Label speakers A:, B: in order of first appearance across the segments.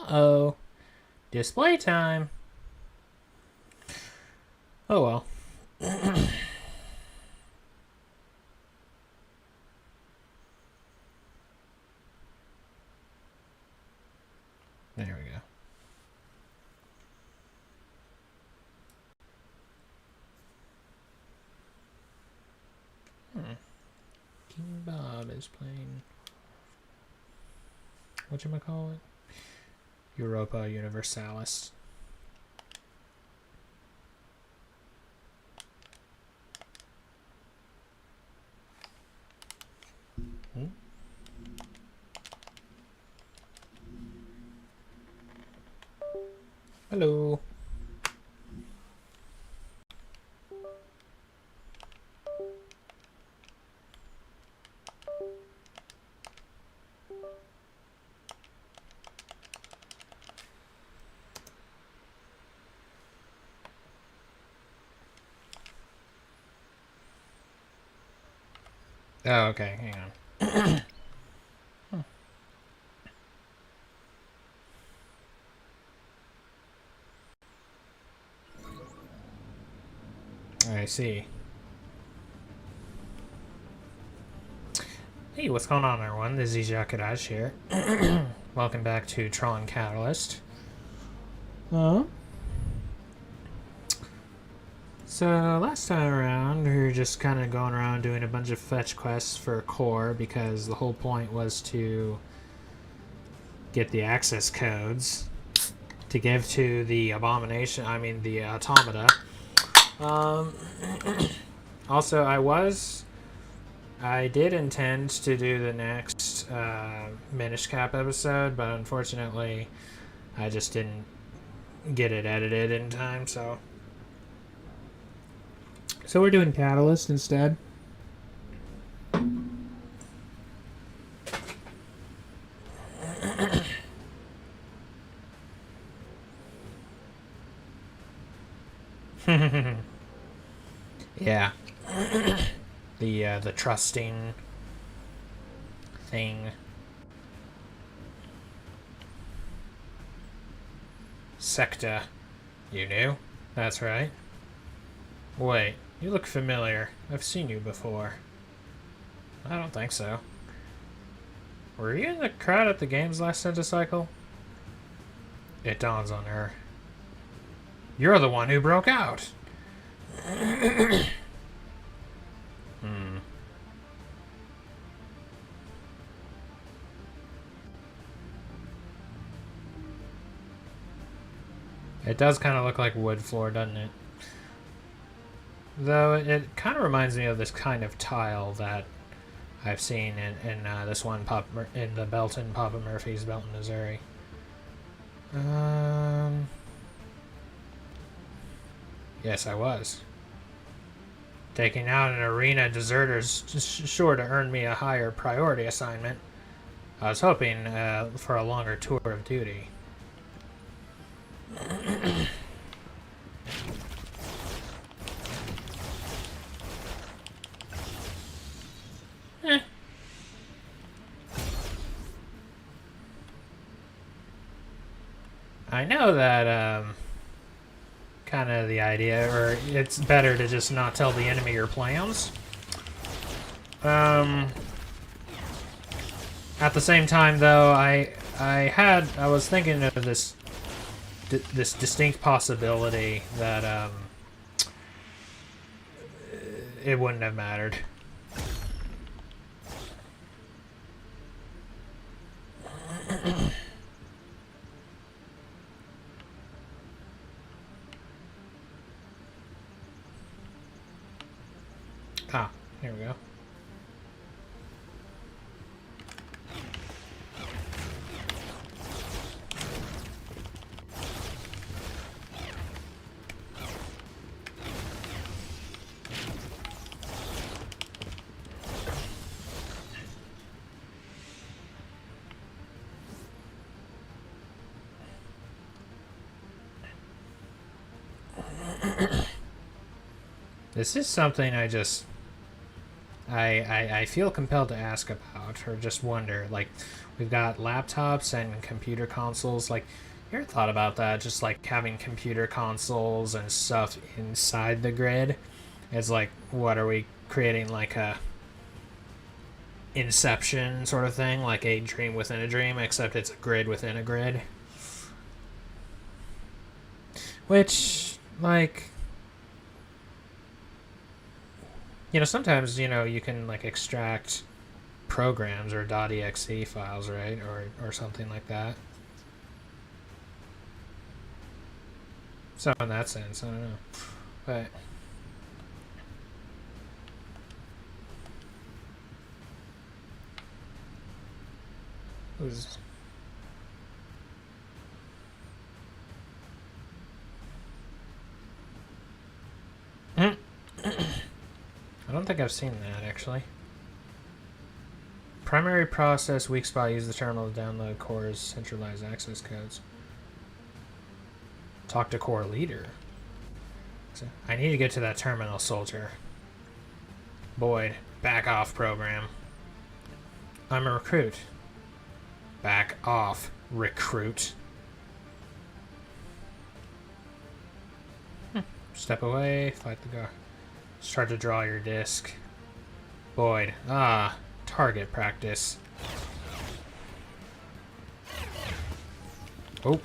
A: Uh-oh. Display time. Oh well. There we go. King Bob is playing... whatchamacallit? Europa Universalis. Hello. Oh, okay. Hang on. I see. Hey, what's going on, everyone? This is Yakaraj here. Welcome back to TRON Catalyst. So, last time around, we were just kind of going around doing a bunch of fetch quests for core because the whole point was to get the access codes to give to the abomination, the automata. Also, I did intend to do the next Minish Cap episode, but unfortunately, I just didn't get it edited in time, so we're doing Catalyst instead. Yeah. The trusting thing. Secta. You knew? That's right. Wait, you look familiar. I've seen you before. I don't think so. Were you in the crowd at the games last Centicycle? It dawns on her. You're the one who broke out! It does kind of look like wood floor, doesn't it? Though it kind of reminds me of this kind of tile that I've seen in this one in the Belton Papa Murphy's Belton, Missouri. Yes, I was. Taking out an arena deserter's sure to earn me a higher priority assignment. I was hoping for a longer tour of duty. I know that kind of the idea, or it's better to just not tell the enemy your plans. At the same time, though, I was thinking of this distinct possibility that it wouldn't have mattered. Ah, here we go. This is something I I feel compelled to ask about, or just wonder. Like, we've got laptops and computer consoles. Like, you ever thought about that? Just like having computer consoles and stuff inside the grid. It's like, what are we creating? Like a Inception sort of thing, like a dream within a dream, except it's a grid within a grid. Which, like, you know, sometimes, you know, you can, like, extract programs or .exe files, right? Or something like that. So in that sense, I don't know. But who's I don't think I've seen that, actually. Primary process, weak spot, use the terminal to download core's centralized access codes. Talk to core leader. I need to get to that terminal, soldier. Boyd, back off, program. I'm a recruit. Back off, recruit. Step away, fight the guard. Start to draw your disc. Boyd, target practice. Oh.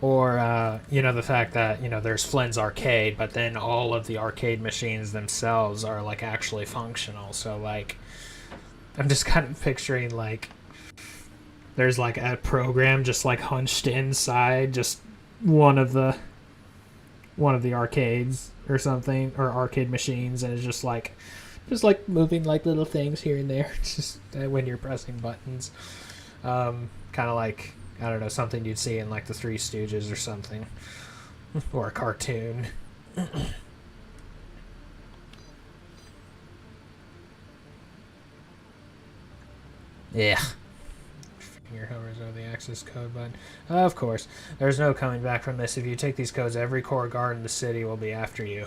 A: Or, you know, the fact that, you know, there's Flynn's arcade, but then all of the arcade machines themselves are, like, actually functional. So, like, I'm just kind of picturing, like, there's, like, a program just, like, hunched inside just one of the arcades or something, or arcade machines, and it's just like moving, like, little things here and there, just when you're pressing buttons. Kind of like, I don't know, something you'd see in, like, the Three Stooges or something. Or a cartoon. Yeah. Finger hovers over the access code button. Of course. There's no coming back from this. If you take these codes, every core guard in the city will be after you.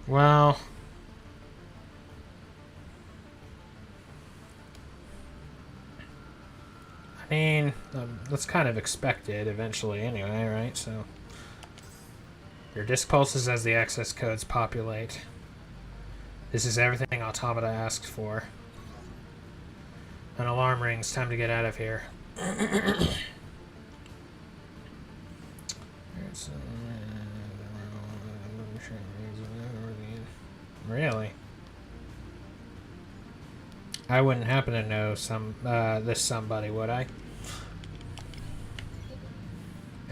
A: Well... I mean, that's kind of expected eventually anyway, right? So, your disk pulses as the access codes populate. This is everything Automata asked for. An alarm rings. Time to get out of here. Really? I wouldn't happen to know this somebody, would I?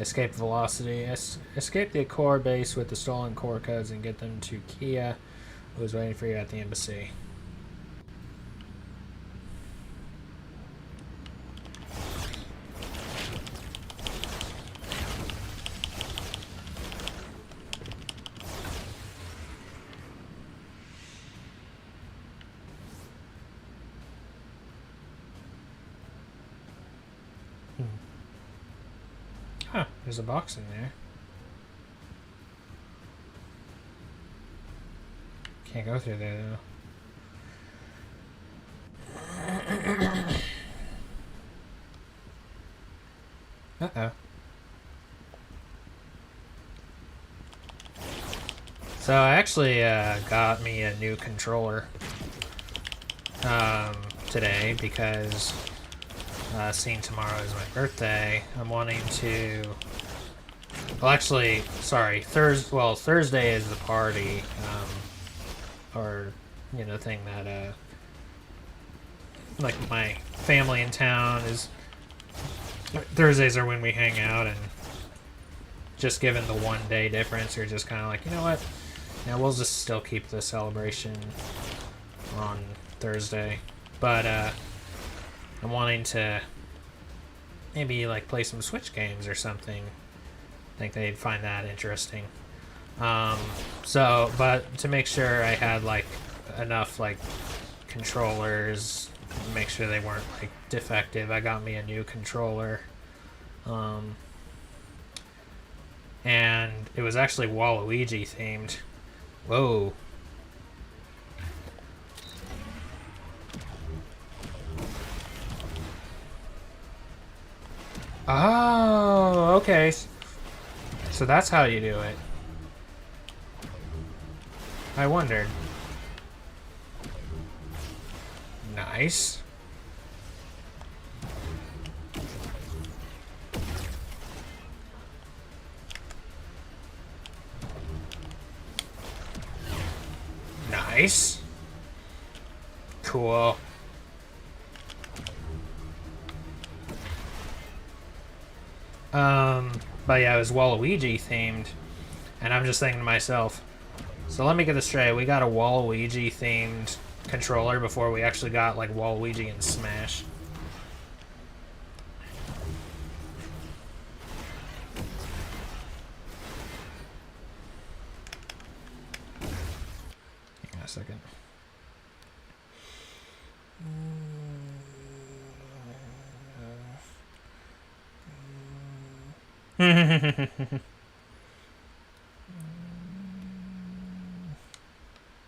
A: Escape velocity. Escape the core base with the stolen core codes and get them to Kia, who is waiting for you at the embassy. Huh, there's a box in there. Can't go through there, though. Uh-oh. So I actually got me a new controller today because seeing tomorrow is my birthday. I'm wanting to... Well, actually, sorry. Thursday is the party, or, you know, thing that, like, my family in town is... Thursdays are when we hang out, and just given the 1 day difference, you're just kind of like, you know what? Yeah, we'll just still keep the celebration on Thursday, but I'm wanting to maybe like play some Switch games or something. I think they'd find that interesting. But to make sure I had like enough like controllers, make sure they weren't like defective, I got me a new controller. And it was actually Waluigi themed. Whoa. Oh, okay. So that's how you do it. I wondered. Nice. Nice. Cool. But yeah, it was Waluigi themed. And I'm just thinking to myself, so let me get this straight. We got a Waluigi themed controller before we actually got like Waluigi and Smash. Hang on a second.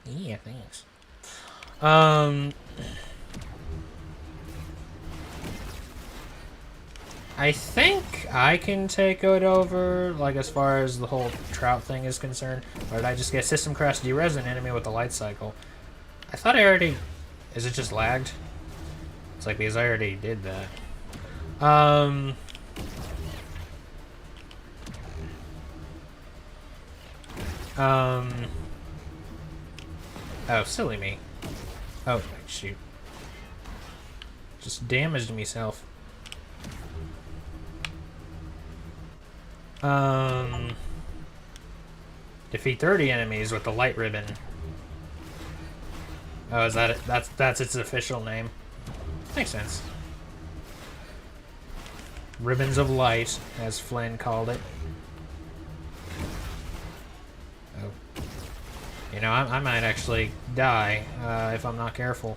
A: Yeah, thanks. I think I can take it over, like, as far as the whole Trout thing is concerned. Or did I just get System Crash derez an enemy with the light cycle? I thought I already... Is it just lagged? It's like, because I already did that. Oh, silly me. Oh, shoot. Just damaged myself. Defeat 30 enemies with the light ribbon. Oh, is that it? That's its official name. Makes sense. Ribbons of Light, as Flynn called it. Oh. You know, I might actually die if I'm not careful.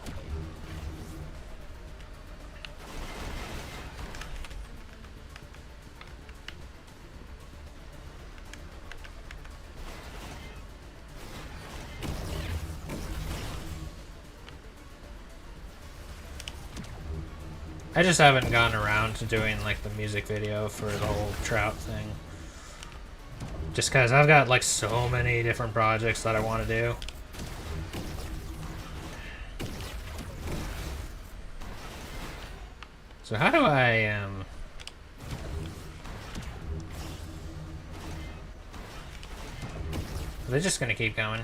A: I just haven't gotten around to doing like the music video for the whole Trout thing. Just because I've got like so many different projects that I want to do. So how do I are they just gonna keep going?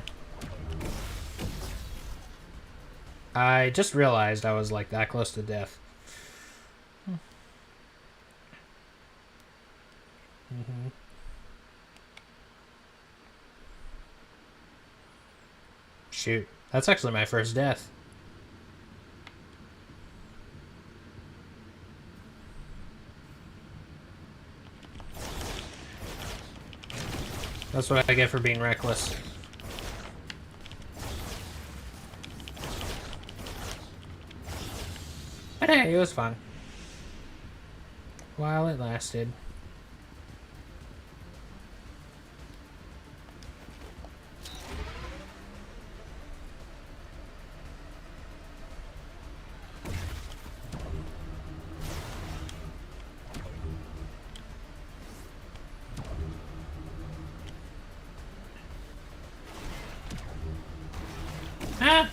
A: I just realized I was like that close to death. Shoot, that's actually my first death. That's what I get for being reckless. But hey, it was fun. While it lasted. Ah!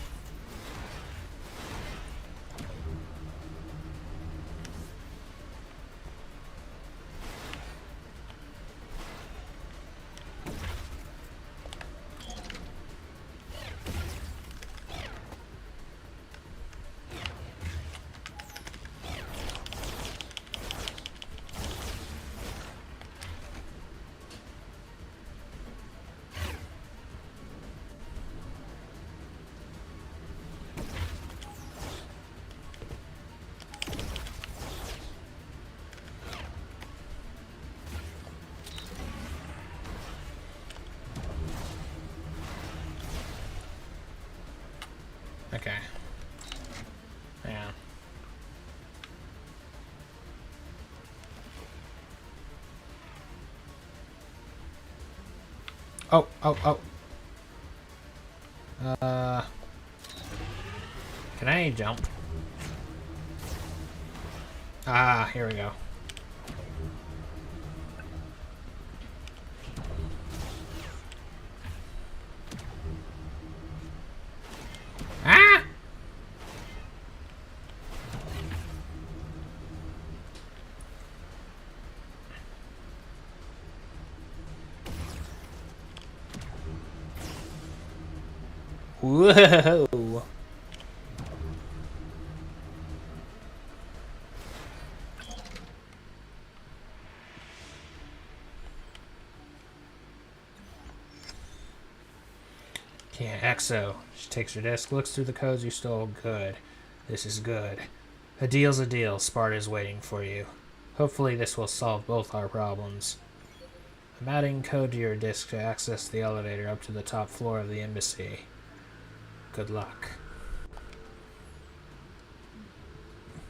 A: Okay. Yeah. Oh, oh, oh. Can I jump? Ah, here we go. Ah! Whoa! Can't EXO. She takes her disc, looks through the codes you stole. Good. This is good. A deal's a deal. Sparta's waiting for you. Hopefully this will solve both our problems. I'm adding code to your disk to access the elevator up to the top floor of the embassy. Good luck.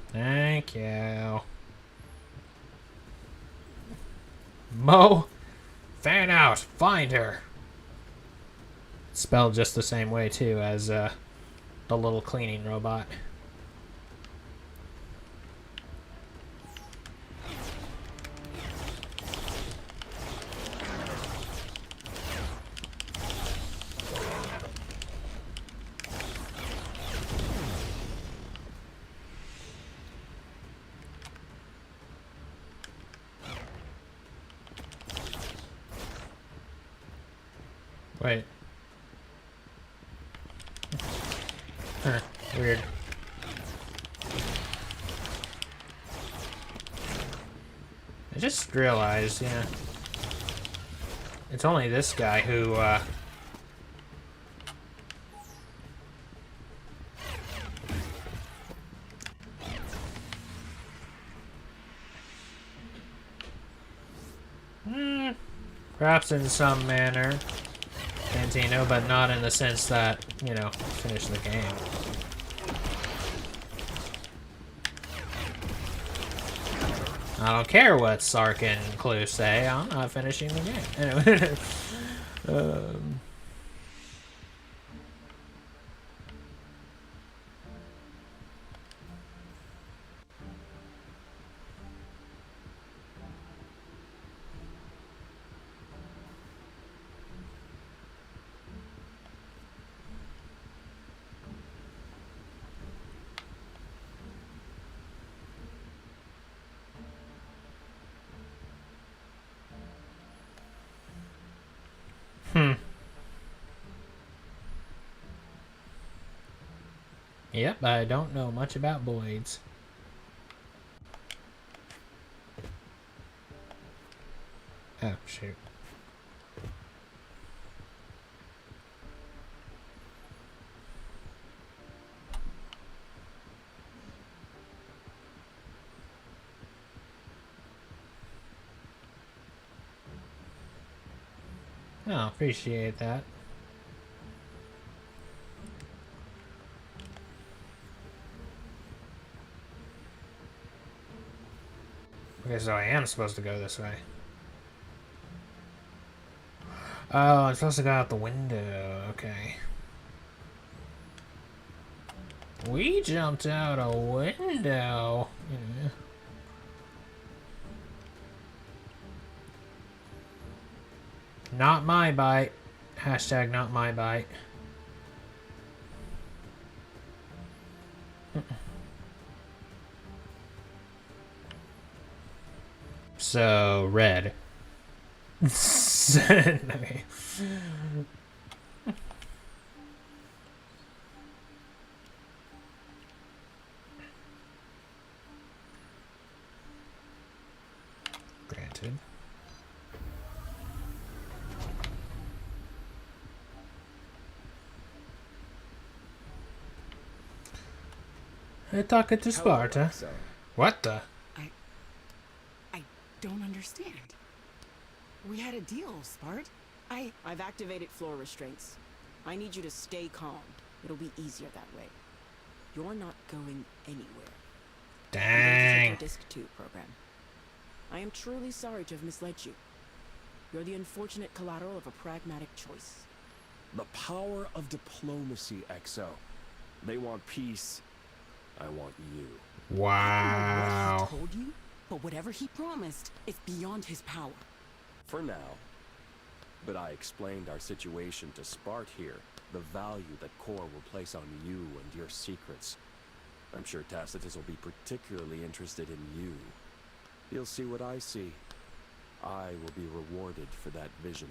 A: Thank you. Mo! Fan out! Find her! Spelled just the same way, too, as the little cleaning robot. Wait. Huh. Weird. I just realized, yeah. It's only this guy who, perhaps in some manner, Santino, but not in the sense that, you know, finish the game. I don't care what Sark and Clue say, I'm not finishing the game. Anyway. Yep, I don't know much about Boyd's. Oh, shoot. Oh, appreciate that. Okay, so I am supposed to go this way. Oh, I'm supposed to go out the window. Okay. We jumped out a window. Yeah. Not my bite. Hashtag not my bite. So, red. Okay. Granted. I talk it to Sparta. What the?
B: I don't understand. We had a deal, Spart. I've activated floor restraints. I need you to stay calm. It'll be easier that way. You're not going anywhere.
A: Dang.
B: Your Disc 2 program. I am truly sorry to have misled you. You're the unfortunate collateral of a pragmatic choice.
C: The power of diplomacy, Exo. They want peace. I want you.
A: Wow.
B: I don't know what he told you, but whatever he promised, it's beyond his power.
C: For now. But I explained our situation to Spart here. The value that Core will place on you and your secrets. I'm sure Tacitus will be particularly interested in you. You'll see what I see. I will be rewarded for that vision.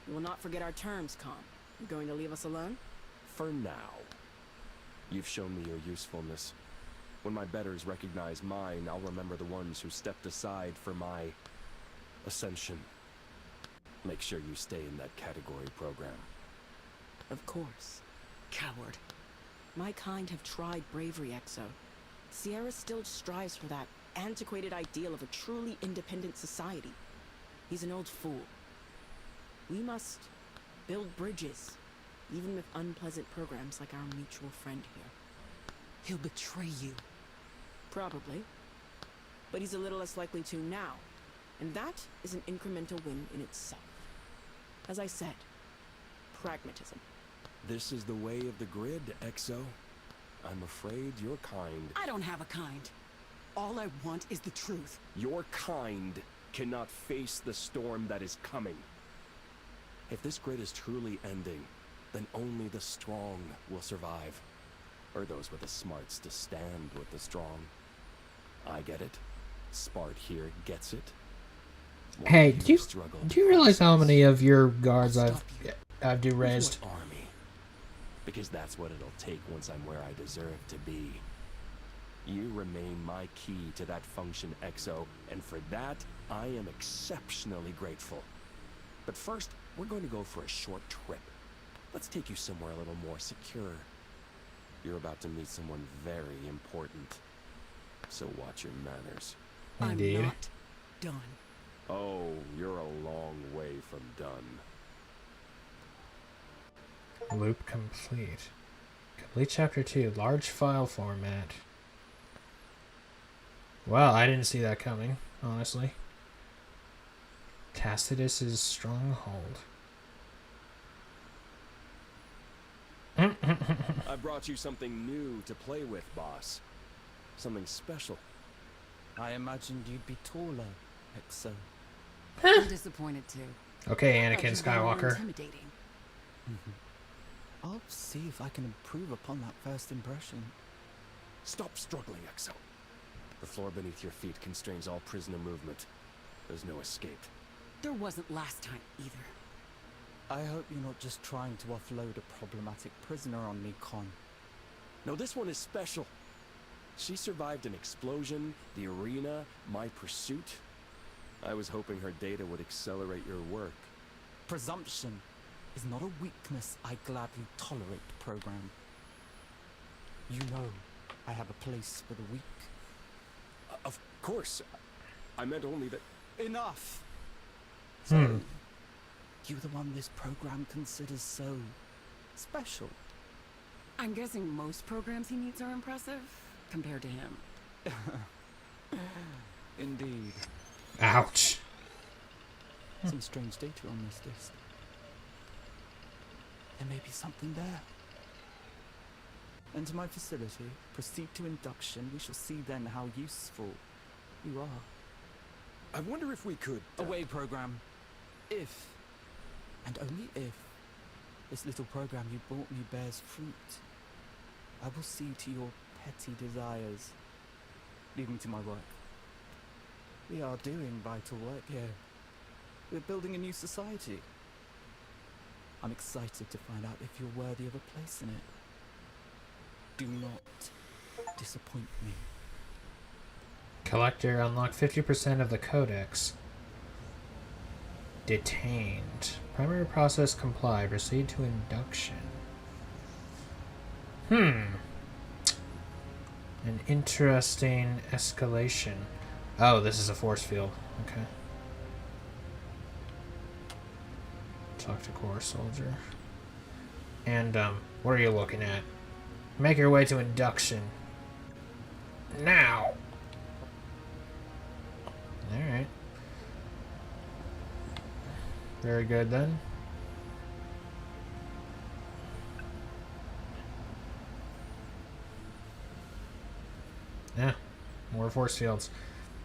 B: You will not forget our terms, Con. You going to leave us alone?
C: For now. You've shown me your usefulness. When my betters recognize mine, I'll remember the ones who stepped aside for my ascension. Make sure you stay in that category program.
B: Of course. Coward. My kind have tried bravery, Exo. Sierra still strives for that antiquated ideal of a truly independent society. He's an old fool. We must build bridges, even with unpleasant programs like our mutual friend here.
D: He'll betray you.
B: Probably. But he's a little less likely to now. And that is an incremental win in itself. As I said, pragmatism.
C: This is the way of the grid, Exo. I'm afraid your kind...
B: I don't have a kind. All I want is the truth.
C: Your kind cannot face the storm that is coming. If this grid is truly ending, then only the strong will survive. Or those with the smarts to stand with the strong. I get it. Spart here gets it. Why
A: Hey,
C: you
A: do you
C: struggle
A: realize how many of your guards
C: I'll
A: I've
C: stop
A: de-raised?
C: What army? Because that's what it'll take once I'm where I deserve to be. You remain my key to that function, Exo, and for that, I am exceptionally grateful. But first, we're going to go for a short trip. Let's take you somewhere a little more secure. You're about to meet someone very important. So watch your manners.
A: Indeed.
B: I'm not done.
C: Oh, you're a long way from done.
A: Loop complete. Complete chapter 2. Large file format. Well, I didn't see that coming, honestly. Tacitus's stronghold.
C: I brought you something new to play with, boss. Something special.
D: I imagined you'd be taller, Exo.
B: I'm disappointed too.
A: Okay,
B: I thought
A: Anakin
B: you were more
A: Skywalker.
B: Intimidating.
D: I'll see if I can improve upon that first impression.
C: Stop struggling, Exo. The floor beneath your feet constrains all prisoner movement. There's no escape.
B: There wasn't last time either.
D: I hope you're not just trying to offload a problematic prisoner on me, Con.
C: No, this one is special. She survived an explosion, the arena, my pursuit. I was hoping her data would accelerate your work.
D: Presumption is not a weakness I gladly tolerate, program. You know I have a place for the weak.
C: Of course. I meant only that...
D: Enough!
A: Hmm.
D: You're the one this program considers so special.
B: I'm guessing most programs he meets are impressive compared to him.
D: Indeed.
A: Ouch.
D: Some strange data on this disc. There may be something there. Enter my facility, proceed to induction. We shall see then how useful you are.
C: I wonder if we could...
D: Away, program. If, and only if, this little program you brought me bears fruit, I will see to your petty desires. Leave me to my work. We are doing vital work here. We're building a new society. I'm excited to find out if you're worthy of a place in it. Do not disappoint me.
A: Collector, unlock 50% of the codex. Detained. Primary process comply. Proceed to induction. An interesting escalation. Oh, this is a force field. Okay. Talk to core soldier. And, what are you looking at? Make your way to induction. Now! Alright. Very good then. Yeah, more force fields.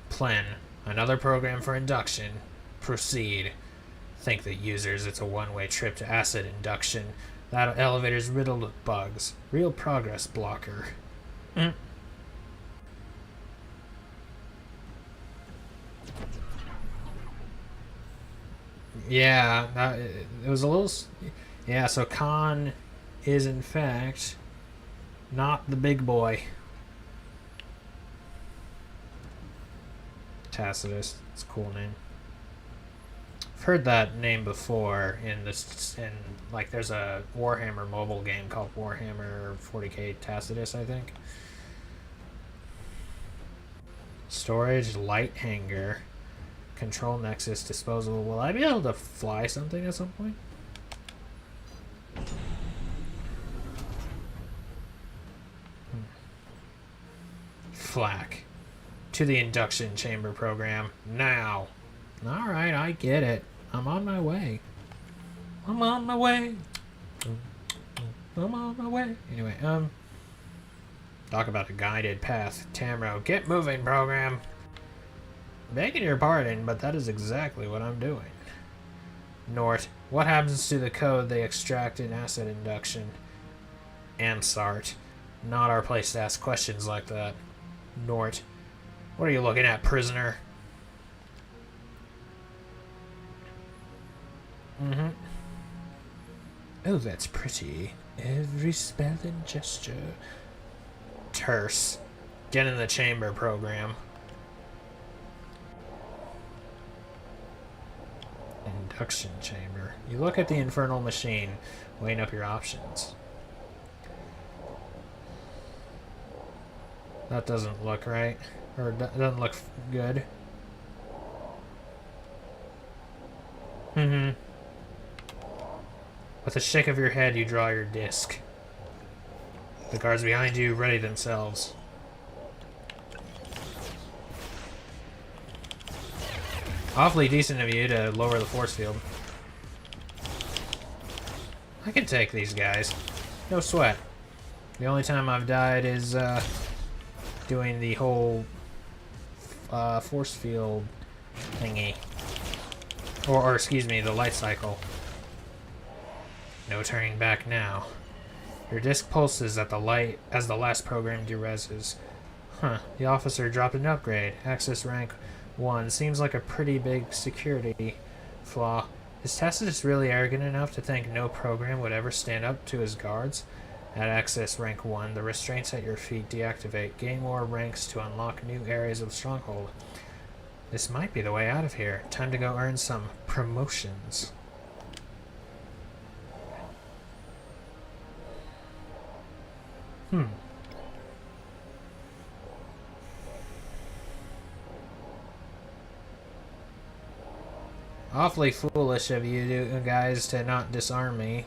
A: Plan. Another program for induction. Proceed. Think that users, it's a one-way trip to acid induction. That elevator's riddled with bugs. Real progress blocker. Mm. Yeah, it was a little... Yeah, so Khan is in fact not the big boy. Tacitus. It's a cool name. I've heard that name before in this, in like there's a Warhammer mobile game called Warhammer 40k Tacitus, I think. Storage, light hanger, control nexus, disposable. Will I be able to fly something at some point? Flak. To the induction chamber program now. Alright, I get it. I'm on my way. I'm on my way. I'm on my way. Anyway, talk about a guided path. Tamro, get moving, program. Begging your pardon, but that is exactly what I'm doing. Nort, what happens to the code they extract in acid induction? Ansart, not our place to ask questions like that. Nort, what are you looking at, prisoner? Mm-hmm. Oh, that's pretty. Every spell and gesture. Terse. Get in the chamber program. Induction chamber. You look at the infernal machine, weighing up your options. That doesn't look right. Or doesn't look good. Mm-hmm. With a shake of your head, you draw your disc. The guards behind you ready themselves. Awfully decent of you to lower the force field. I can take these guys. No sweat. The only time I've died is doing the whole force field thingy. Or excuse me, the light cycle. No turning back now. Your disc pulses at the light as the last program dereses. Huh, the officer dropped an upgrade. Access rank 1. Seems like a pretty big security flaw. Is Tacitus really arrogant enough to think no program would ever stand up to his guards? At access rank 1, the restraints at your feet deactivate. Gain more ranks to unlock new areas of Stronghold. This might be the way out of here. Time to go earn some promotions. Awfully foolish of you guys to not disarm me.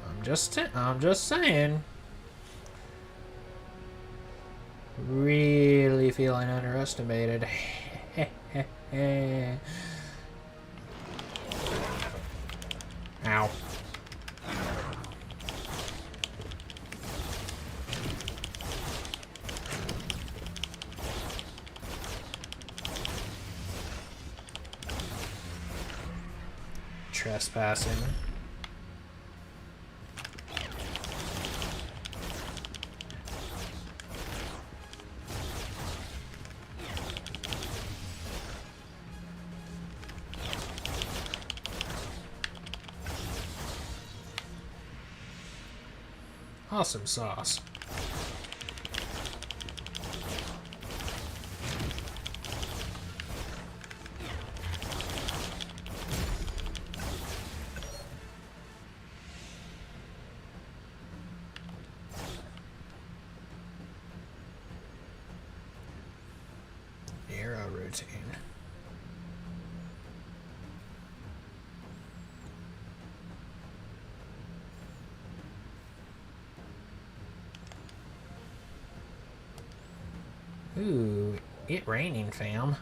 A: I'm just saying. Really feeling underestimated. Ow. Trespassing. Awesome sauce. Hero routine. Ooh, it raining, fam.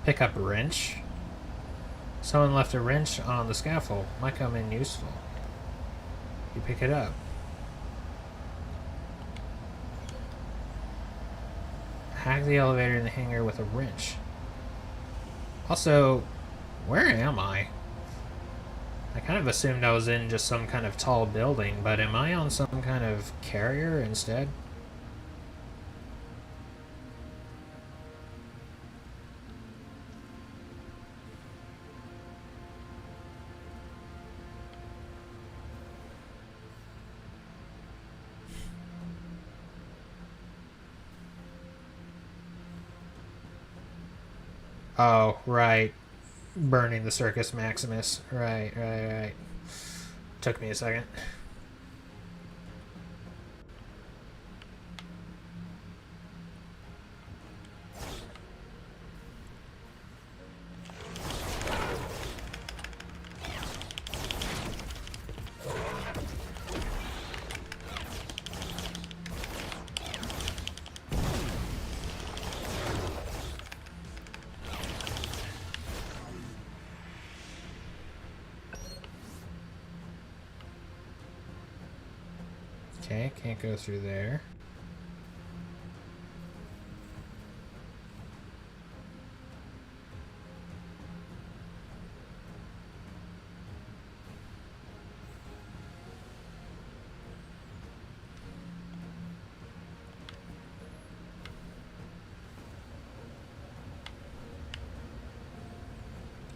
A: Pick up a wrench. Someone left a wrench on the scaffold. Might come in useful. You pick it up. Hack the elevator in the hangar with a wrench. Also, where am I? I kind of assumed I was in just some kind of tall building, but am I on some kind of carrier instead? Oh, right. Burning the Circus Maximus. Right. Took me a second. Okay, can't go through there.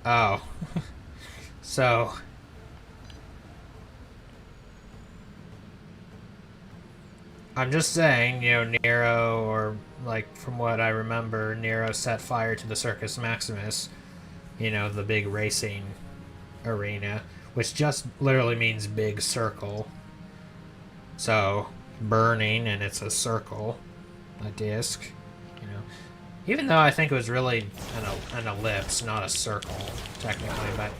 A: Oh. So... I'm just saying, you know, Nero, or, like, from what I remember, Nero set fire to the Circus Maximus, you know, the big racing arena, which just literally means big circle. So, burning, and it's a circle, a disc, you know. Even though I think it was really an ellipse, not a circle, technically, but...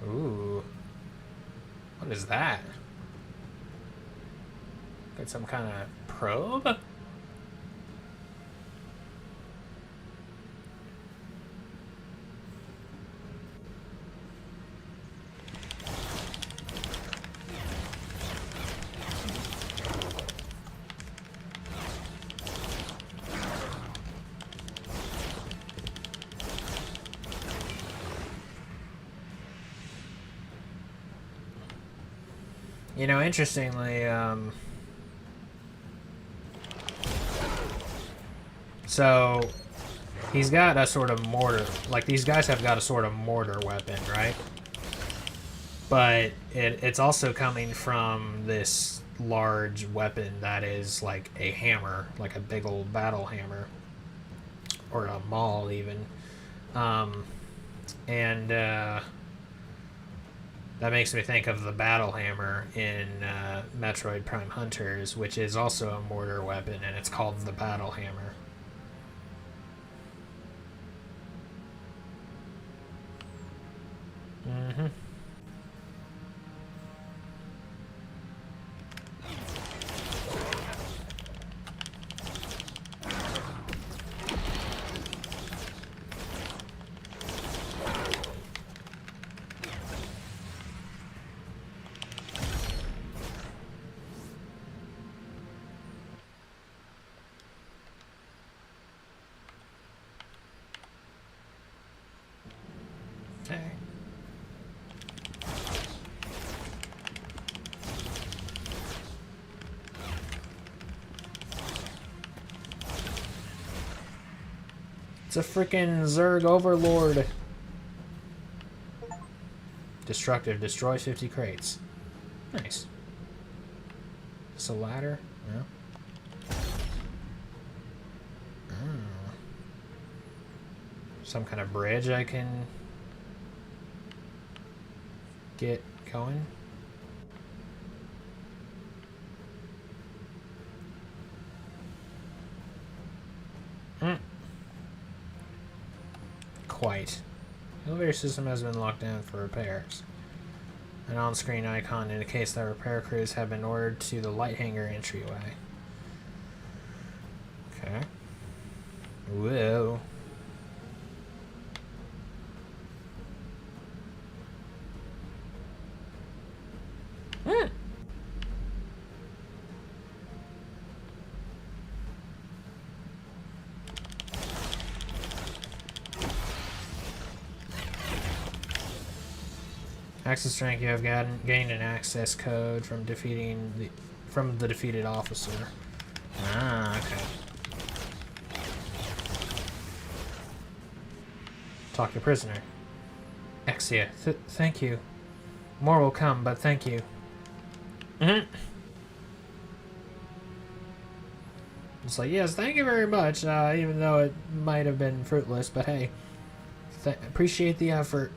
A: Ooh. What is that? Got some kind of probe? You know, interestingly, so he's got a sort of mortar, like these guys have got a sort of mortar weapon, right? But it's also coming from this large weapon that is like a hammer, like a big old battle hammer, or a maul even. That makes me think of the battle hammer in Metroid Prime Hunters, which is also a mortar weapon, and it's called the battle hammer. Mm-hmm. Okay. It's a freaking Zerg Overlord. Destructive. Destroy 50 crates. Nice. Is this a ladder? No. Oh. Some kind of bridge I can get going. Quite. The elevator system has been locked down for repairs. An on-screen icon indicates that repair crews have been ordered to the light hangar entryway. Okay. Whoa. Access rank, you have gained an access code from the defeated officer. Ah, okay. Talk to prisoner. Exia, thank you. More will come, but thank you. It's like, yes, thank you very much, even though it might have been fruitless, but hey, appreciate the effort.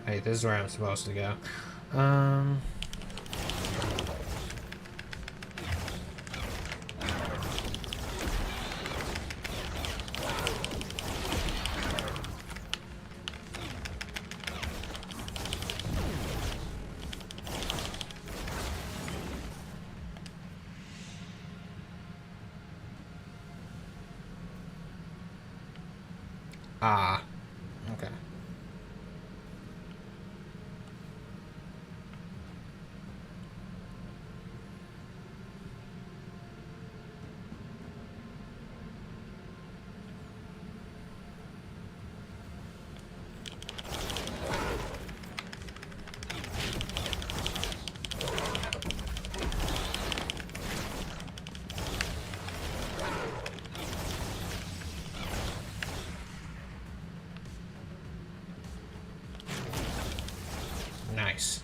A: Hey, this is where I'm supposed to go. Ah, okay. Nice.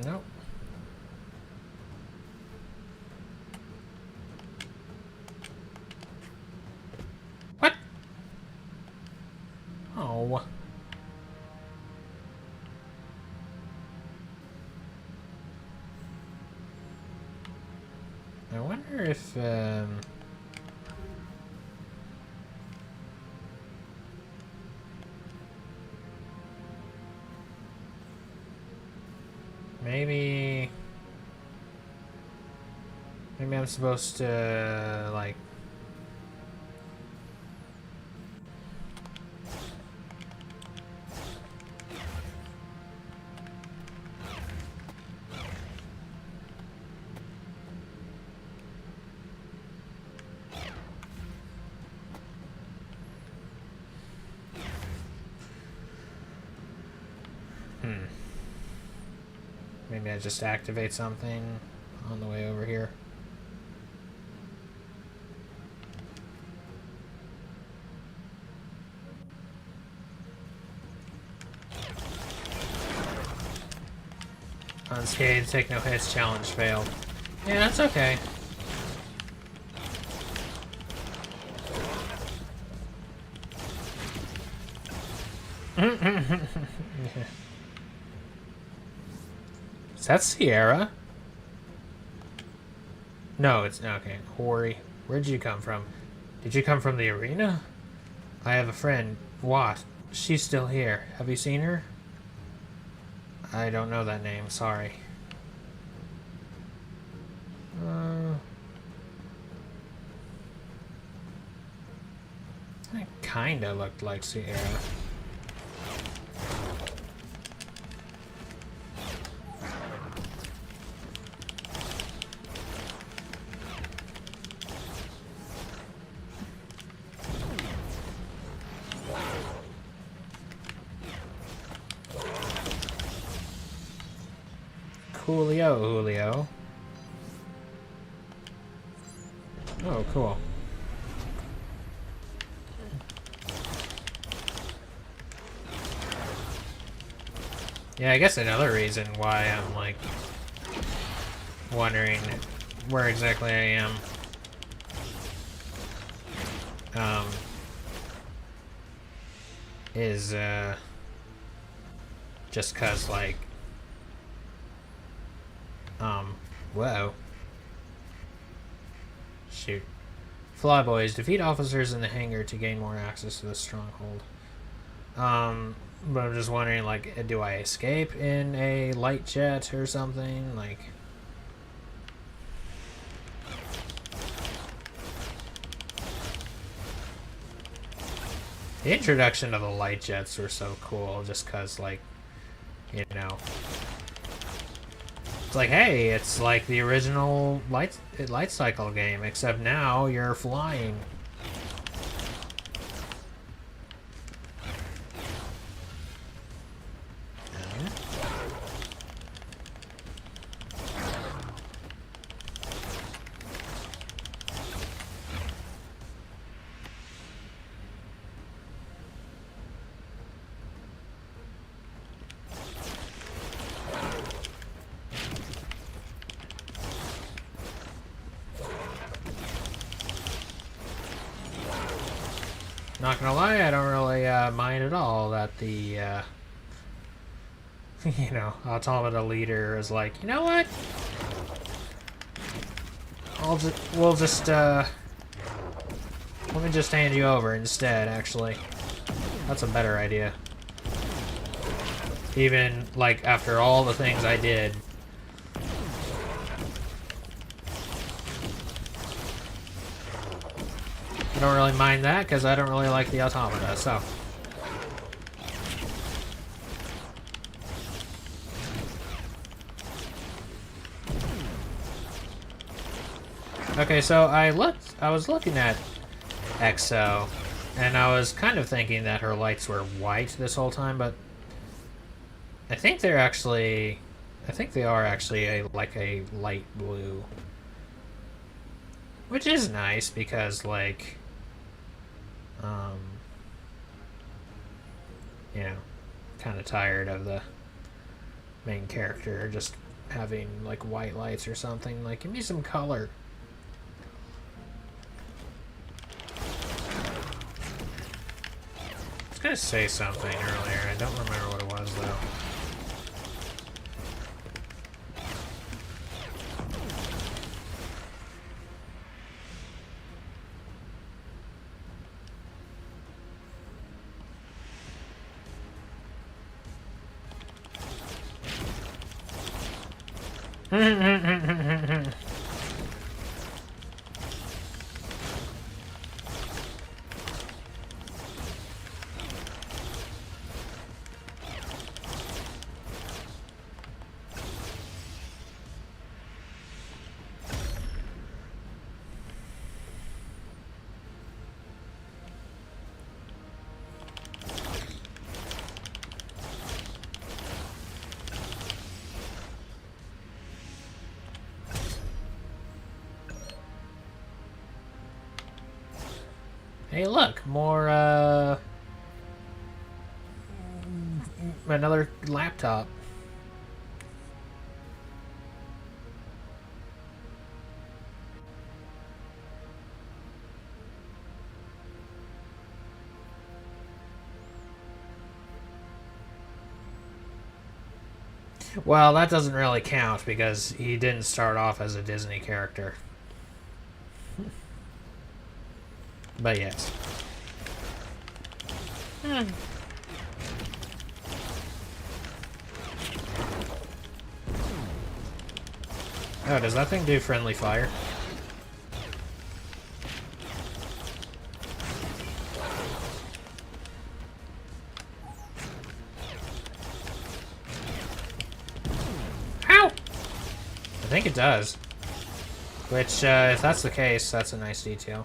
A: Nope. What? Oh. I wonder if, maybe I'm supposed to, like, maybe I just activate something on the way over here. Unscathed, take no hits, challenge failed. Yeah, that's okay. Is that Sierra? No, it's okay. Hori, where'd you come from? Did you come from the arena? I have a friend, Watt. She's still here. Have you seen her? I don't know that name, sorry. That kinda looked like Sierra. Coolio, Julio. Oh, cool. Yeah, I guess another reason why I'm, like, wondering where exactly I am. Is, just cause, like, whoa. Shoot. Flyboys, defeat officers in the hangar to gain more access to the stronghold. But I'm just wondering, like, do I escape in a light jet or something? Like... The introduction of the light jets were so cool, just because, like, you know... It's like, hey, it's like the original light cycle game, except now you're flying. Not gonna lie, I don't really mind at all that the, you know, Automata leader is like, you know what? We'll just, let me just hand you over instead, actually. That's a better idea. Even, like, after all the things I did. I don't really mind that, because I don't really like the Automata, so... Okay, so I was looking at EXO, and I was kind of thinking that her lights were white this whole time, but I think they are actually like a light blue. Which is nice, because, like, you know, kind of tired of the main character just having, like, white lights or something. Like, give me some color. I was gonna say something earlier. I don't remember what it was, though. Hey, look, more, another laptop. Well, that doesn't really count because he didn't start off as a Disney character. But yes. Oh, does that thing do friendly fire? Ow! I think it does. Which, if that's the case, that's a nice detail.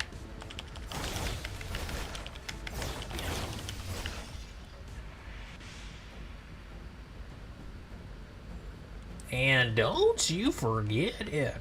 A: And don't you forget it.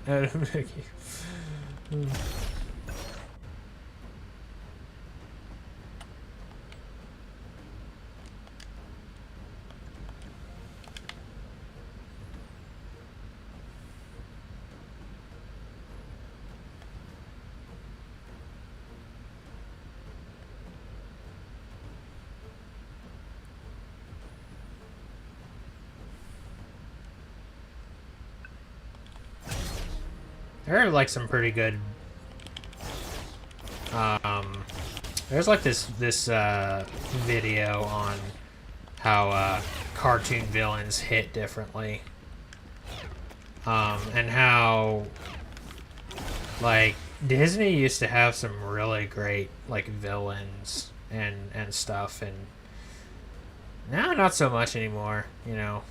A: There are like some pretty good. There's like this video on how cartoon villains hit differently, and how like Disney used to have some really great like villains and stuff, and now not so much anymore. You know.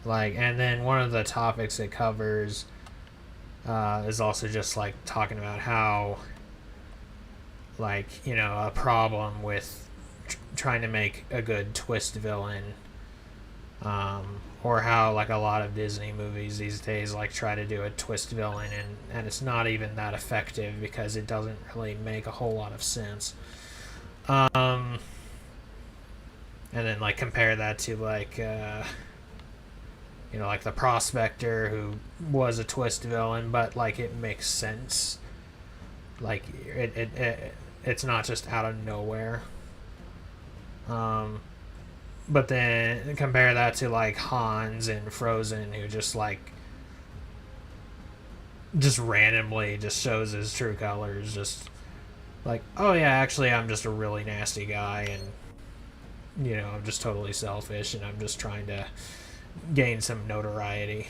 A: Like, and then one of the topics it covers is also just like talking about how, like, you know, a problem with trying to make a good twist villain, or how like a lot of Disney movies these days like try to do a twist villain and it's not even that effective because it doesn't really make a whole lot of sense. And then like compare that to like you know, like the Prospector, who was a twist villain, but like it makes sense. Like it's not just out of nowhere. But then compare that to like Hans and Frozen, who just like just randomly just shows his true colors, just like, oh yeah, actually I'm just a really nasty guy, and you know, I'm just totally selfish, and I'm just trying to gain some notoriety.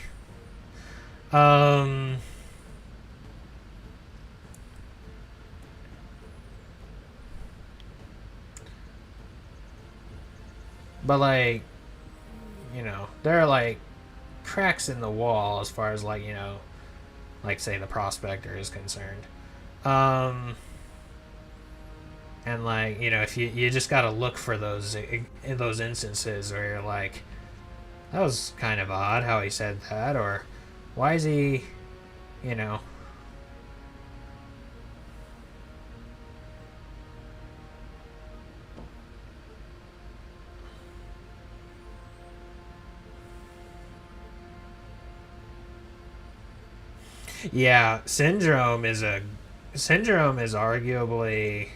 A: But like, you know, there are like cracks in the wall as far as like, you know, like say the Prospector is concerned. And like, you know, if you just gotta look for those in those instances where you're like, that was kind of odd how he said that, or why is he, you know. Yeah, Syndrome is arguably,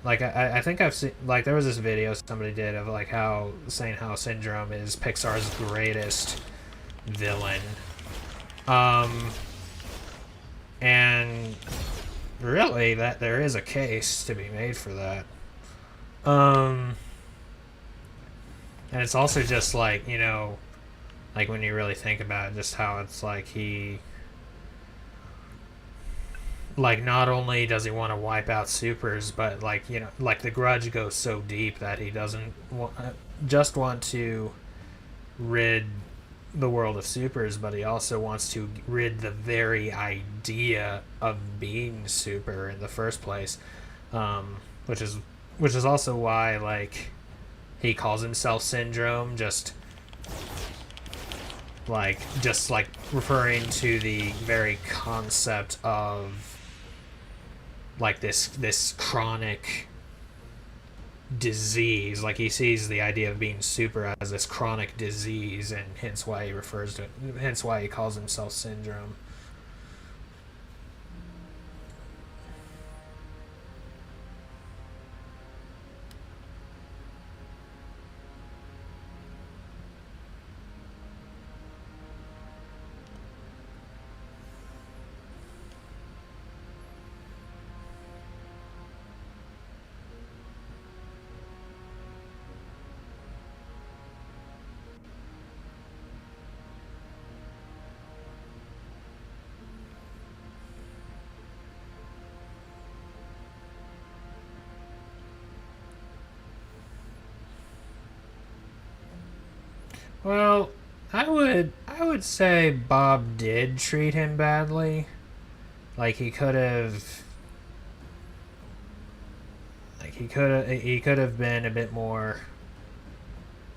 A: like, I think I've seen, like, there was this video somebody did of like how saying how Syndrome is Pixar's greatest villain, and really that there is a case to be made for that. And it's also just like, you know, like when you really think about it, just how it's like he, like, not only does he want to wipe out supers, but like, you know, like the grudge goes so deep that he doesn't just want to rid the world of supers, but he also wants to rid the very idea of being super in the first place, which is also why like he calls himself Syndrome, just like referring to the very concept of like this chronic disease. Like he sees the idea of being super as this chronic disease, and hence why he refers to it, hence why he calls himself Syndrome. Well, I would say Bob did treat him badly. Like he could have been a bit more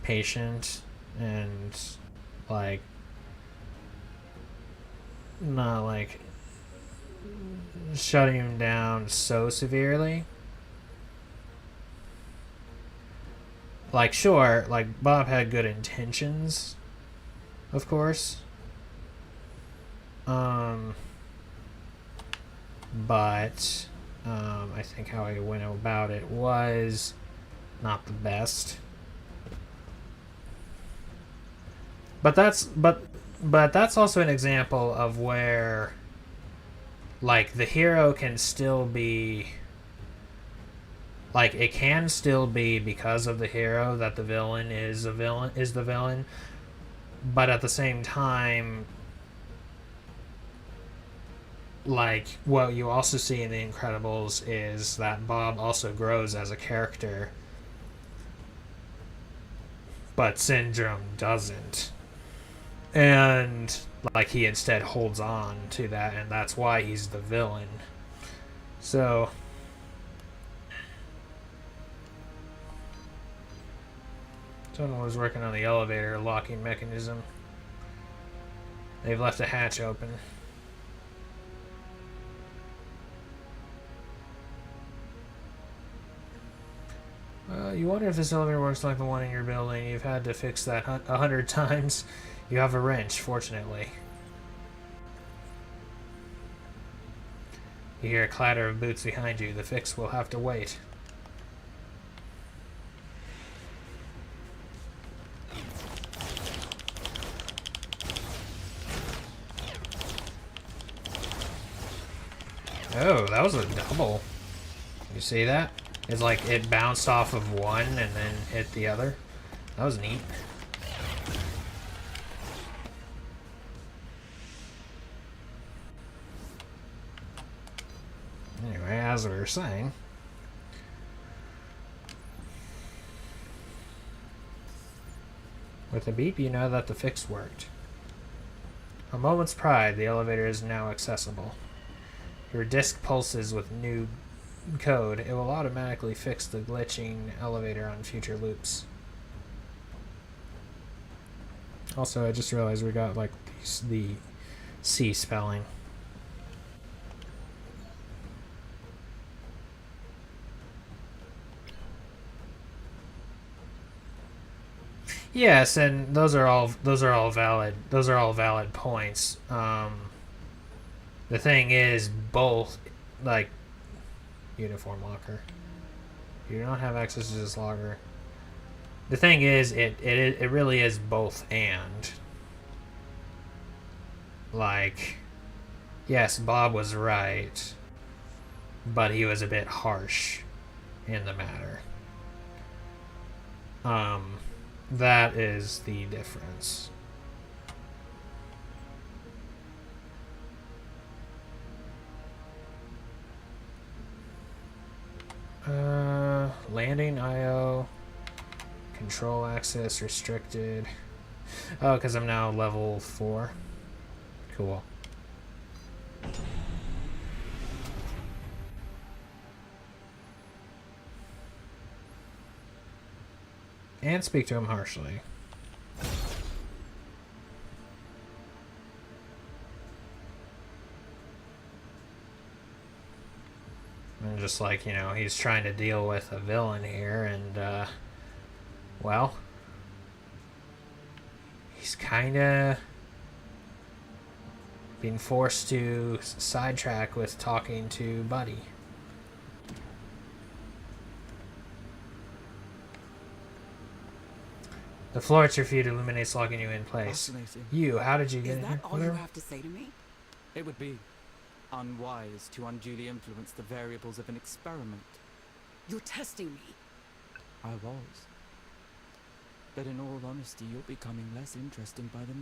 A: patient and like not like shutting him down so severely. Like sure, like Bob had good intentions, of course. But I think how he went about it was not the best. But that's also an example of where like the hero can still be like it can still be because of the hero that the villain is the villain, but at the same time like what you also see in The Incredibles is that Bob also grows as a character, but Syndrome doesn't. And like he instead holds on to that, and that's why he's the villain. So someone was working on the elevator locking mechanism. They've left a hatch open. You wonder if this elevator works like the one in your building. You've had to fix that 100 times. You have a wrench, fortunately. You hear a clatter of boots behind you. The fix will have to wait. Oh, that was a double. You see that? It's like it bounced off of one and then hit the other. That was neat. Anyway, as we were saying, with a beep, you know that the fix worked. A moment's pride, the elevator is now accessible. Your disk pulses with new code. It will automatically fix the glitching elevator on future loops. Also, I just realized we got like the C spelling. Yes, and those are all valid points. The thing is, both like uniform locker. You do not have access to this locker. The thing is, it really is both and. Like, yes, Bob was right, but he was a bit harsh in the matter. That is the difference. Landing IO, control access restricted. Oh, because I'm now level 4. Cool. And speak to him harshly. And just like, you know, he's trying to deal with a villain here, and, well, he's kind of being forced to sidetrack with talking to Buddy. The floor at your feet illuminates, locking you in place.
D: Fascinating.
A: You, how did you get
B: Is
A: in
B: that
A: here?
B: all you have to say to me?
D: It would be unwise to unduly influence the variables of an experiment.
B: You're testing me.
D: I was. But in all honesty, you're becoming less interesting by the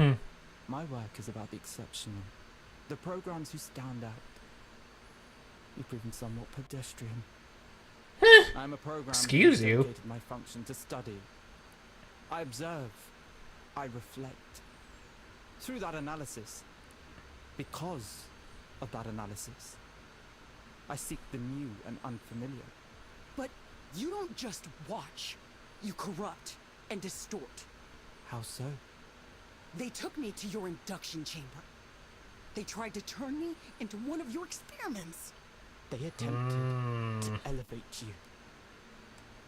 D: moment. My work is about the exceptional. The programs who stand out. You've proven somewhat pedestrian. I'm a program
A: Excuse you.
D: dedicated my function to study. I observe, I reflect. Through that analysis, because of that analysis, I seek the new and unfamiliar.
B: But you don't just watch. You corrupt and distort.
D: How so?
B: They took me to your induction chamber. They tried to turn me into one of your experiments.
D: They attempted to elevate you,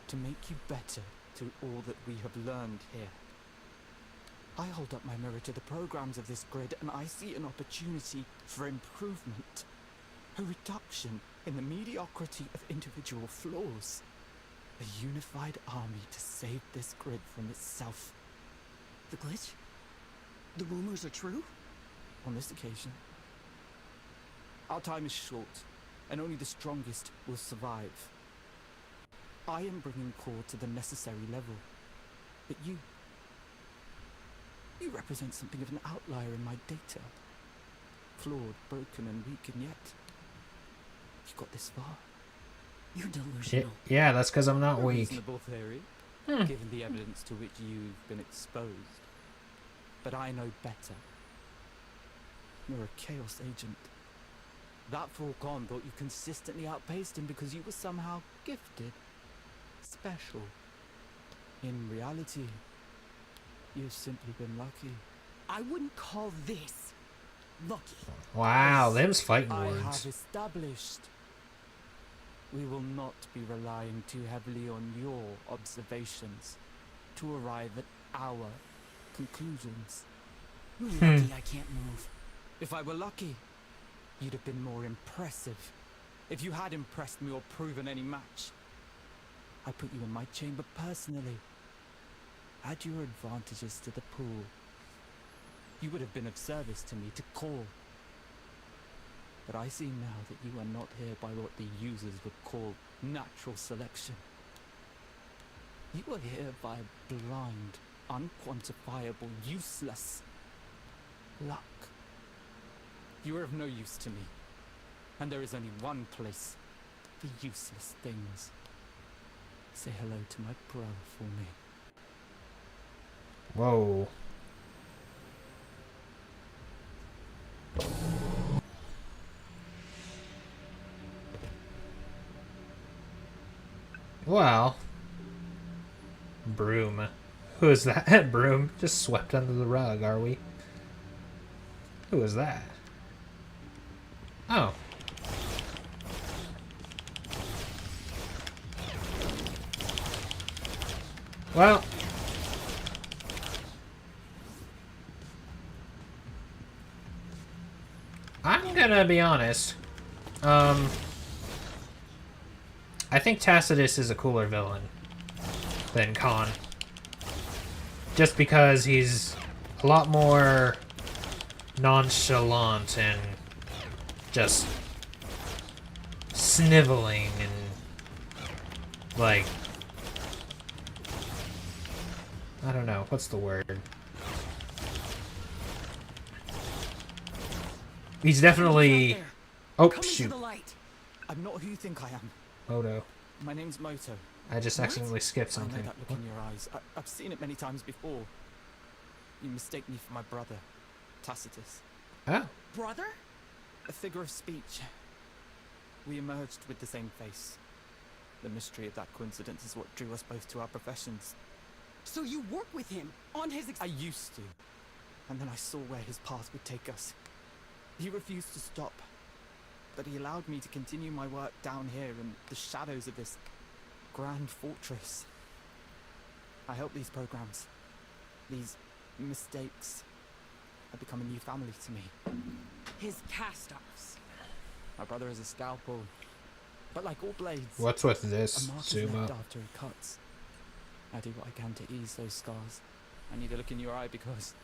D: to make you better through all that we have learned here. I hold up my mirror to the programs of this grid and I see an opportunity for improvement. A reduction in the mediocrity of individual flaws. A unified army to save this grid from itself.
B: The glitch? The rumors are true?
D: On this occasion, our time is short, and only the strongest will survive. I am bringing core to the necessary level, but you represent something of an outlier in my data. Flawed, broken, and weak, and yet you got this far.
B: You're delusional.
A: Yeah, that's because I'm not
D: A
A: weak.
D: reasonable theory, given the evidence to which you've been exposed. But I know better. You're a chaos agent. That Falcon thought you consistently outpaced him because you were somehow gifted. Special. In reality, you've simply been lucky.
B: I wouldn't call this lucky.
A: Wow, them's fighting
D: I
A: words.
D: have established. We will not be relying too heavily on your observations to arrive at our conclusions.
B: You're lucky I can't move.
D: If I were lucky, you'd have been more impressive. If you had impressed me or proven any match, I put you in my chamber personally. Add your advantages to the pool. You would have been of service to me to call. But I see now that you are not here by what the users would call natural selection. You are here by blind, unquantifiable, useless luck. You are of no use to me, and there is only one place for useless things. Say hello to my brother for me.
A: Whoa. Well. Broom. Who is that? Broom? Just swept under the rug, are we? Who is that? Oh. Well. I'm gonna be honest. I think Tacitus is a cooler villain than Khan. Just because he's a lot more nonchalant and just sniveling and like, I don't know, what's the word? He's definitely... Oh,
B: Come into
A: shoot.
B: the light.
D: I'm not who you think I am.
A: Moto.
D: My name's Moto.
A: I just accidentally skipped
D: I know
A: something.
D: that look in your eyes. I've seen it many times before. You mistake me for my brother, Tacitus.
A: Oh.
B: Brother?
D: A figure of speech. We emerged with the same face. The mystery of that coincidence is what drew us both to our professions.
B: So you work with him on his
D: I used to. And then I saw where his path would take us. He refused to stop. But he allowed me to continue my work down here in the shadows of this grand fortress. I help these programs. These mistakes have become a new family to me.
B: his cast-offs.
D: My brother is a scalpel. But like all blades,
A: What's with
D: a
A: this?
D: mark is
A: Zoom
D: left
A: up.
D: after he cuts. I do what I can to ease those scars. I need a look in your eye because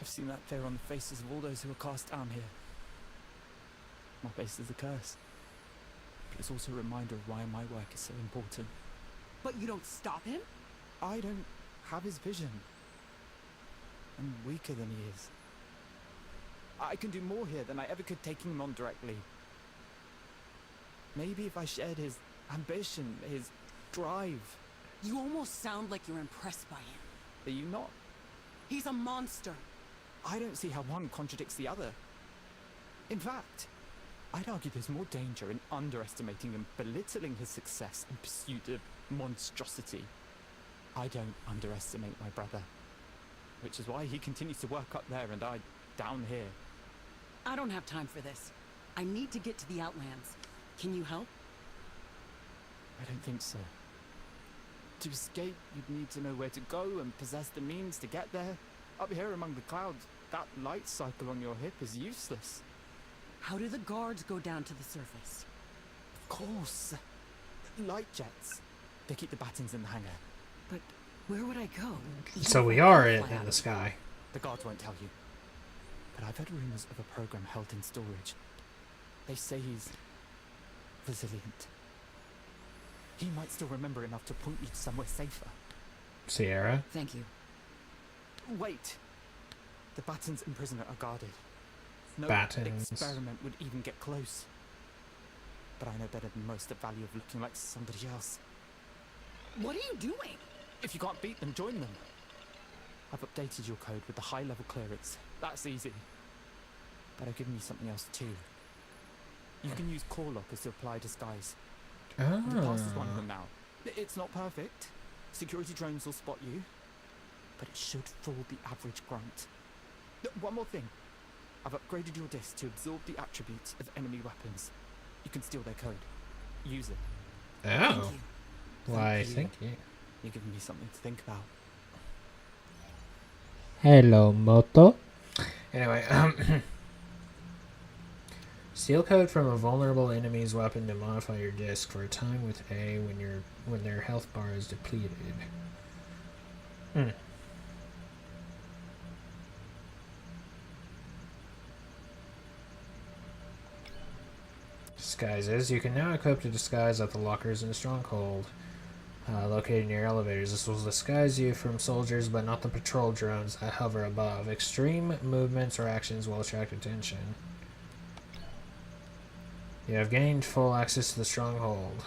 D: I've seen that fear on the faces of all those who are cast down here. My face is a curse. But it's also a reminder of why my work is so important.
B: But you don't stop him?
D: I don't have his vision. I'm weaker than he is. I can do more here than I ever could taking him on directly. Maybe if I shared his ambition, his drive.
B: You almost sound like you're impressed by him.
D: Are you not?
B: He's a monster.
D: I don't see how one contradicts the other. In fact, I'd argue there's more danger in underestimating and belittling his success in pursuit of monstrosity. I don't underestimate my brother, which is why he continues to work up there and I down here.
B: I don't have time for this. I need to get to the Outlands. Can you help?
D: I don't think so. To escape, you'd need to know where to go and possess the means to get there. Up here among the clouds, that light cycle on your hip is useless.
B: How do the guards go down to the surface?
D: Of course. Light jets. They keep the battens in the hangar.
B: But where would I go?
A: So we are in the sky.
D: The guards won't tell you. But I've heard rumors of a program held in storage. They say he's resilient. He might still remember enough to point you to somewhere safer.
A: Sierra?
B: Thank you.
D: Wait. The battens and prisoner are guarded. No
A: Battens.
D: experiment would even get close. But I know better than most the value of looking like somebody else.
B: What are you doing?
D: If you can't beat them, join them. I've updated your code with the high-level clearance. That's easy. But I've given you something else too. You can use core lockers to apply disguise. The pass is one of them now. It's not perfect. Security drones will spot you. But it should fool the average grunt. One more thing. I've upgraded your disc to absorb the attributes of enemy weapons. You can steal their code. Use it.
A: Oh.
B: Thank you.
A: Why,
D: Thank
A: thank you.
D: You're giving me something to think about.
A: Hello, Moto. Anyway, steal code from a vulnerable enemy's weapon to modify your disc for a time with A when their health bar is depleted. Disguises. You can now equip a disguise at the lockers in Stronghold, located near elevators. This will disguise you from soldiers, but not the patrol drones that hover above. Extreme movements or actions will attract attention. You have gained full access to the Stronghold.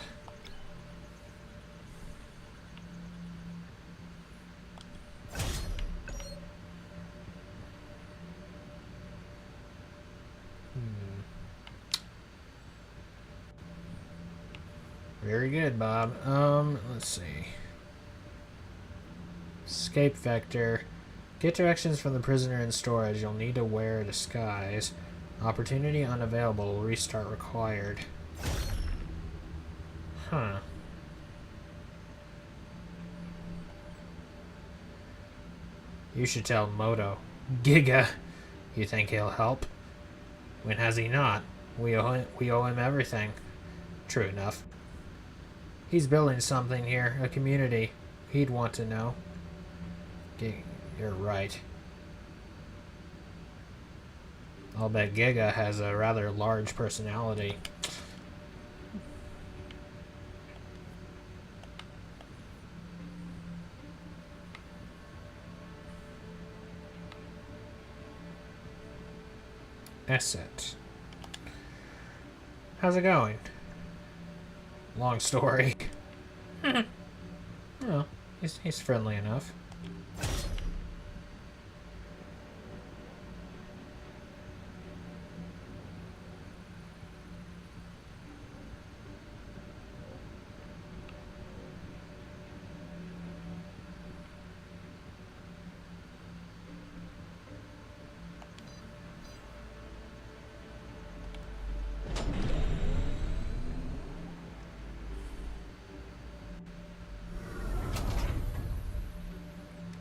A: Very good, Bob. Let's see. Escape vector. Get directions from the prisoner in storage. You'll need to wear a disguise. Opportunity unavailable. Restart required. Huh. You should tell Moto. Giga. You think he'll help? When has he not? We owe him everything. True enough. He's building something here, a community. He'd want to know. You're right. I'll bet Giga has a rather large personality. Asset. How's it going? Long story. Well, he's friendly enough.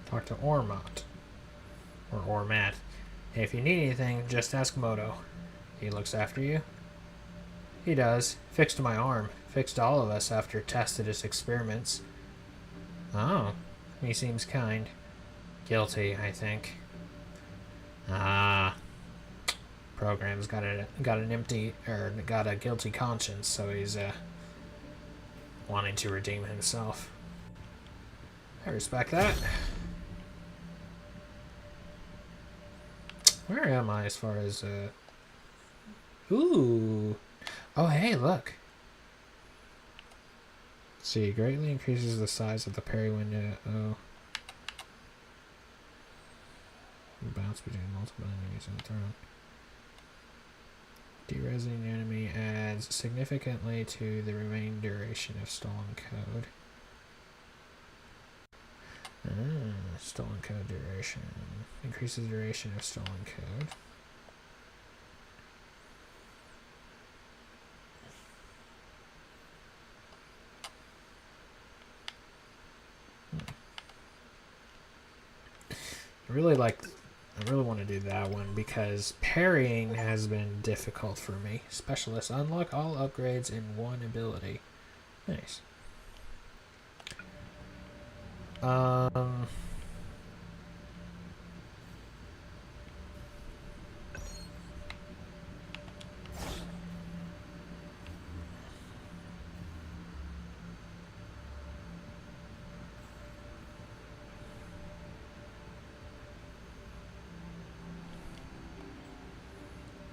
A: Talk to Ormat. Or Ormat. Hey, if you need anything, just ask Moto. He looks after you? He does. Fixed my arm. Fixed all of us after tested his experiments. Oh. He seems kind. Guilty, I think. Ah. Program's got a guilty conscience, so he's wanting to redeem himself. I respect that. Where am I as far as, Ooh! Oh, hey, look! See, greatly increases the size of the parry window. Oh. Bounce between multiple enemies on TRON. Derezzing an enemy adds significantly to the remaining duration of stolen code. Stolen code duration. Increases the duration of stolen code. I really want to do that one because parrying has been difficult for me. Specialists unlock all upgrades in one ability. Nice.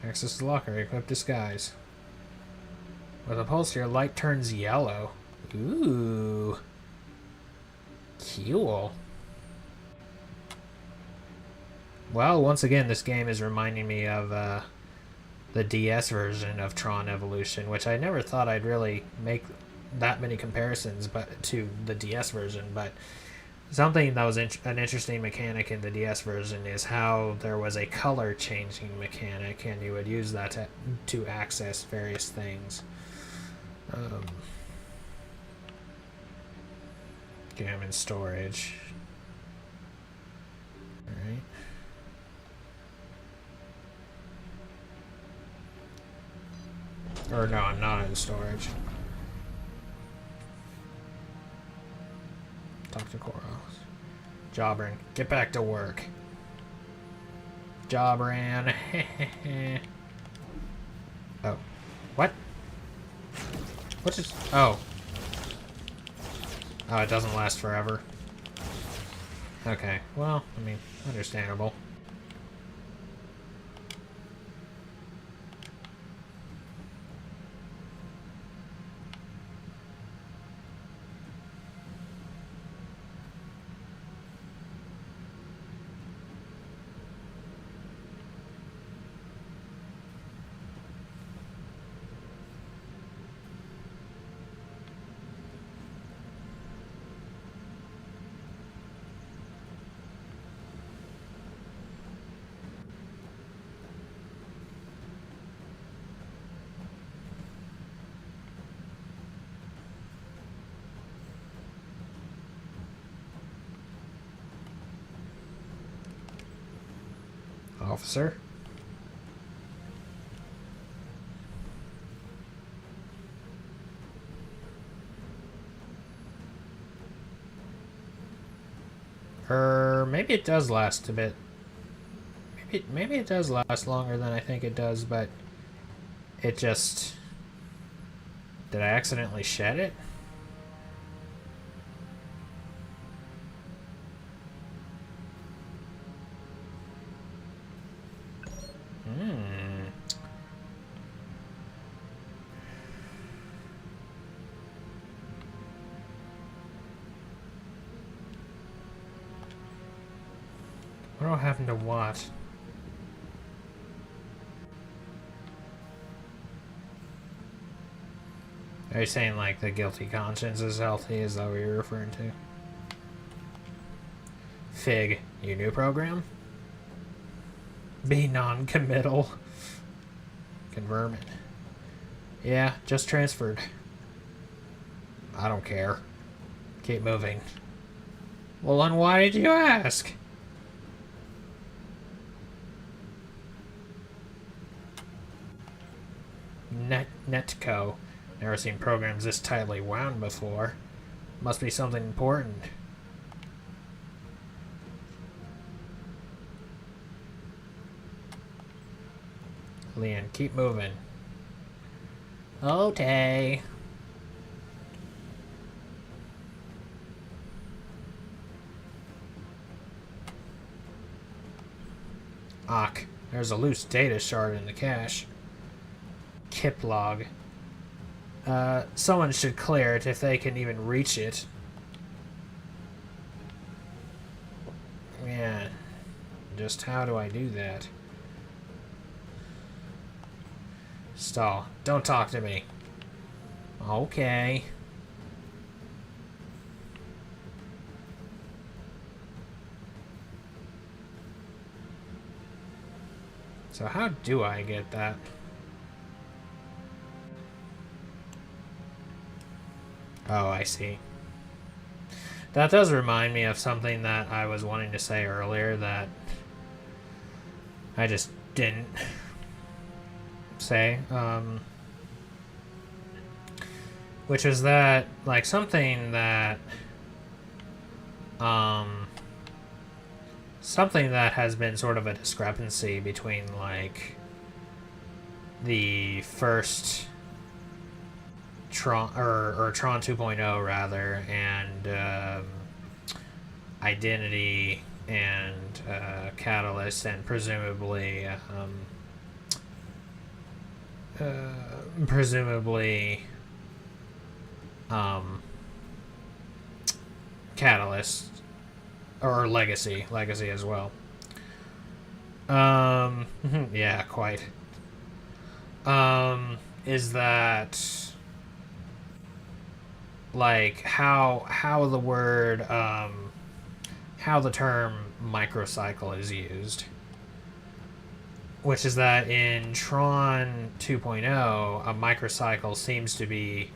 A: Access the locker. Equip disguise. With a pulse, your light turns yellow. Ooh. Cool. Well, once again, this game is reminding me of the DS version of Tron Evolution, which I never thought I'd really make that many comparisons to the DS version, but something that was an interesting mechanic in the DS version is how there was a color changing mechanic, and you would use that to access various things. Okay, I'm in storage. Alright. Or no, I'm not in storage. Dr. Koros. Jobran, get back to work. Jobran. Oh. What? What is... Oh. Oh, it doesn't last forever. Okay, well, I mean, understandable. Officer? Maybe it does last a bit. Maybe it does last longer than I think it does, but it just... Did I accidentally shed it? What happened to what? Are you saying like the guilty conscience is healthy? Is that what you're referring to? Fig, your new program? Be non-committal. Confirm it. Yeah, just transferred. I don't care. Keep moving. Well, then why did you ask? Netco. Never seen programs this tightly wound before. Must be something important. Leon, keep moving. Okay. Ak, there's a loose data shard in the cache. Kip log. Someone should clear it if they can even reach it. Yeah. Just how do I do that? Stall. Don't talk to me. Okay. So how do I get that? Oh, I see. That does remind me of something that I was wanting to say earlier that I just didn't say. Which is that, like, something that has been sort of a discrepancy between, like, the first Tron, or Tron 2.0 rather, and Identity and Catalyst, and presumably Catalyst, or Legacy as well. Yeah, quite. Is that like how the word how the term microcycle is used, which is that in Tron 2.0 a microcycle seems to be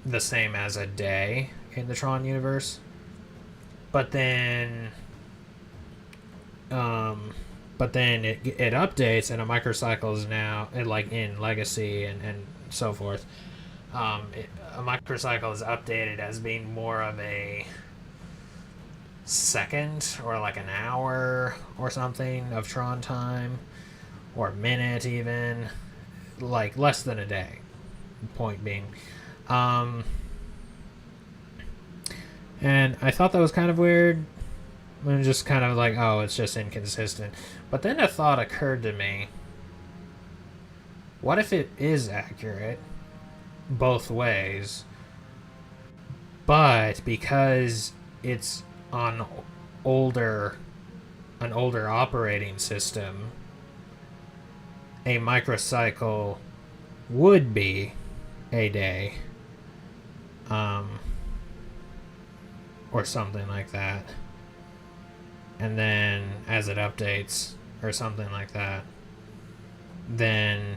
A: the same as a day in the Tron universe, but then it updates, and a microcycle is now, like in Legacy and so forth, a microcycle is updated as being more of a second or like an hour or something of Tron time, or a minute even, like less than a day. Point being, and I thought that was kind of weird. I'm just kind of like, oh, it's just inconsistent. But then a thought occurred to me. What if it is accurate both ways, but because it's on an older operating system, a microcycle would be a day, or something like that, and then as it updates or something like that, then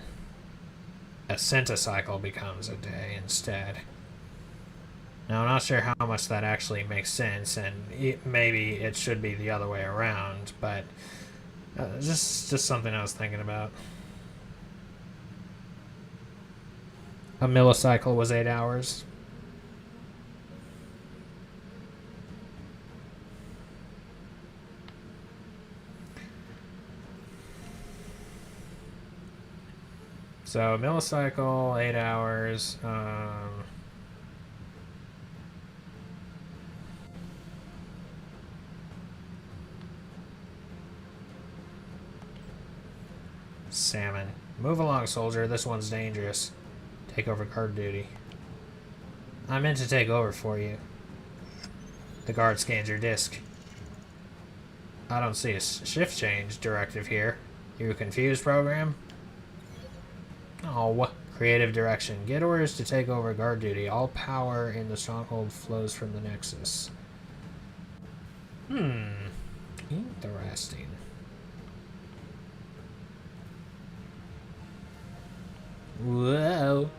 A: a centicycle becomes a day instead. Now, I'm not sure how much that actually makes sense, and maybe it should be the other way around, but just something I was thinking about. A millicycle was 8 hours. So, millicycle, 8 hours. Salmon. Move along, soldier. This one's dangerous. Take over guard duty. I meant to take over for you. The guard scans your disc. I don't see a shift change directive here. You confused, program? Oh, creative direction. Get orders to take over guard duty. All power in the stronghold flows from the Nexus. Interesting. Whoa.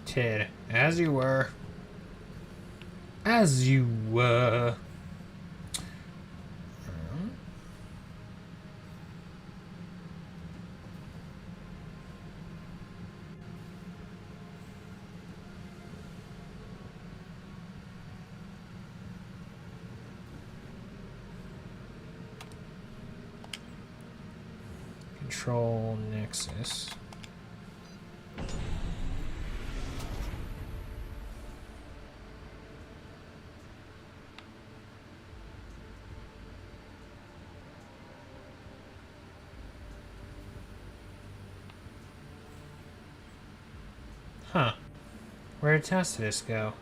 A: Tid, as you were. As you were. control nexus. Huh. Where did Tacitus go?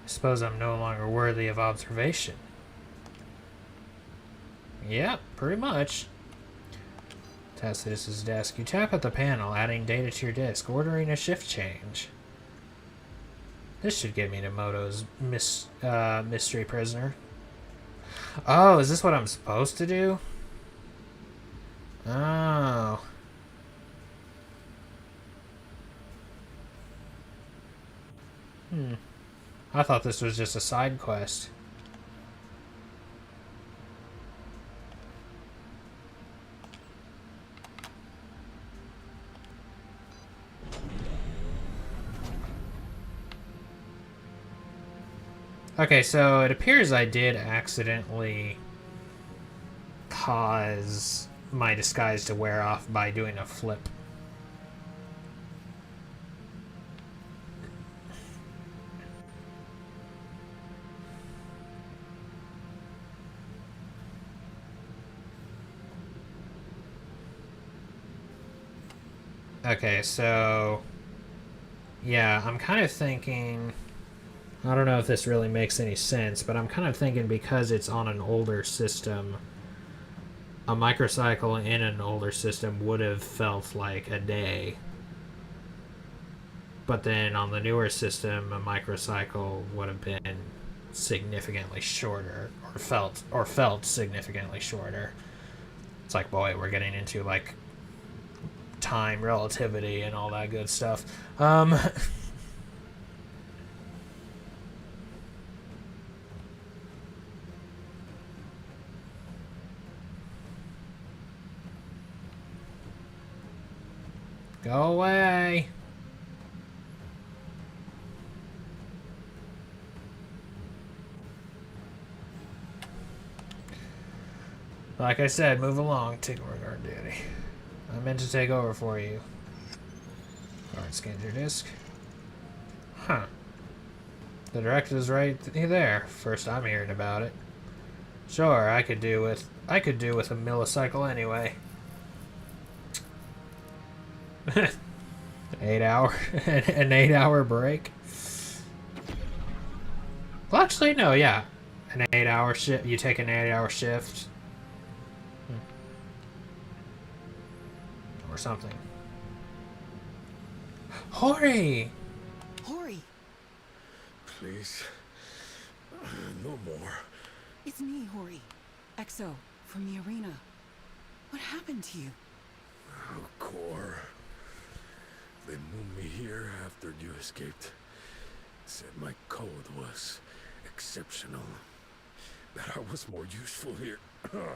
A: I suppose I'm no longer worthy of observation. Yeah, pretty much. Tacitus's desk. You tap at the panel, adding data to your disk, ordering a shift change. This should get me to Moto's mystery prisoner. Oh, is this what I'm supposed to do? Oh. I thought this was just a side quest. Okay, so it appears I did accidentally cause my disguise to wear off by doing a flip. Okay, so yeah, I'm kind of thinking, I don't know if this really makes any sense, but I'm kind of thinking because it's on an older system, a microcycle in an older system would have felt like a day. But then on the newer system, a microcycle would have been significantly shorter, or felt significantly shorter. It's like, boy, we're getting into like time relativity and all that good stuff. Go away. Like I said, move along. Take over guard duty. I meant to take over for you. Alright, scan your disk. Huh. The directive's right there. First I'm hearing about it. Sure, I could do with a millicycle anyway. 8 hour an 8 hour break. Well, actually no, yeah. An 8 hour shift. You take an 8 hour shift. Or something. Hori!
B: Hori,
C: Please. No more.
B: it's me, Hori. Exo, from the arena. What happened to you?
C: Oh, Core. They moved me here after you escaped. Said my code was exceptional. That I was more useful here. I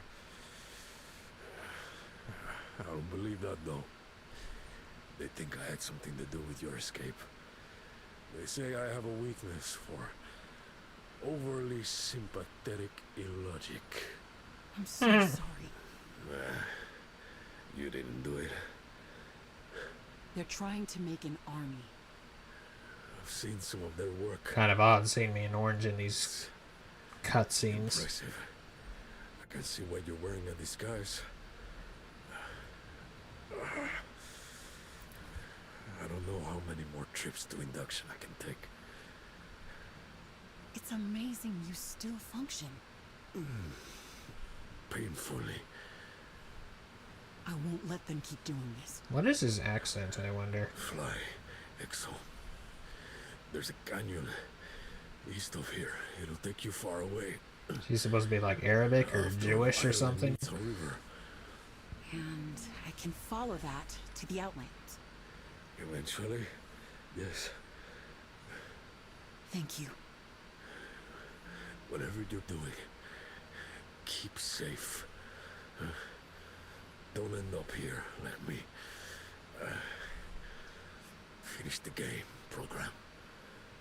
C: don't believe that, though. They think I had something to do with your escape. They say I have a weakness for overly sympathetic illogic.
B: I'm so sorry.
C: You didn't do it.
B: They're trying to make an army.
C: I've seen some of their work.
A: Kind of odd seeing me in orange in these cutscenes.
C: Impressive. I can see why you're wearing a disguise. I don't know how many more trips to induction I can take.
B: It's amazing you still function.
C: Painfully.
B: I won't let them keep doing this.
A: What is his accent, I wonder?
C: Fly, Exo. There's a canyon east of here. It'll take you far away.
A: He's supposed to be like Arabic or
C: After
A: Jewish
C: a
A: or
C: while,
A: something?
C: It's a river.
B: And I can follow that to the Outlands.
C: Eventually, yes.
B: Thank you.
C: Whatever you're doing, keep safe. Don't end up here like me. Finish the game, program.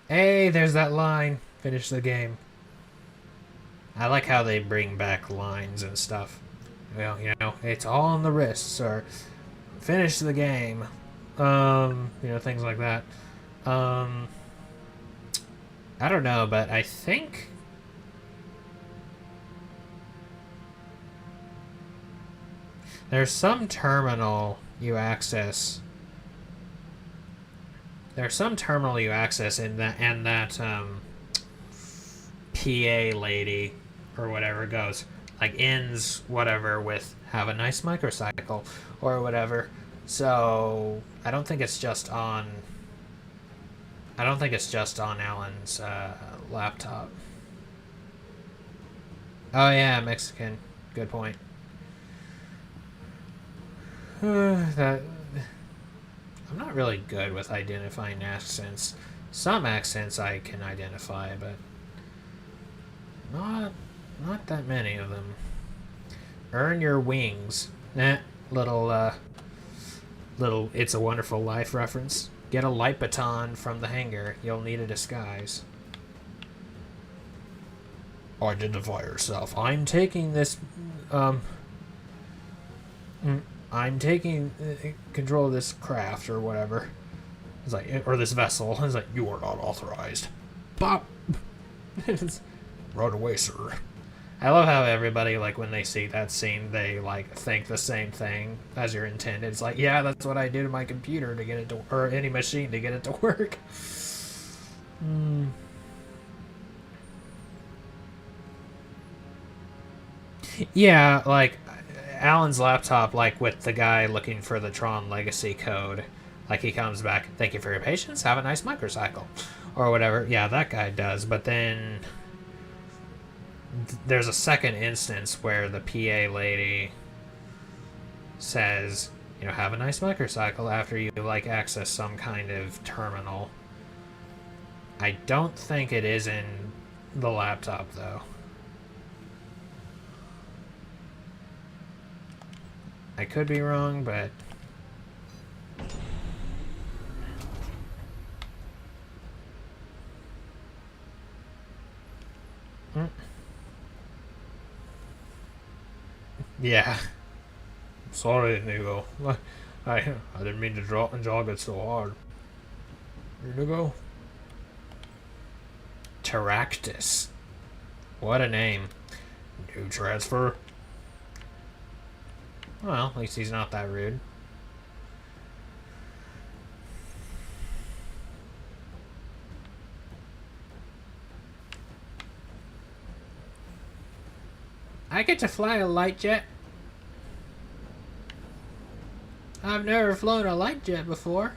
A: Hey, there's that line. Finish the game. I like how they bring back lines and stuff. Well, you know, it's all on the wrists, or finish the game. Things like that. I don't know, but I think there's some terminal you access. There's some terminal you access in that, and that PA lady or whatever goes like ends whatever with "have a nice microcycle" or whatever. So I don't think it's just on. I don't think it's just on Alan's laptop. Oh yeah, Mexican. Good point. That I'm not really good with identifying accents. Some accents I can identify, but not that many of them. Earn your wings. Little It's a Wonderful Life reference. Get a light baton from the hangar. You'll need a disguise. Identify yourself. I'm taking this. I'm taking control of this craft or whatever. It's like, or this vessel. It's like, you are not authorized. Bop. Run away, sir. I love how everybody, like, when they see that scene, they, like, think the same thing as your intended. It's like, yeah, that's what I do to my computer to get it to, or any machine to get it to work. Yeah, like, Alan's laptop, like, with the guy looking for the Tron Legacy code. Like, he comes back, thank you for your patience, have a nice microcycle. Or whatever. Yeah, that guy does. But then there's a second instance where the PA lady says, have a nice microcycle after you, like, access some kind of terminal. I don't think it is in the laptop, though. I could be wrong, but... Yeah. Sorry, Inigo. I didn't mean to jog it so hard. Inigo? Teractus. What a name. New transfer? Well, at least he's not that rude. I get to fly a light jet. I've never flown a light jet before.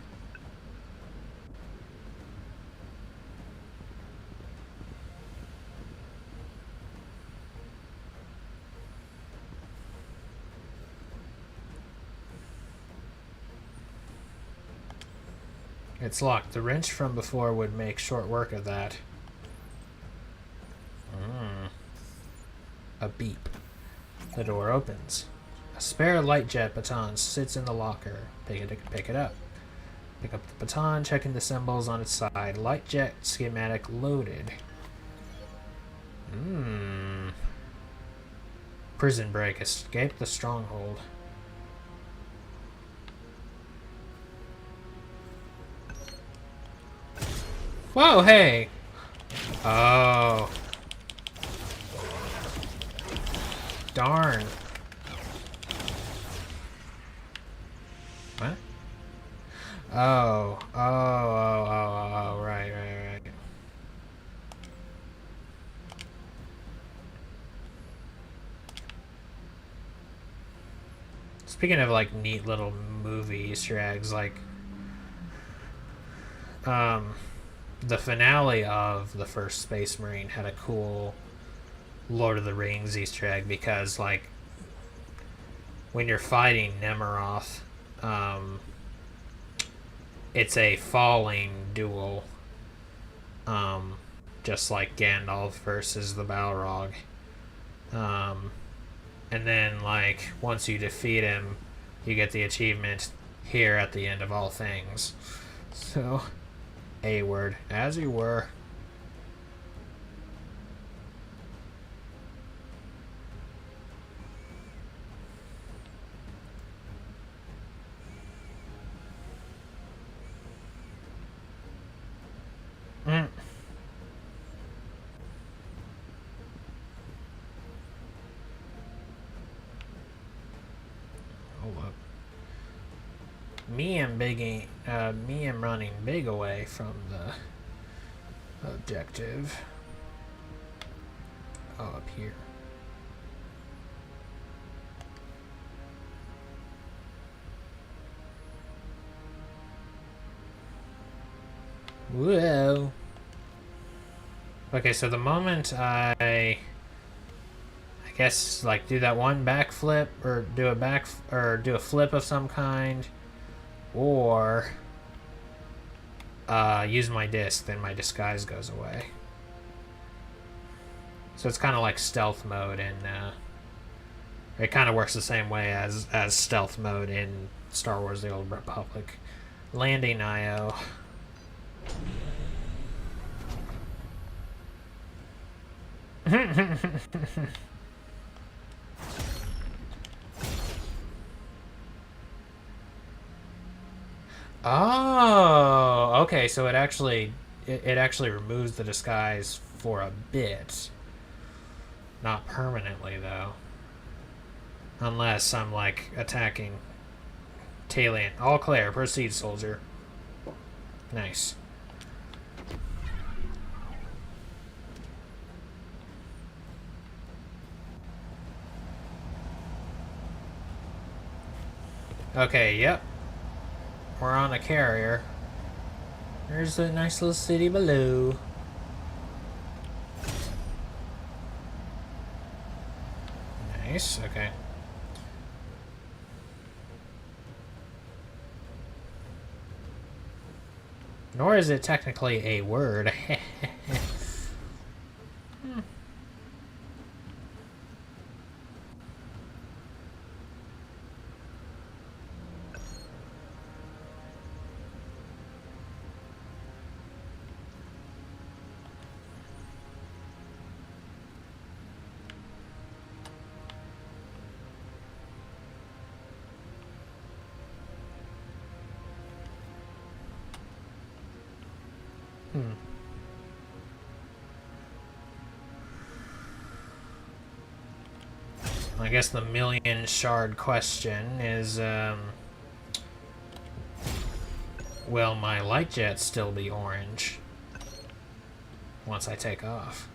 A: It's locked. The wrench from before would make short work of that. A beep. The door opens. A spare light jet baton sits in the locker. Pick it up. Pick up the baton, checking the symbols on its side. Light jet schematic loaded. Prison break. Escape the stronghold. Whoa, hey! Oh. Darn. What? Oh, right. Speaking of, like, neat little movie Easter eggs, like, the finale of the first Space Marine had a cool Lord of the Rings Easter egg because, like, when you're fighting Nemiroth, it's a falling duel, just like Gandalf versus the Balrog. And then, like, once you defeat him, you get the achievement here at the end of all things. So, A-word, as you were. Me am running big away from the objective. Oh, up here. Whoa. Okay, so the moment I guess like do that one backflip or do a flip of some kind, or use my disc, then my disguise goes away. So it's kind of like stealth mode, and it kind of works the same way as stealth mode in Star Wars: The Old Republic. Landing IO. Oh, okay. So it actually removes the disguise for a bit, not permanently though. Unless I'm like attacking Talion. All clear. Proceed, soldier. Nice. Okay, yep. We're on a carrier. There's a nice little city below. Nice, okay. Nor is it technically a word. I guess the million shard question is, will my light jet still be orange once I take off?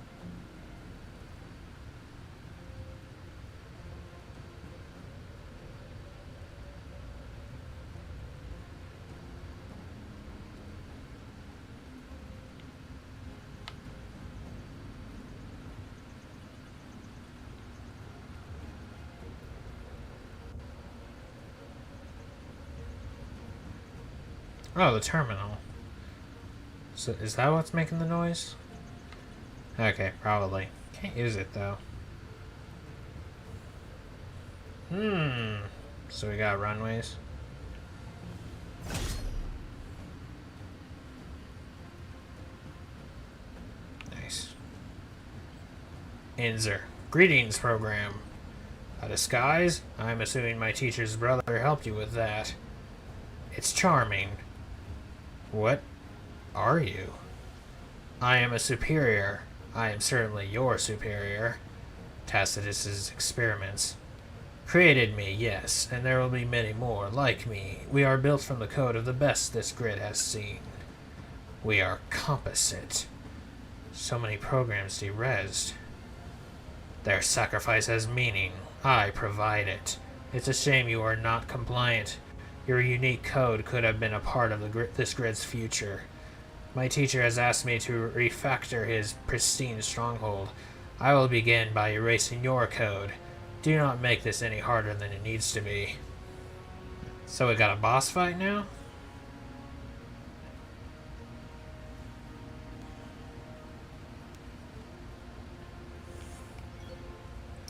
A: Oh, the terminal. So is that what's making the noise? Okay, probably. Can't use it though. So we got runways. Nice. Inzer. Greetings, program. A disguise? I'm assuming my teacher's brother helped you with that. It's charming. What are you? I am a superior. I am certainly your superior. Tacitus's experiments created me, yes, and there will be many more like me. We are built from the code of the best this grid has seen. We are composite. So many programs derezzed. Their sacrifice has meaning. I provide it. It's a shame you are not compliant. Your unique code could have been a part of this grid's future. My teacher has asked me to refactor his pristine stronghold. I will begin by erasing your code. Do not make this any harder than it needs to be. So we got a boss fight now?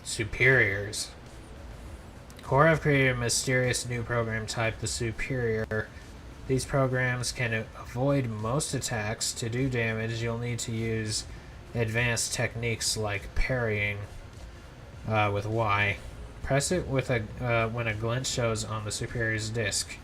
A: Superiors. Core have created a mysterious new program type, the Superior. These programs can avoid most attacks. To do damage, you'll need to use advanced techniques like parrying with Y. Press it with when a glint shows on the Superior's disc.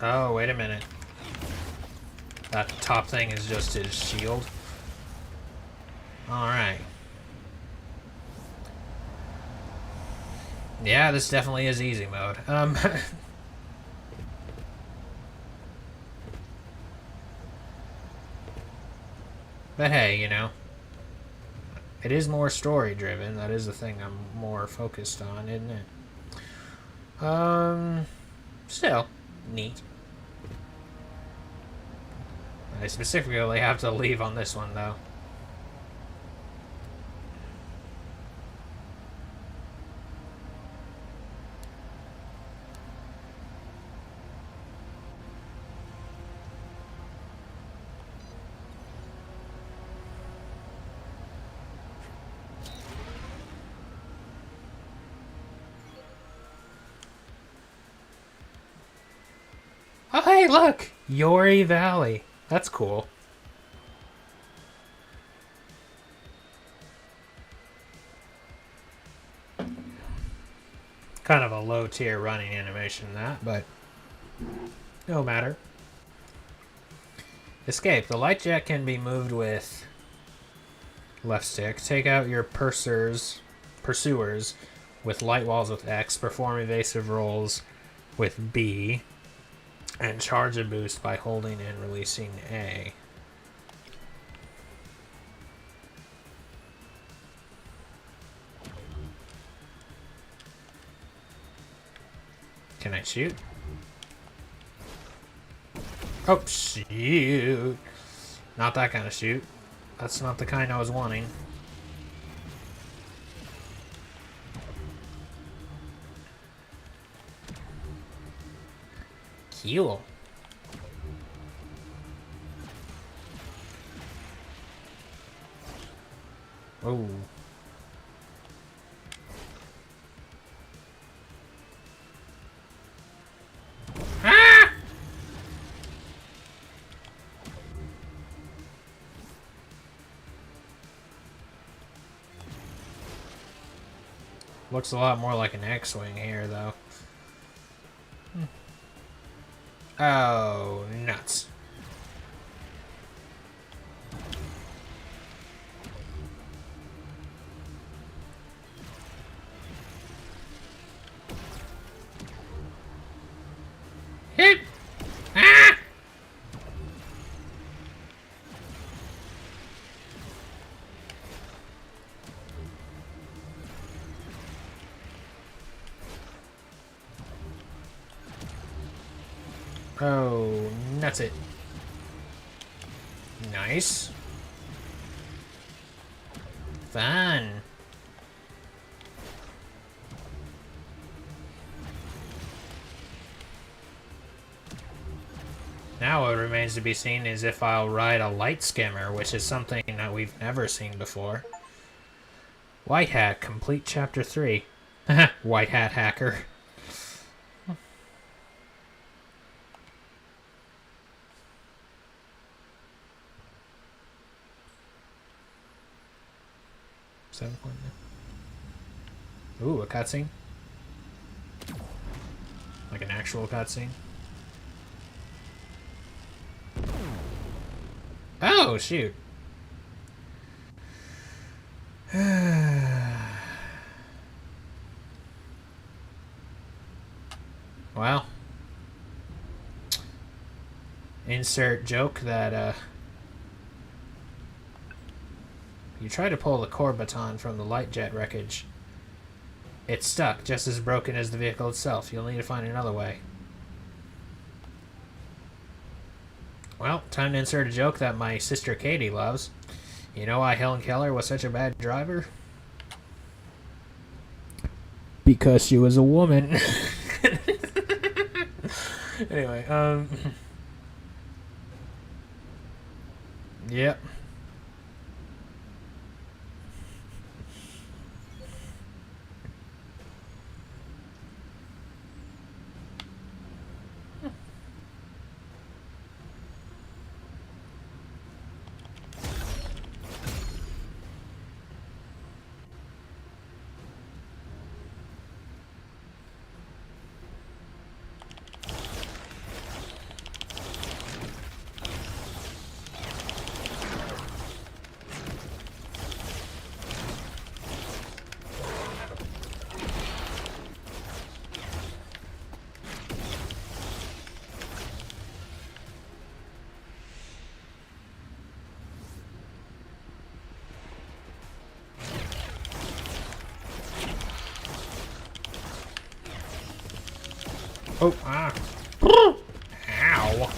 A: Oh, wait a minute. That top thing is just his shield. Alright. Yeah, this definitely is easy mode. But hey, you know, it is more story driven. That is the thing I'm more focused on, isn't it? Still, neat. I specifically have to leave on this one, though. Oh, hey, look! Yori Valley. That's cool. Kind of a low-tier running animation, that, but no matter. Escape. The light jet can be moved with left stick. Take out your pursuers with light walls with X. Perform evasive rolls with B. And charge a boost by holding and releasing A. Can I shoot? Oh, shoot. Not that kind of shoot. That's not the kind I was wanting. Cool. Oh. Ah! Looks a lot more like an X-Wing here, though. Oh, nuts. Hit! Ah! Oh, nuts it. Nice. Fun. Now what remains to be seen is if I'll ride a light skimmer, which is something that we've never seen before. White Hat, complete chapter 3. White Hat hacker. Ooh, a cutscene? Like an actual cutscene? Oh, shoot. Well. Insert joke that, you try to pull the core baton from the light jet wreckage. It's stuck, just as broken as the vehicle itself. You'll need to find another way. Well, time to insert a joke that my sister Katie loves. You know why Helen Keller was such a bad driver? Because she was a woman. Anyway, Yep. Oh, ah. Ow.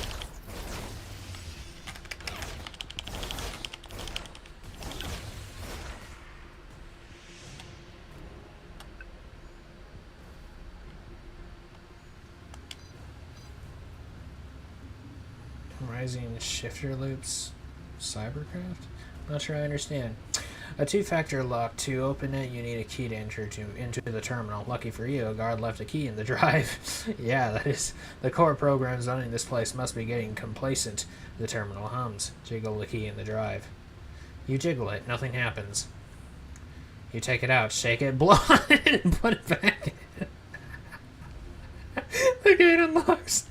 A: Rising shifter loops. Cybercraft? Not sure I understand. A two-factor lock. To open it, you need a key to enter into the terminal. Lucky for you, a guard left a key in the drive. Yeah, that is. The core programs running this place must be getting complacent. The terminal hums. Jiggle the key in the drive. You jiggle it. Nothing happens. You take it out, shake it, blow on it, and put it back in. The gate unlocks.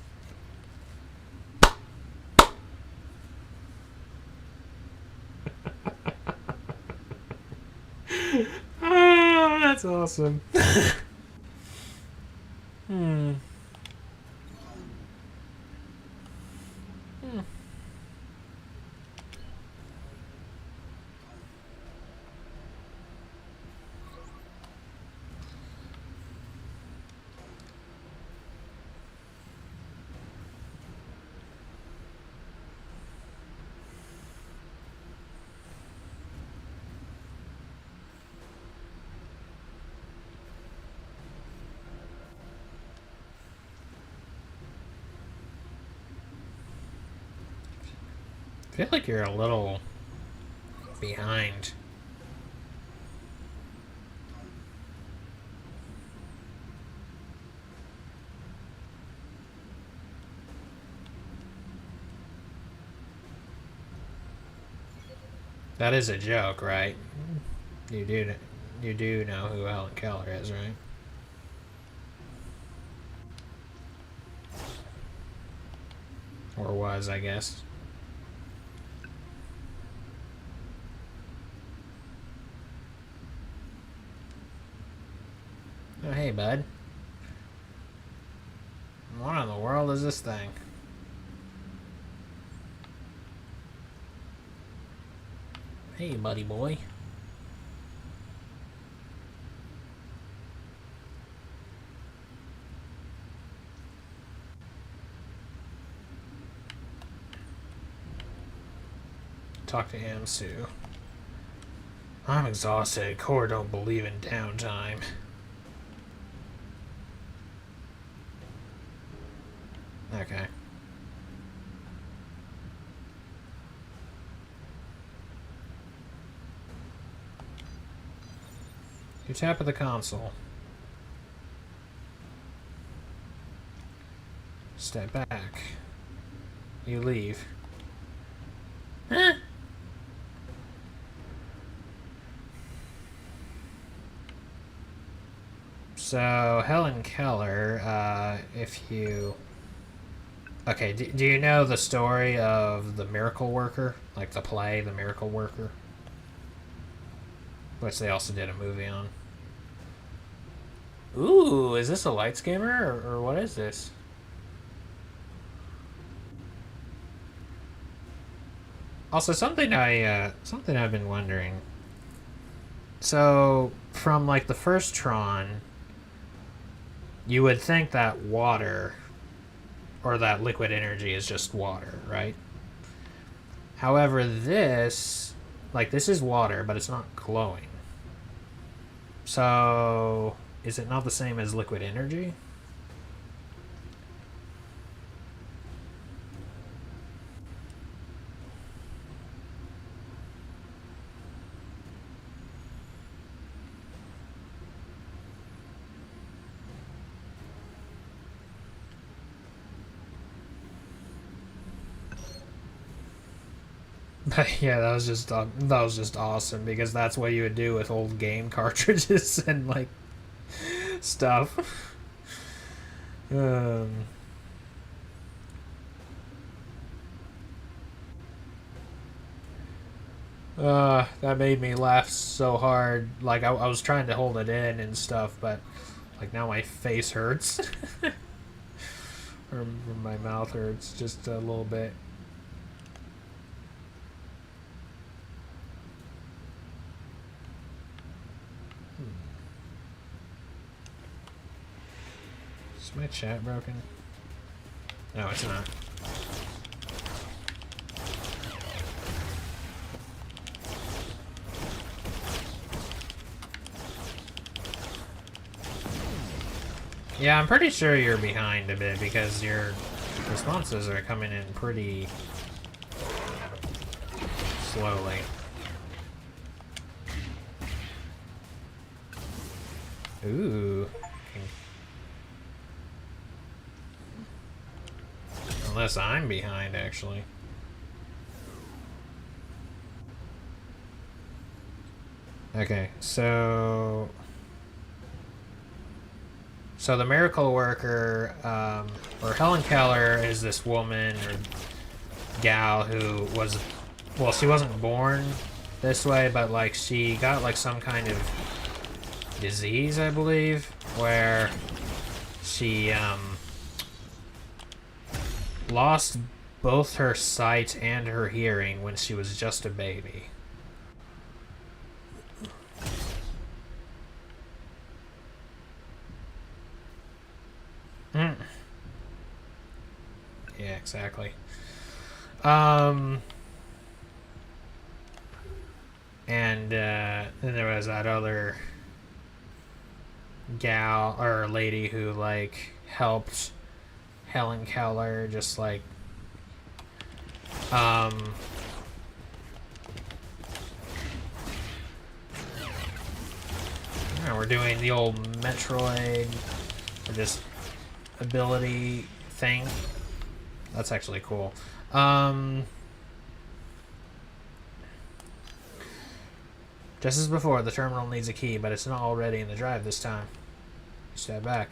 A: Oh, that's awesome. Hmm. I feel like you're a little behind. That is a joke, right? You do know who Helen Keller is, right? Or was, I guess. Oh, hey, bud. What in the world is this thing? Hey, buddy boy. Talk to Amsu. I'm exhausted. Core don't believe in downtime. Okay. You tap at the console. Step back. You leave. Huh? So, Helen Keller, if you... Okay, do you know the story of the Miracle Worker? Like the play, The Miracle Worker? Which they also did a movie on. Ooh, is this a light skimmer, or what is this? Also, something I've been wondering. So, from like the first Tron, you would think that water, or that liquid energy, is just water, right? However, this is water, but it's not glowing. So, is it not the same as liquid energy? But yeah, that was just awesome, because that's what you would do with old game cartridges and like stuff. That made me laugh so hard. Like I was trying to hold it in and stuff, but like now my face hurts, or my mouth hurts just a little bit. my chat broken? No, it's not. Yeah, I'm pretty sure you're behind a bit because your responses are coming in pretty slowly. Ooh. Unless I'm behind, actually. Okay, so the miracle worker, or Helen Keller, is this woman or gal who was, well, she wasn't born this way, but like she got like some kind of disease, I believe, where she lost both her sight and her hearing when she was just a baby. Yeah, exactly. And then there was that other gal or lady who like helped Helen Keller, just like yeah, we're doing the old Metroid or just ability thing. That's actually cool. Just as before, the terminal needs a key, but it's not already in the drive this time. Step back.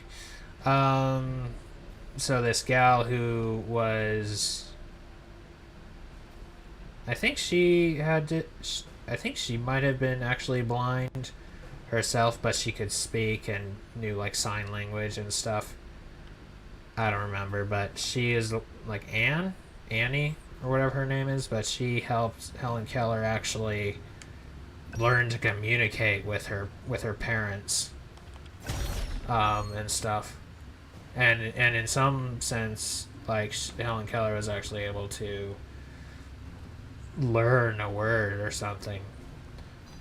A: So this gal who was, I think she might have been actually blind herself, but she could speak and knew like sign language and stuff. I don't remember, but she is like Annie, or whatever her name is, but she helped Helen Keller actually learn to communicate with her parents, and stuff. And in some sense, like, Helen Keller was actually able to learn a word or something.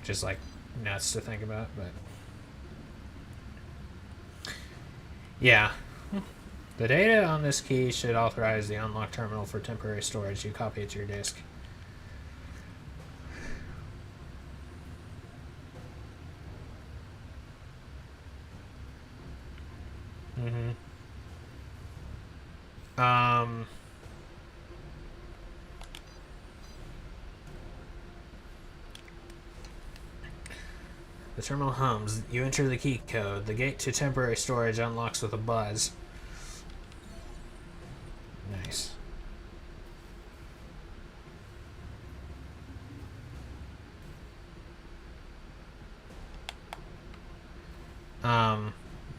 A: Just like nuts to think about, but yeah. The data on this key should authorize the unlock terminal for temporary storage. You copy it to your disk. The terminal hums. You enter the key code. The gate to temporary storage unlocks with a buzz. Nice.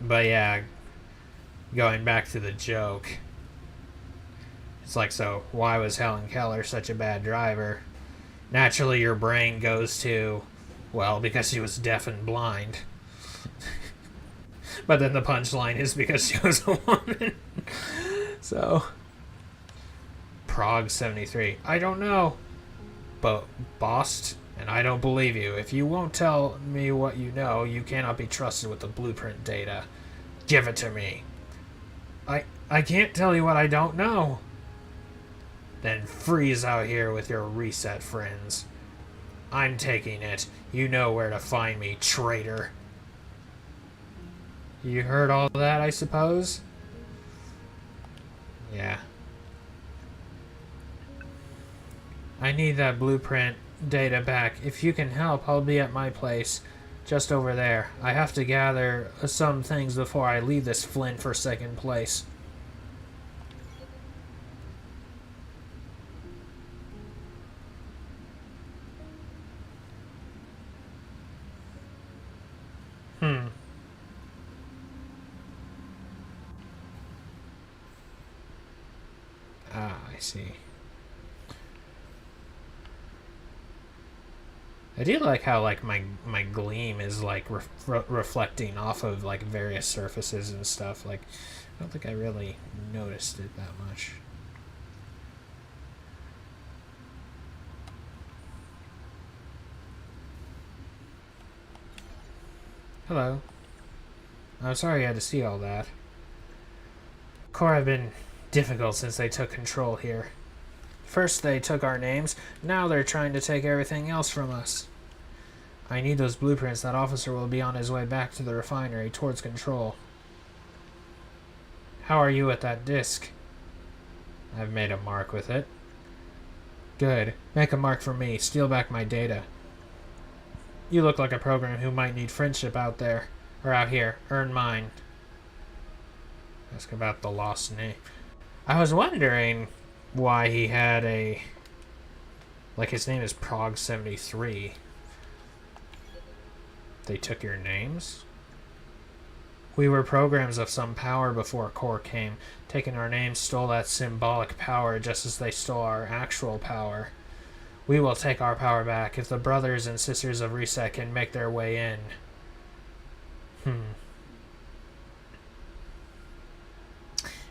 A: But yeah, going back to the joke, it's like, so why was Helen Keller such a bad driver? Naturally, your brain goes to, well, because she was deaf and blind. But then the punchline is because she was a woman. So, Prague 73. I don't know. But Bost, and I don't believe you. If you won't tell me what you know, you cannot be trusted with the blueprint data. Give it to me. I can't tell you what I don't know. Then freeze out here with your reset friends. I'm taking it. You know where to find me, traitor. You heard all that, I suppose? Yeah. I need that blueprint data back. If you can help, I'll be at my place. Just over there. I have to gather some things before I leave this Flint for second place. Ah, I see. I do like how like my gleam is like reflecting off of like various surfaces and stuff. Like, I don't think I really noticed it that much. Hello. I'm sorry you had to see all that. Core have been difficult since they took control here. First they took our names, now they're trying to take everything else from us. I need those blueprints. That officer will be on his way back to the refinery towards control. How are you at that disc? I've made a mark with it. Good. Make a mark for me. Steal back my data. You look like a program who might need friendship out there. Or out here. Earn mine. Ask about the lost name. I was wondering why he had a... Like, his name is Prog73. They took your names? We were programs of some power before Core came. Taking our names stole that symbolic power just as they stole our actual power. We will take our power back if the brothers and sisters of Reset can make their way in.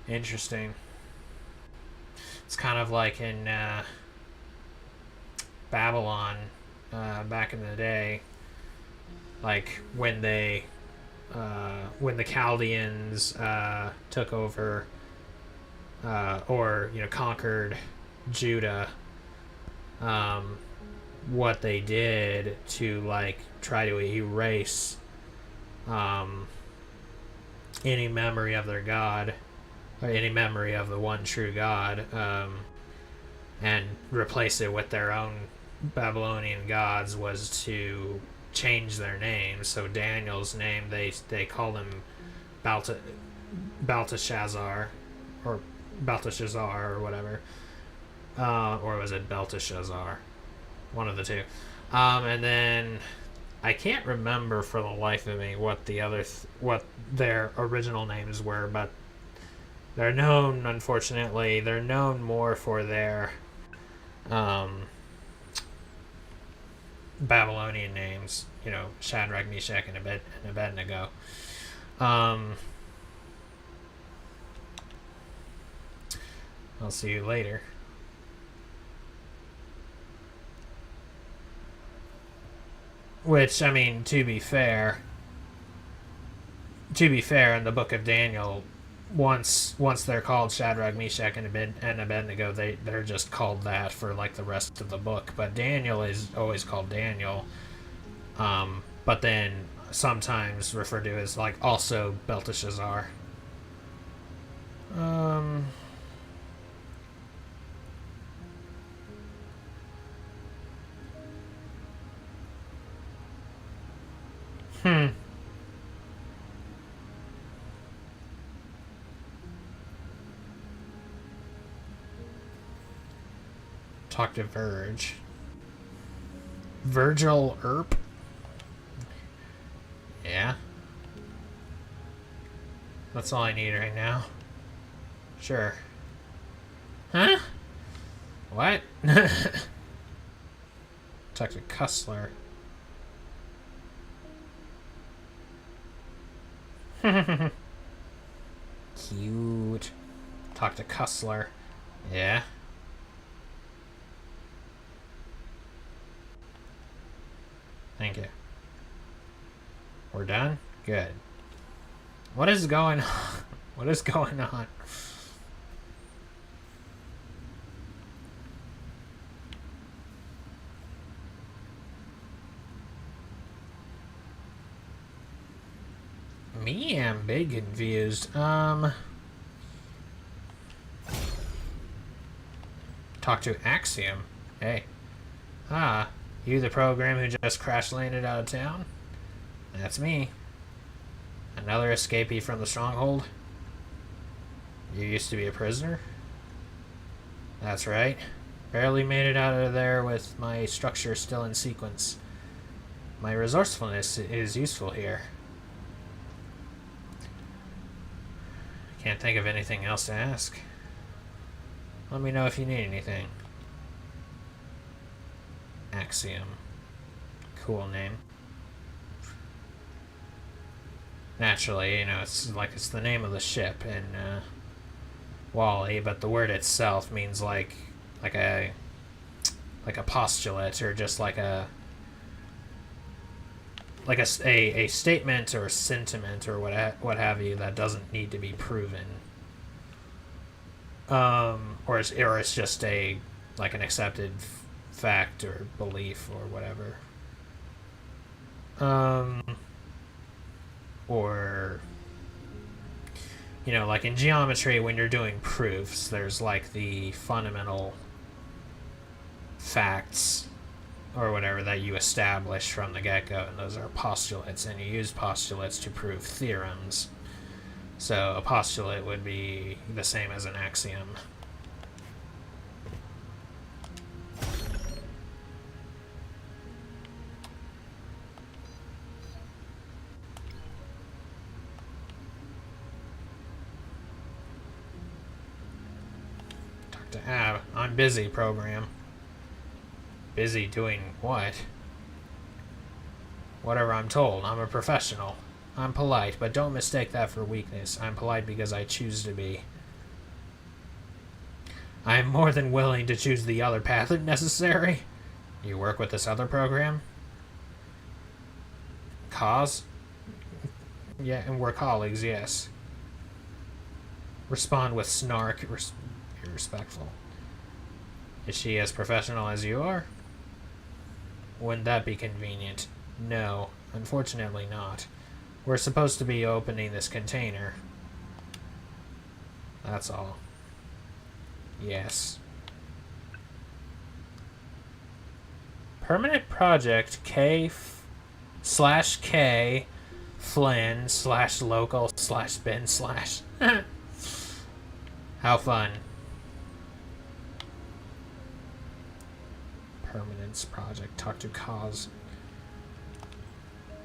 A: Interesting. It's kind of like in Babylon back in the day. Like when they when the Chaldeans took over or conquered Judah, what they did to like try to erase any memory of their God or any memory of the one true God, and replace it with their own Babylonian gods was to change their names. So Daniel's name, they called him Belteshazzar or Belteshazzar or whatever, or was it Belteshazzar? One of the two. And then I can't remember for the life of me what the other what their original names were, but they're known, unfortunately, they're known more for their Babylonian names, Shadrach, Meshach, and Abednego. I'll see you later. Which, I mean, to be fair, in the book of Daniel, once they're called Shadrach, Meshach, and Abednego, they're just called that for like the rest of the book. But Daniel is always called Daniel, but then sometimes referred to as like also Belteshazzar. Talk to Verge. Virgil Earp? Yeah. That's all I need right now. Sure. Huh? What? Talk to Cussler. Cute. Talk to Cussler. Yeah. Thank you. We're done? Good. What is going on? What is going on? Me, I'm big confused. Talk to Axiom. Hey. Ah, you the program who just crash landed out of town? That's me. Another escapee from the stronghold? You used to be a prisoner? That's right. Barely made it out of there with my structure still in sequence. My resourcefulness is useful here. Can't think of anything else to ask. Let me know if you need anything. Axiom. cool name. Naturally, you know, it's the name of the ship in Wally, but the word itself means like a postulate, or just like a statement or sentiment or what have you that doesn't need to be proven. Or it's just an accepted fact or belief or whatever. Or, you know, like in geometry, when you're doing proofs, there's like the fundamental facts or whatever that you establish from the get-go, and those are postulates, and you use postulates to prove theorems. So a postulate would be the same as an axiom. Talk to Ab. I'm busy, program. Busy doing what? Whatever I'm told. I'm a professional. I'm polite, but don't mistake that for weakness. I'm polite because I choose to be. I am more than willing to choose the other path if necessary. You work with this other program? Cause? Yeah, and we're colleagues, yes. Respond with snark. Irrespectful. Is she as professional as you are? Wouldn't that be convenient? No, unfortunately not. We're supposed to be opening this container. That's all. Yes. Permanent project K/K Flynn /local/bin/. How fun. Permanence project. Talk to cause.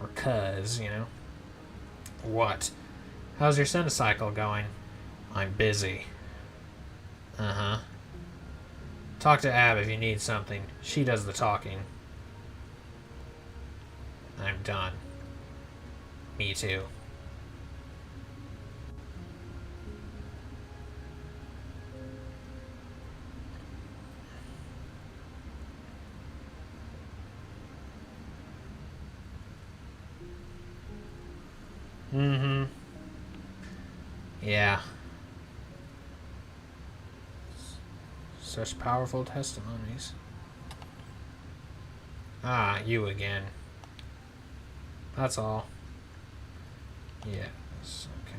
A: Or cuz, you know. What? How's your centicycle going? I'm busy. Uh-huh. Talk to Ab if you need something. She does the talking. I'm done. Me too. Mm-hmm. Yeah. Such powerful testimonies. Ah, you again. That's all. Yes, okay.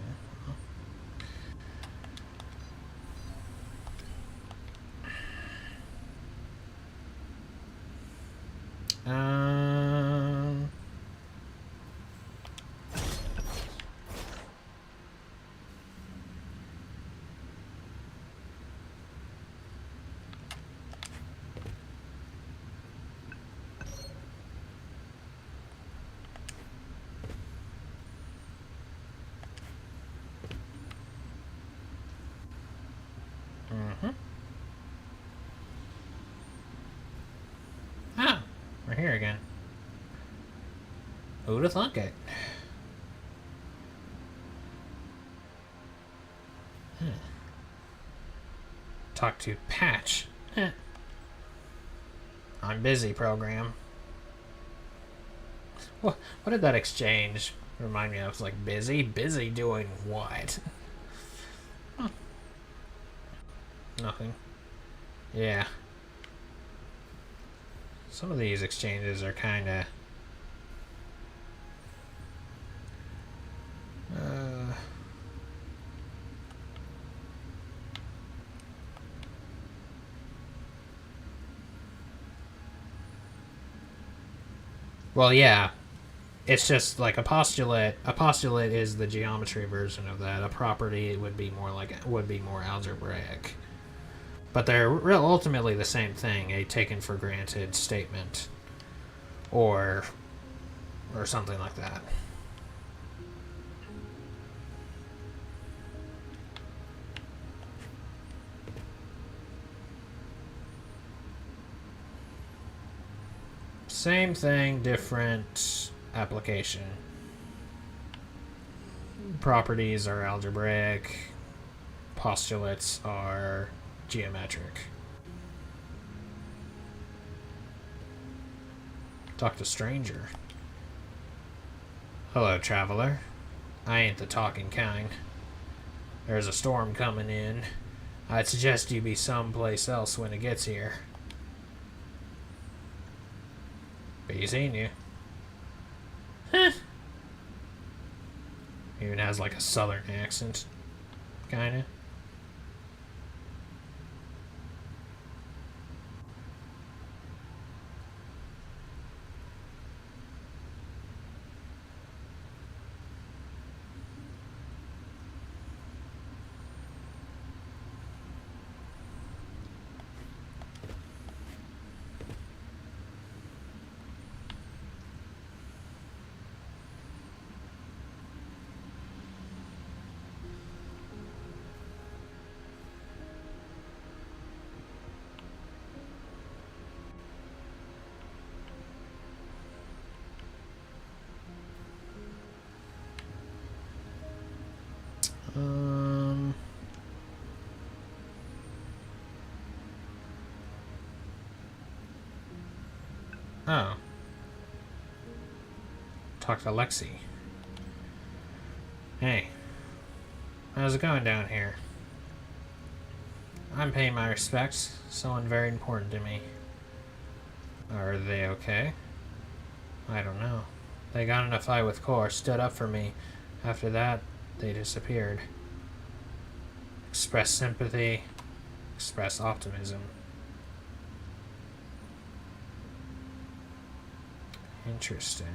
A: Ah, we're here again. Who'd have thunk it? Talk to Patch. I'm busy, program. What did that exchange remind me of? It's like, busy? Busy doing what? Nothing. Yeah. Some of these exchanges are kind of... Well, yeah. It's just like a postulate. A postulate is the geometry version of that. A property would be more algebraic. But they're ultimately the same thing, a taken for granted statement. Or something like that. Same thing, different application. Properties are algebraic. Postulates are geometric. Talk to stranger. Hello, traveler. I ain't the talking kind. There's a storm coming in. I'd suggest you be someplace else when it gets here. But he's seen you. Huh. Even has like a southern accent. Kinda. Oh. Talk to Lexi. Hey. How's it going down here? I'm paying my respects. Someone very important to me. Are they okay? I don't know. They got in a fight with Core, stood up for me. After that, they disappeared. Express sympathy. Express optimism. Interesting.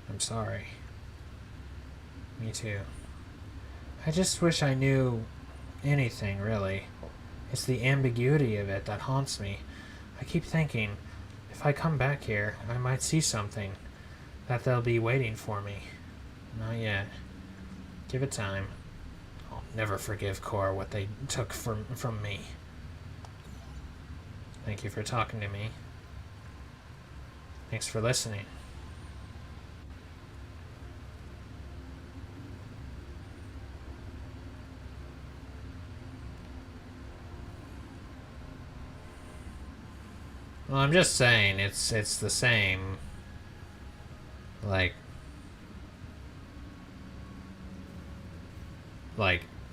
A: I'm sorry. Me too. I just wish I knew anything, really. It's the ambiguity of it that haunts me. I keep thinking, if I come back here, I might see something. That they'll be waiting for me. Not yet. Give it time. I'll never forgive Core what they took from me. Thank you for talking to me. Thanks for listening. Well, I'm just saying, it's the same. Like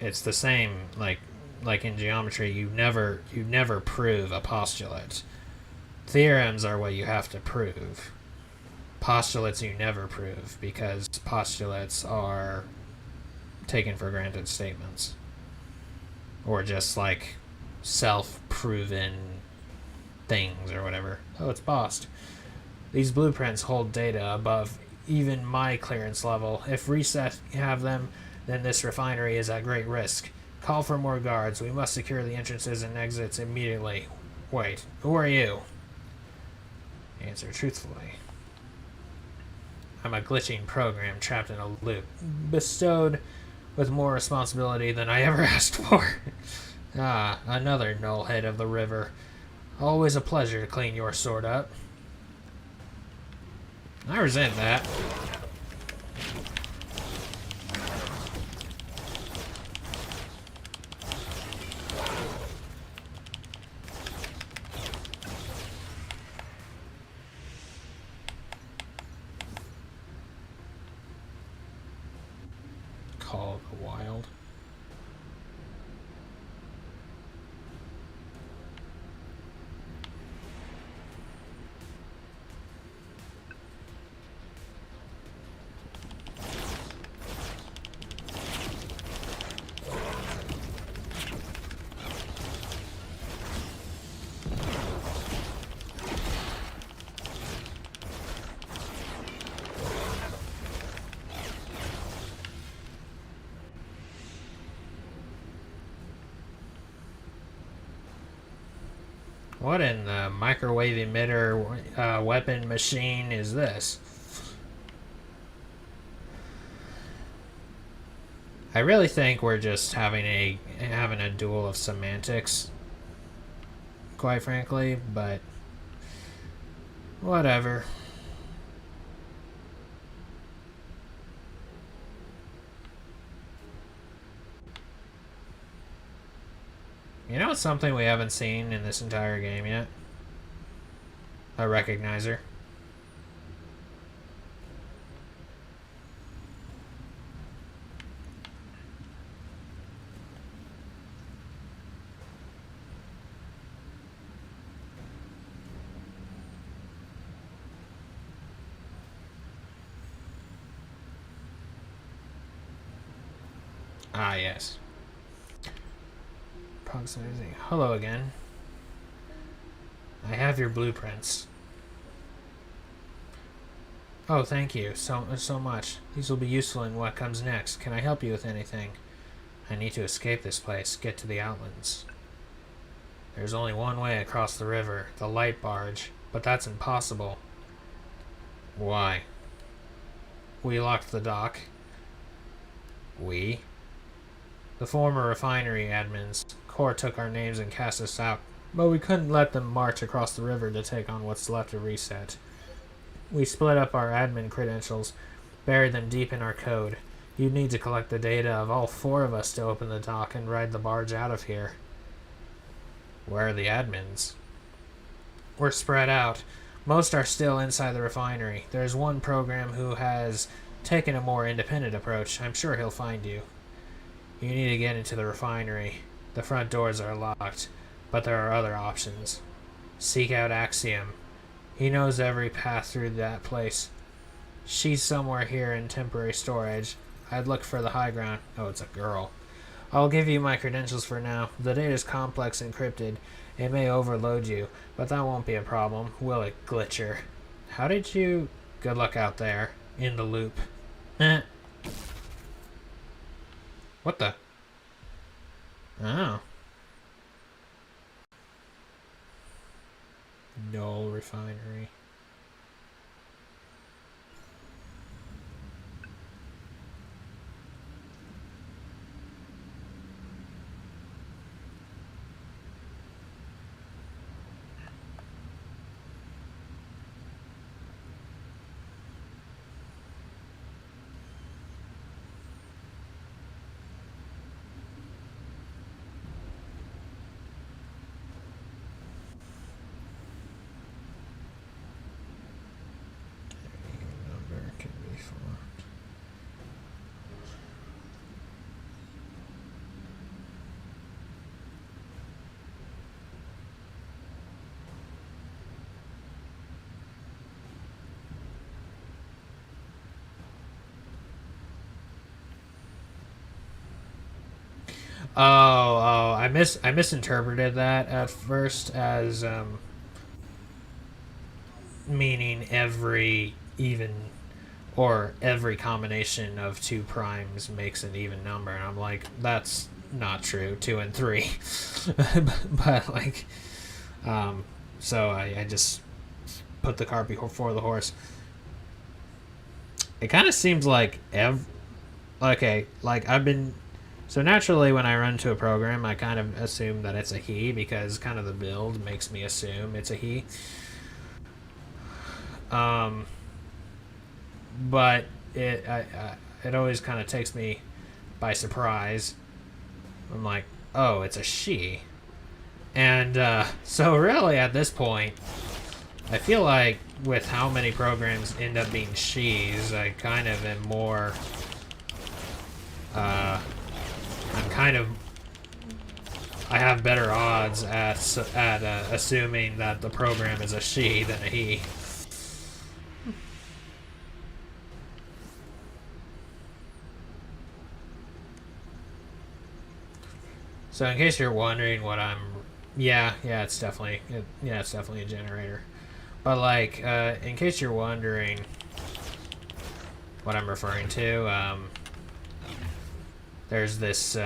A: it's the same. Like in geometry, you never prove a postulate. Theorems are what you have to prove. Postulates you never prove, because postulates are taken for granted statements, or just like self-proven things or whatever. Oh, it's bossed. These blueprints hold data above even my clearance level. If Reset have them, then this refinery is at great risk. Call for more guards. We must secure the entrances and exits immediately. Wait, who are you? Answer truthfully. I'm a glitching program trapped in a loop, bestowed with more responsibility than I ever asked for. Ah, another nullhead of the river. Always a pleasure to clean your sword up. I resent that. Call of the Wild. What in the microwave emitter weapon machine is this? I really think we're just having a duel of semantics, quite frankly, but whatever. You know what's something we haven't seen in this entire game yet? A recognizer. Ah, yes. Proximity. Hello again. I have your blueprints. Oh, thank you so much. These will be useful in what comes next. Can I help you with anything? I need to escape this place, get to the outlands. There's only one way across the river, the light barge, but that's impossible. Why? We locked the dock. We? The former refinery admins. Core took our names and cast us out, but we couldn't let them march across the river to take on what's left of Reset. We split up our admin credentials, buried them deep in our code. You'd need to collect the data of all 4 of us to open the dock and ride the barge out of here. Where are the admins? We're spread out. Most are still inside the refinery. There's one program who has taken a more independent approach. I'm sure he'll find you. You need to get into the refinery. The front doors are locked, but there are other options. Seek out Axiom. He knows every path through that place. She's somewhere here in temporary storage. I'd look for the high ground. Oh, it's a girl. I'll give you my credentials for now. The data's complex encrypted. It may overload you, but that won't be a problem, will it, Glitcher? How did you... Good luck out there. In the loop. Eh. What the? Oh. Null refinery. Number can be formed. I misinterpreted that at first as meaning every even or every combination of 2 primes makes an even number, and I'm like, that's not true. 2 and 3, but like, so I just put the cart before the horse. It kind of seems like okay, like I've been. So naturally, when I run to a program, I kind of assume that it's a he because kind of the build makes me assume it's a he. But it always kind of takes me by surprise. I'm like, oh, it's a she. And so really at this point, I feel like with how many programs end up being she's, I kind of am more... I have better odds at assuming that the program is a she than a he. So in case you're wondering what I'm... Yeah, it's definitely a generator. But like, in case you're wondering what I'm referring to, there's this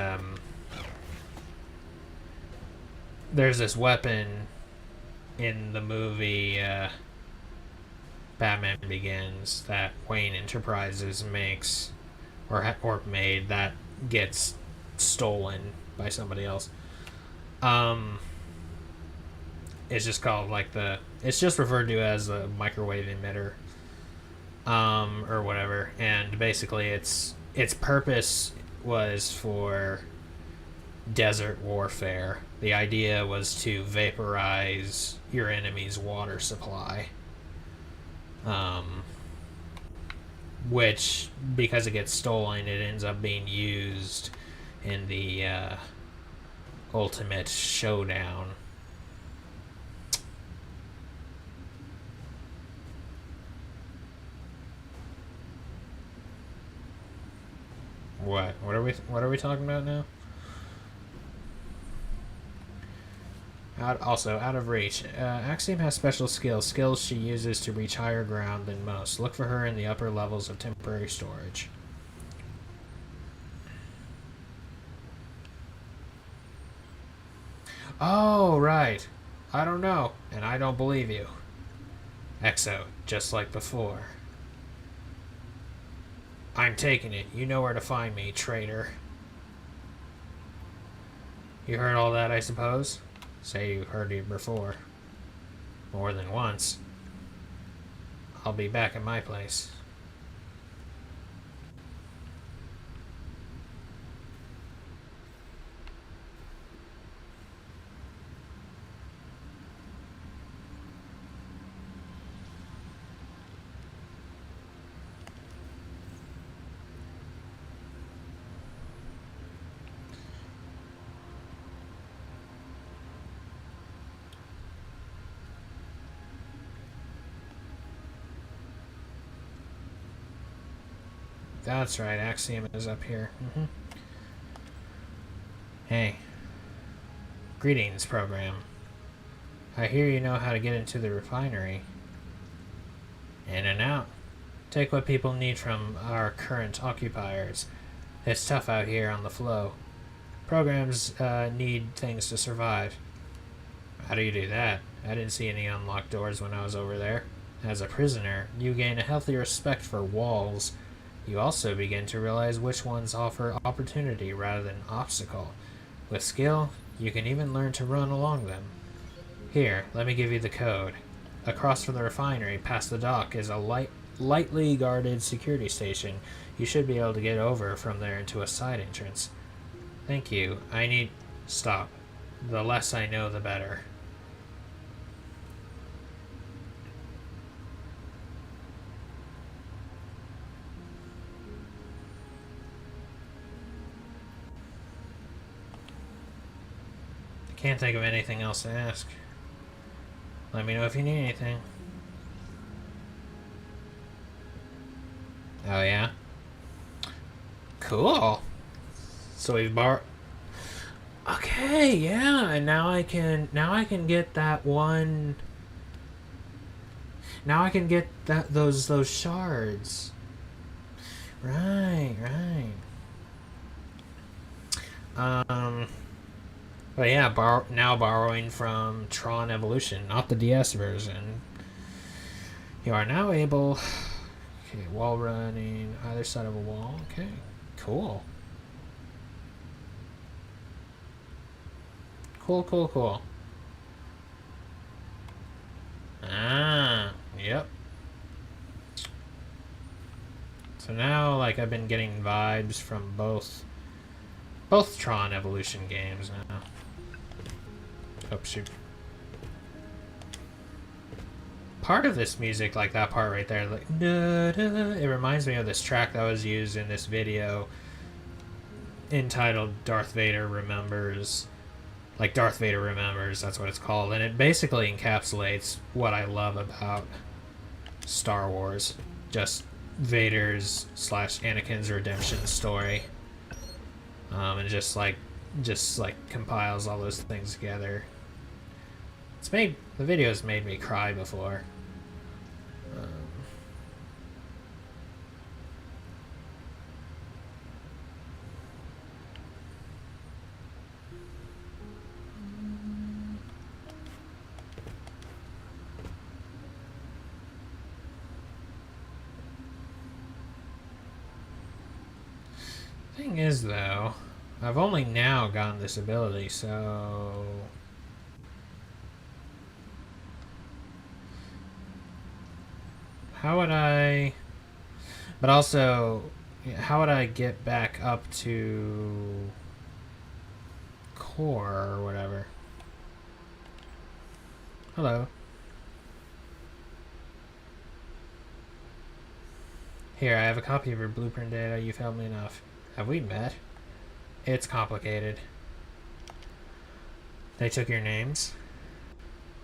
A: weapon in the movie Batman Begins that Wayne Enterprises makes or made that gets stolen by somebody else. It's just called like it's just referred to as a microwave emitter, or whatever. And basically, its purpose was for desert warfare. The idea was to vaporize your enemy's water supply. Which, because it gets stolen, it ends up being used in the ultimate showdown. What? What are we talking about now? Out of reach. Axiom has special skills she uses to reach higher ground than most. Look for her in the upper levels of temporary storage. Oh, right. I don't know, and I don't believe you. Exo, just like before. I'm taking it. You know where to find me, traitor. You heard all that, I suppose? Say you heard it before. More than once. I'll be back at my place. That's right, Axiom is up here. Hey. Greetings, program. I hear you know how to get into the refinery. In and out. Take what people need from our current occupiers. It's tough out here on the flow. Programs need things to survive. How do you do that? I didn't see any unlocked doors when I was over there. As a prisoner, you gain a healthy respect for walls. You also begin to realize which ones offer opportunity rather than obstacle. With skill, you can even learn to run along them. Here, let me give you the code. Across from the refinery, past the dock, is a lightly guarded security station. You should be able to get over from there into a side entrance. Thank you. Stop. The less I know, the better. Can't think of anything else to ask. Let me know if you need anything. Oh yeah? Cool. So we've Okay, yeah, and now I can get that one. Now I can get those shards. Right. But yeah, borrowing from TRON Evolution, not the DS version. You are now able... Okay, wall running, either side of a wall. Okay, cool. Cool. Ah, yep. So now, like, I've been getting vibes from both TRON Evolution games now. Oh, shoot. Part of this music, like that part right there, like, it reminds me of this track that was used in this video entitled Darth Vader Remembers. Like, Darth Vader Remembers, that's what it's called. And it basically encapsulates what I love about Star Wars. Just Vader's / Anakin's redemption story. And just like compiles all those things together. The video's made me cry before. Thing is, though, I've only now gotten this ability, so... How would I... But also, how would I get back up to... core or whatever? Hello. Here, I have a copy of your blueprint data. You've helped me enough. Have we met? It's complicated. They took your names?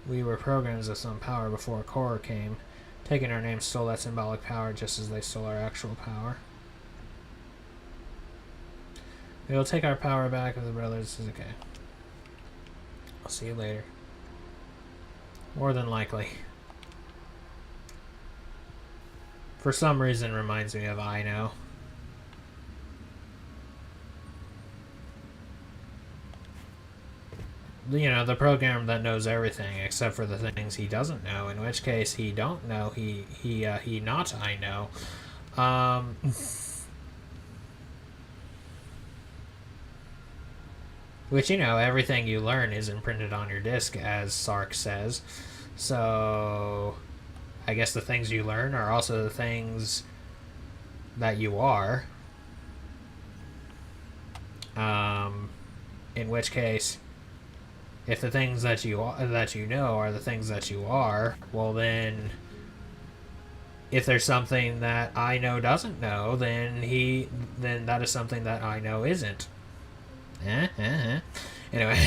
A: We were programs of some power before core came. Taking our names stole that symbolic power just as they stole our actual power. We'll take our power back if the brothers is okay. I'll see you later. More than likely. For some reason reminds me of I Know. You know, the program that knows everything except for the things he doesn't know, in which case he don't know, he not I know. Which, you know, everything you learn is imprinted on your disk, as Sark says. So, I guess the things you learn are also the things that you are. In which case, if the things that you know are the things that you are, well then, if there's something that I Know doesn't know, then that is something that I Know isn't. Anyway.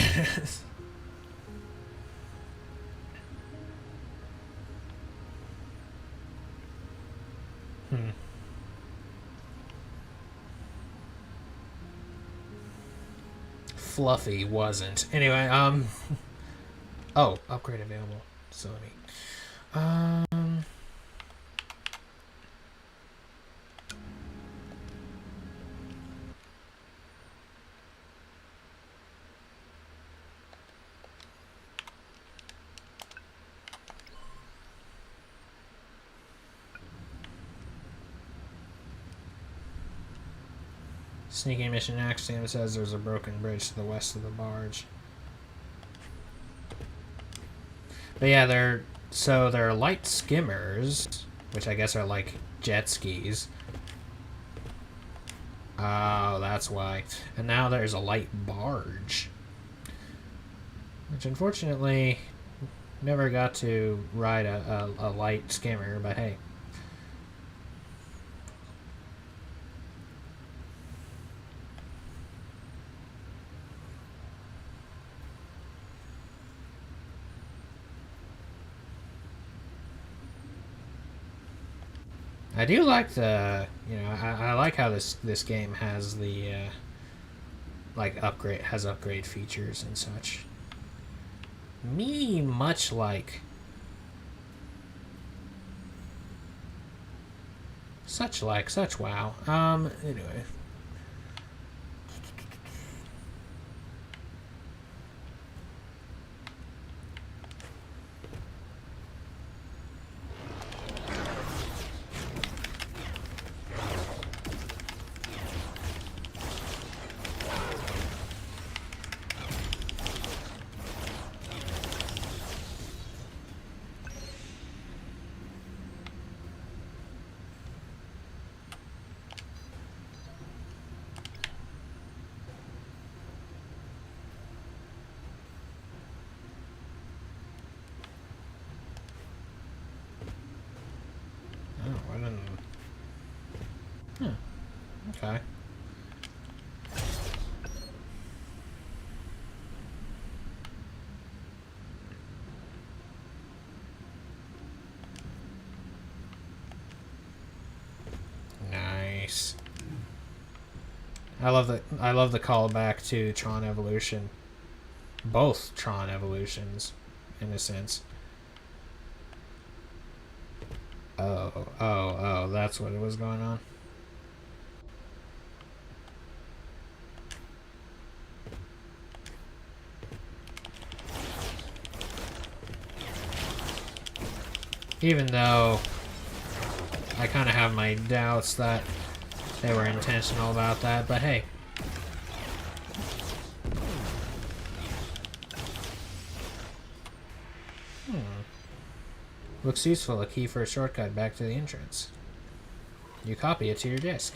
A: Fluffy wasn't. Anyway, oh, upgrade available. So let me, Sneaking mission axiom says there's a broken bridge to the west of the barge. But yeah, they're light skimmers, which I guess are like jet skis. Oh, that's why. And now there's a light barge, which unfortunately never got to ride a light skimmer, but hey. I do like the, you know, I like how this game has the like upgrade features and such. Much like such WoW. Anyway. Okay. Nice. I love the callback to Tron Evolution. Both Tron Evolutions, in a sense. Oh, that's what it was going on. Even though I kind of have my doubts that they were intentional about that, but hey. Looks useful, a key for a shortcut back to the entrance. You copy it to your disk.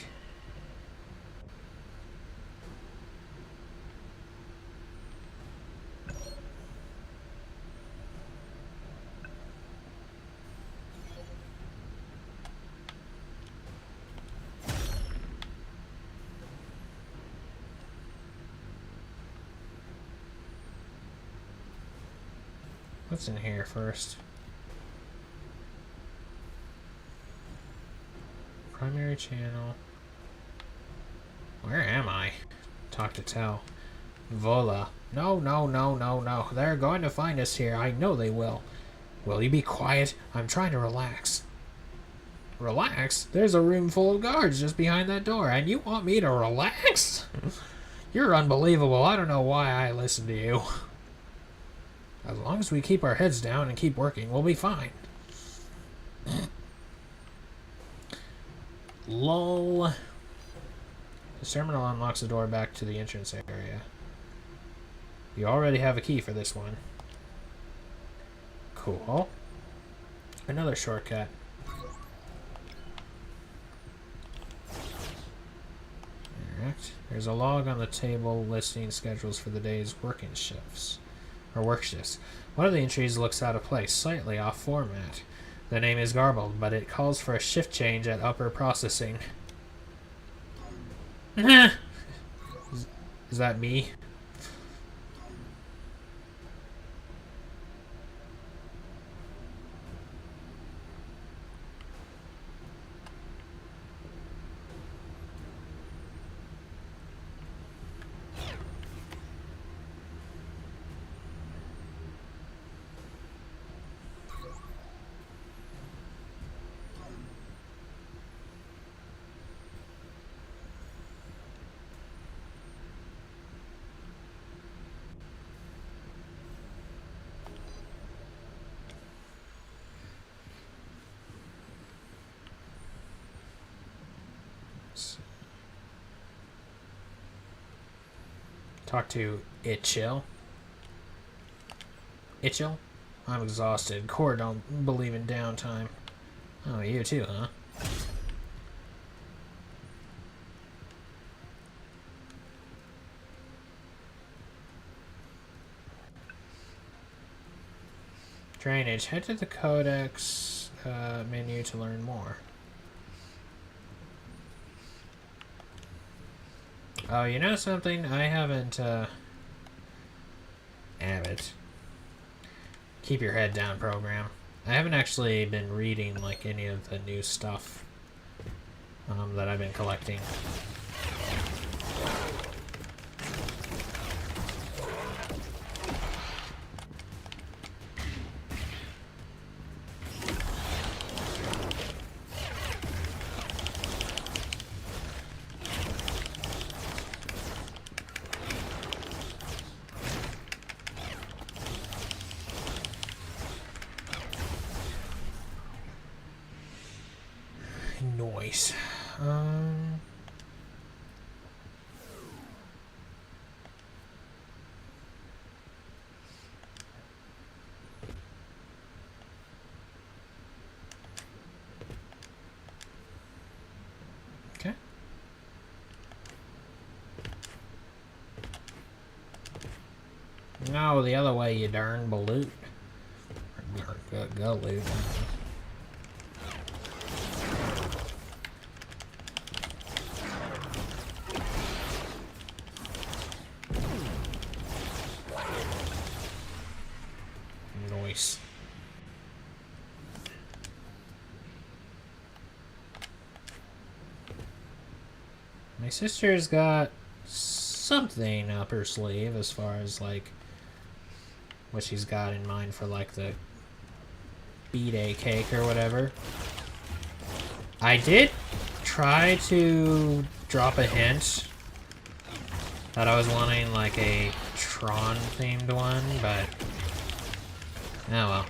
A: What's in here first? Primary channel. Where am I? Talk to Tell. Vola. No, no, no, no, no. They're going to find us here. I know they will. Will you be quiet? I'm trying to relax. Relax? There's a room full of guards just behind that door, and you want me to relax? You're unbelievable. I don't know why I listen to you. As long as we keep our heads down and keep working, we'll be fine. Lol. This terminal unlocks the door back to the entrance area. You already have a key for this one. Cool. Another shortcut. Alright. There's a log on the table listing schedules for the day's working shifts. Or work shifts. One of the entries looks out of place, slightly off format. The name is garbled, but it calls for a shift change at upper processing. Is that me? Talk to Itchill. Itchill? I'm exhausted. Core don't believe in downtime. Oh, you too, huh? Drainage. Head to the Codex menu to learn more. Oh, you know something? I haven't, Abbott. Keep your head down, program. I haven't actually been reading, like, any of the new stuff, that I've been collecting. Noise. Okay. No, the other way, you darn balut. Go loot. Noise. My sister's got something up her sleeve as far as like what she's got in mind for like the B-Day cake or whatever. I did try to drop a hint that I was wanting like a TRON themed one, but oh well.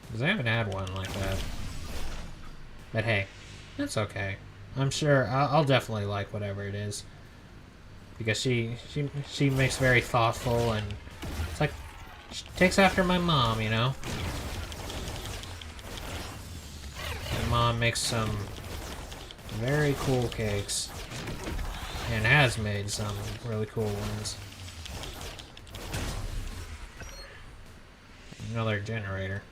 A: Because I haven't had one like that. But hey, that's okay. I'm sure I'll definitely like whatever it is. Because she makes very thoughtful, and it's like, she takes after my mom, you know? My mom makes some very cool cakes. And has made some really cool ones. Another generator.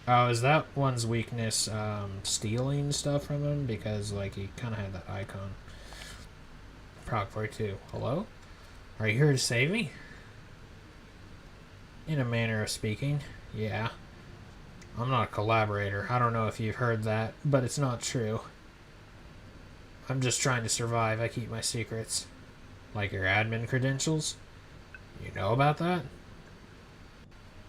A: Oh, is that one's weakness stealing stuff from him? Because, like, he kind of had that icon. Proc 42. Hello? Are you here to save me? In a manner of speaking, yeah. I'm not a collaborator. I don't know if you've heard that, but it's not true. I'm just trying to survive. I keep my secrets. Like your admin credentials? You know about that?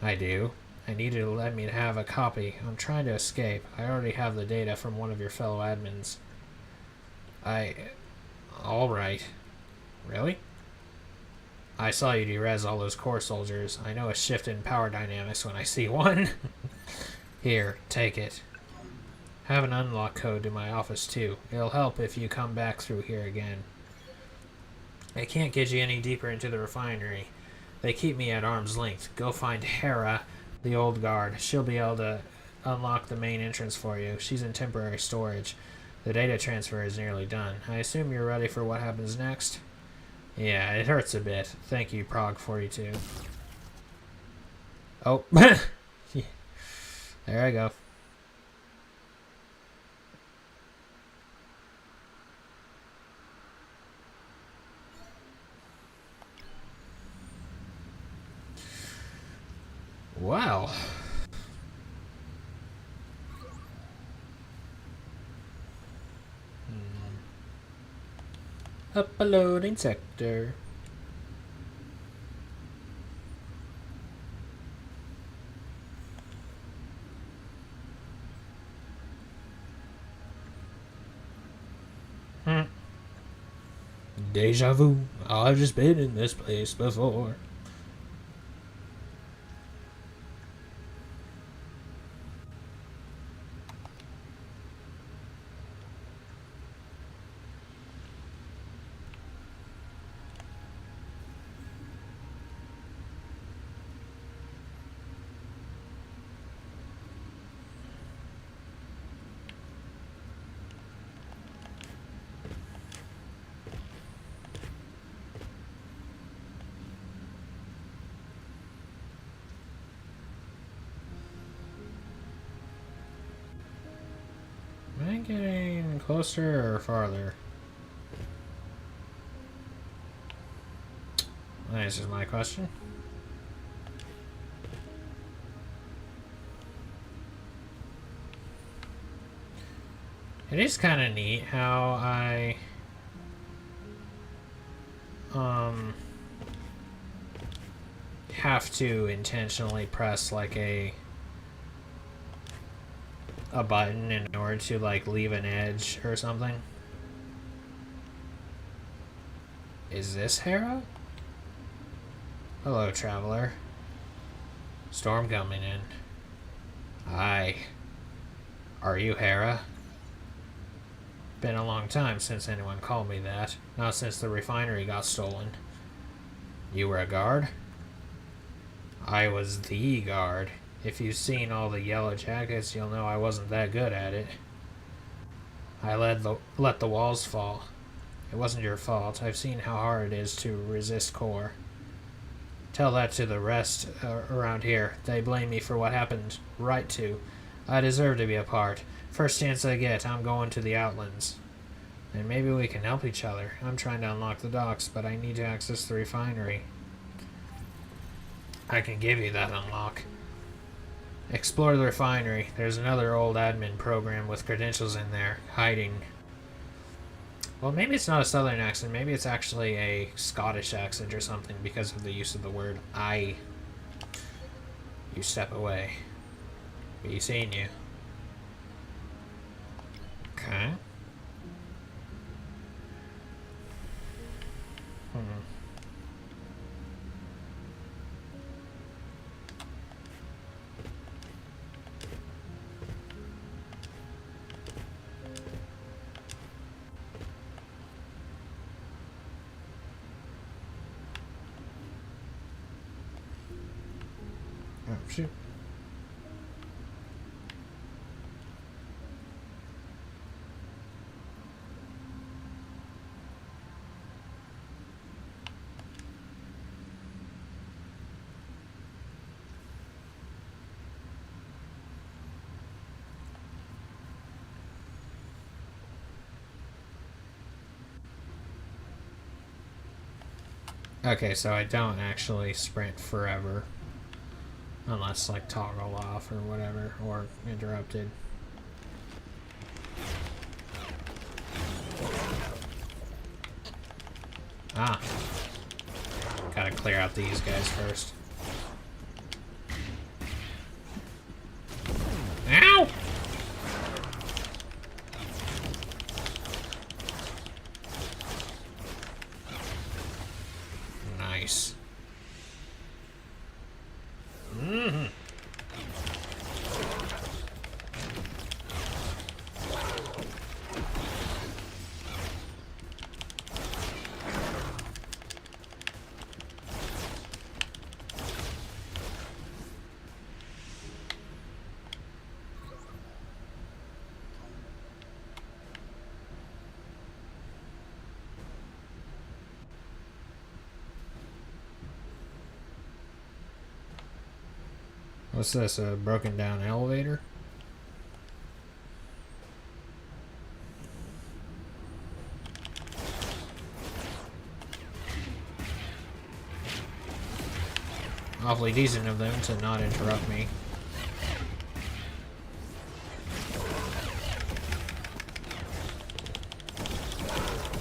A: I do. I need you to let me have a copy. I'm trying to escape. I already have the data from one of your fellow admins. Alright. Really? I saw you derez all those core soldiers. I know a shift in power dynamics when I see one. Here, take it. Have an unlock code to my office too. It'll help if you come back through here again. I can't get you any deeper into the refinery. They keep me at arm's length. Go find Hera, the old guard. She'll be able to unlock the main entrance for you. She's in temporary storage. The data transfer is nearly done. I assume you're ready for what happens next? Yeah, it hurts a bit. Thank you, Prog 42. Oh. There I go. Wow. Uploading sector. Deja vu. I've just been in this place before. Am I getting closer or farther? That answers my question. It is kind of neat how I have to intentionally press like a button in order to like leave an edge or something. Is this Hera? Hello, traveler. Storm coming in. Hi. Are you Hera? Been a long time since anyone called me that. Not since the refinery got stolen. You were a guard? I was the guard. If you've seen all the yellow jackets, you'll know I wasn't that good at it. I let the walls fall. It wasn't your fault. I've seen how hard it is to resist core. Tell that to the rest around here. They blame me for what happened. Right to. I deserve to be a part. First chance I get, I'm going to the Outlands. And maybe we can help each other. I'm trying to unlock the docks, but I need to access the refinery. I can give you that unlock. Explore the refinery. There's another old admin program with credentials in there, hiding. Well, maybe it's not a southern accent. Maybe it's actually a Scottish accent or something because of the use of the word I. You step away. Be seeing you. Okay. Oh, shoot. Okay, so I don't actually sprint forever. Unless, like, toggle off or whatever, or interrupted. Ah. Gotta clear out these guys first. Ow! Nice. What's this, a broken down elevator? Awfully decent of them to not interrupt me.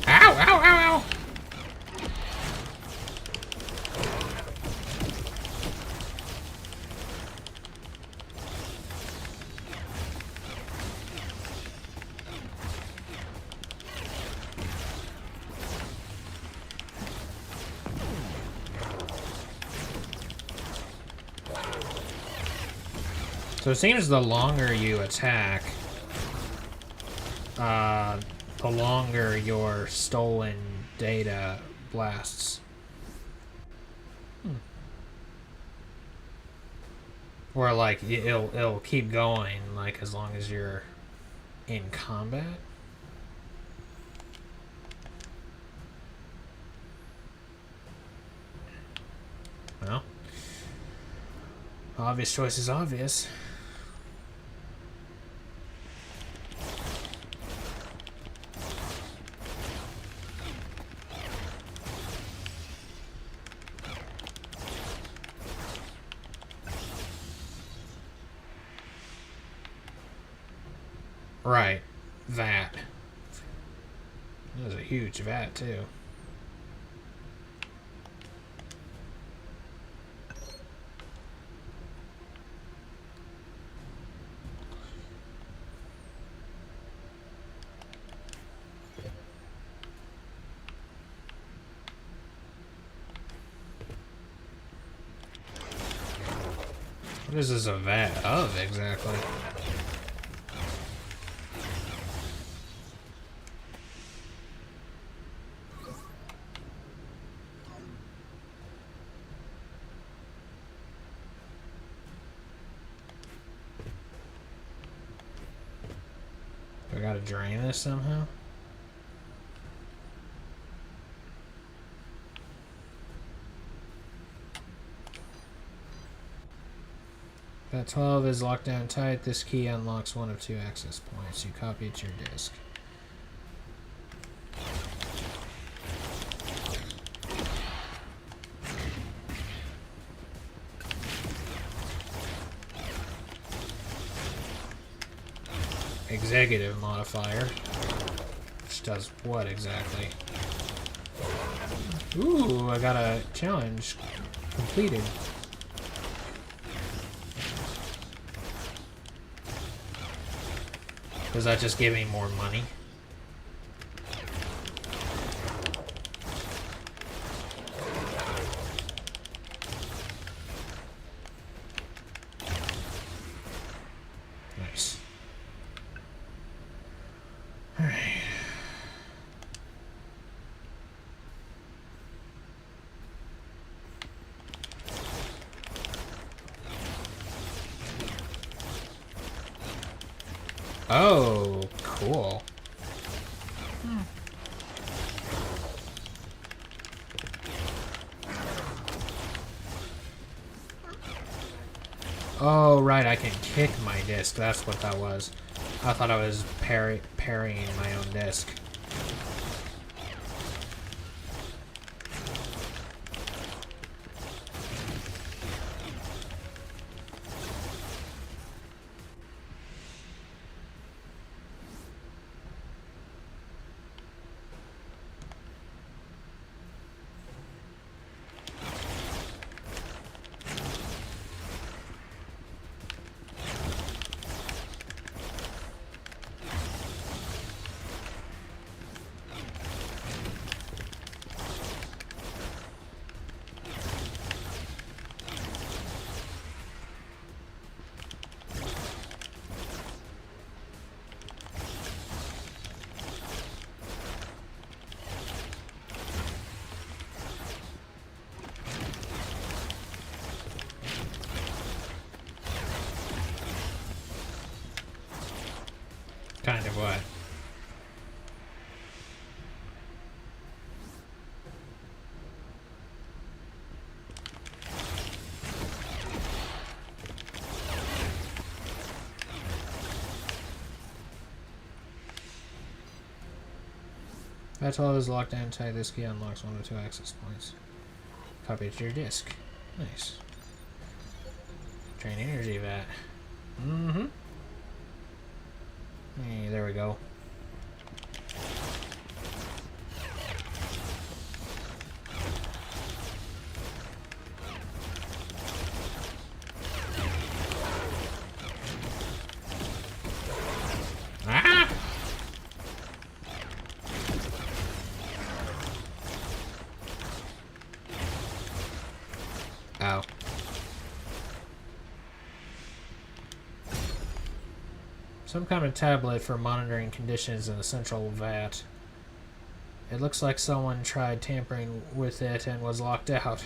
A: Ow, ow, ow, ow! So it seems the longer you attack, the longer your stolen data lasts. Or like it'll keep going like as long as you're in combat. Well, obvious choice is obvious. Right, that. That was a huge vat too. What is this a vat of exactly? I gotta drain this somehow? Vat 12 is locked down tight. This key unlocks one of two access points. You copy it to your disk. executive modifier. Which does what exactly? Ooh, I got a challenge completed. Does that just give me more money? Nice. Alright. Oh, cool. Oh, right, I can kick my disc. That's what that was. I thought I was parrying my own disc. Kind of what? Battle is locked in tight. This key unlocks 1 or 2 access points. Copy it to your disk. Nice. Drain energy vat. Mm-hmm. Hey, there we go. Ah! Oh. Some kind of tablet for monitoring conditions in the central vat. It looks like someone tried tampering with it and was locked out.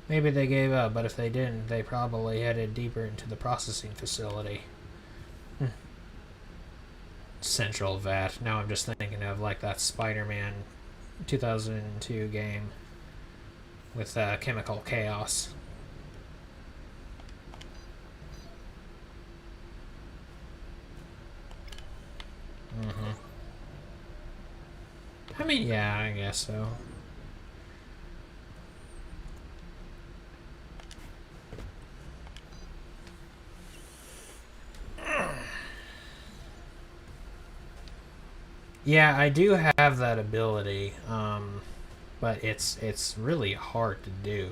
A: Maybe they gave up, but if they didn't, they probably headed deeper into the processing facility. Central vat. Now I'm just thinking of like that Spider-Man 2002 game with chemical chaos. I mean, yeah, I guess so. Yeah, I do have that ability, but it's really hard to do.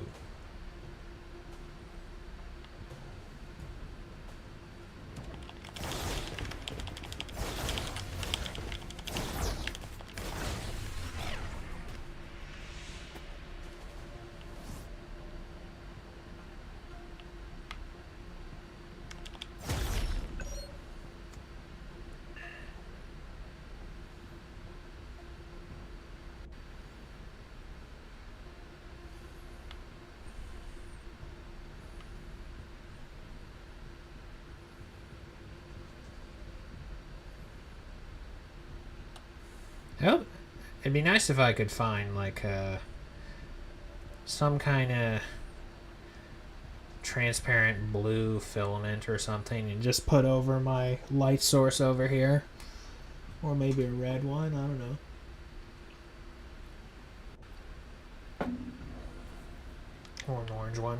A: Oh, it'd be nice if I could find like some kind of transparent blue filament or something and just put over my light source over here. Or maybe a red one, I don't know. Or an orange one.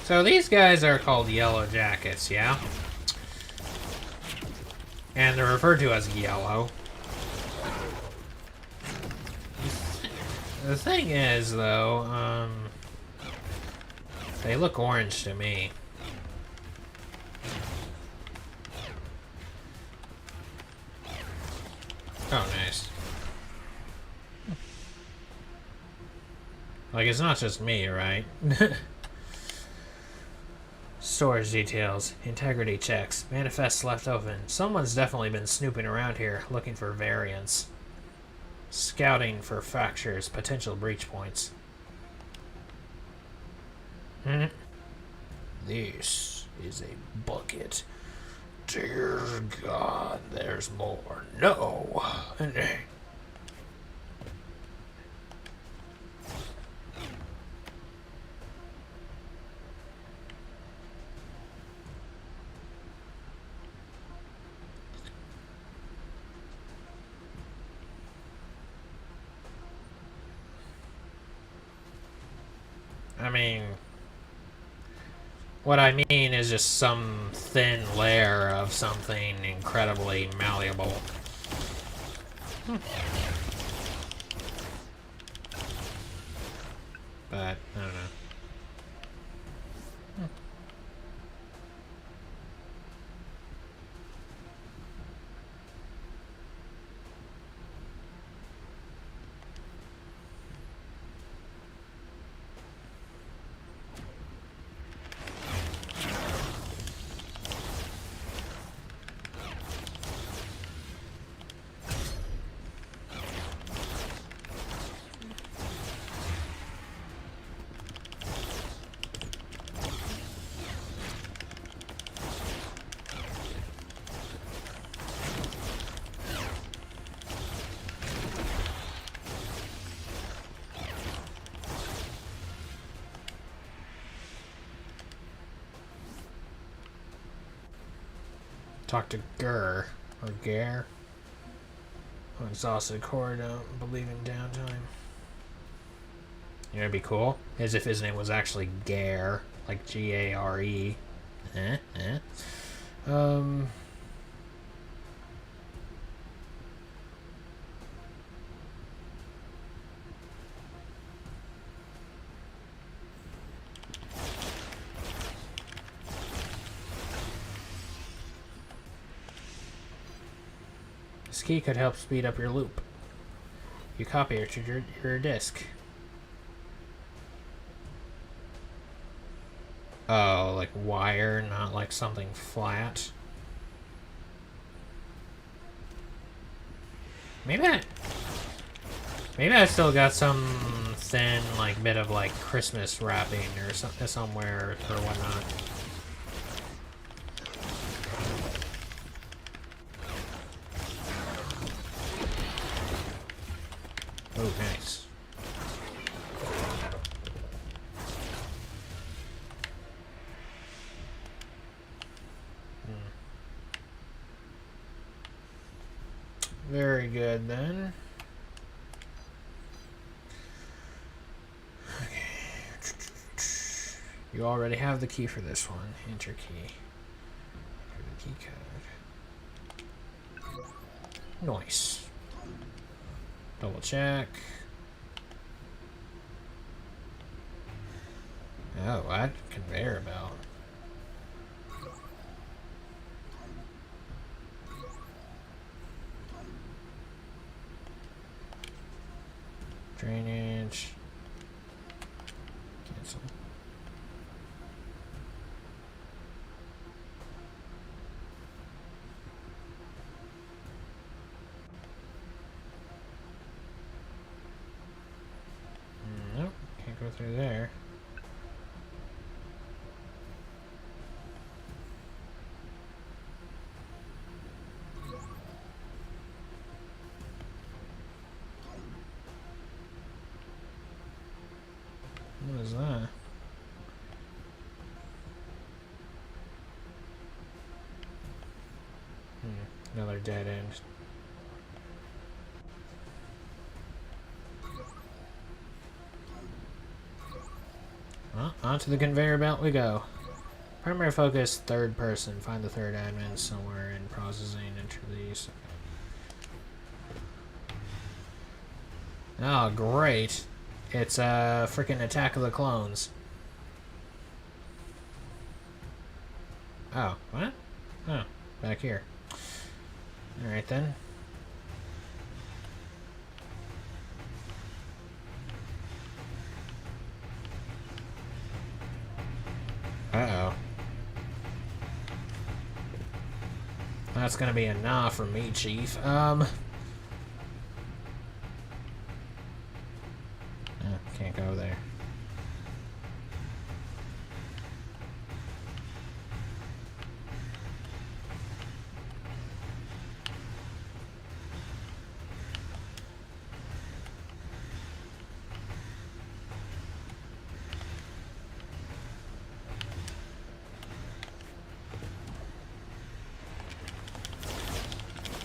A: So these guys are called Yellow Jackets, yeah? And they're referred to as yellow. The thing is, though, they look orange to me. Oh, nice. Like, it's not just me, right? Storage details, integrity checks, manifests left open. Someone's definitely been snooping around here, looking for variants. Scouting for fractures, potential breach points. This is a bucket. Dear God, there's more. No. I mean, what I mean is just some thin layer of something incredibly malleable. But, I don't know. Talk to Gur or Gare. I'm exhausted. Core don't believe in downtime. You know, it'd be cool as if his name was actually Gare, like Gare. This key could help speed up your loop. You copy it to your disk. Oh, like wire, not like something flat. Maybe I still got some thin, like, bit of, like, Christmas wrapping or somewhere or whatnot. Oh, nice. Very good, then. Okay. You already have the key for this one. Enter key. Enter the key code. Nice. Double check. Oh, what? Conveyor belt. Drainage. Cancel. Nope, can't go through there. What is that? Another dead end. Well, onto the conveyor belt we go. Primary focus, third person. Find the third admin somewhere in processing. Enter these. Oh, great. It's a freaking Attack of the Clones. Oh, what? Oh, back here. Alright then. Uh-oh. That's gonna be a nah from me, Chief. Can't go there.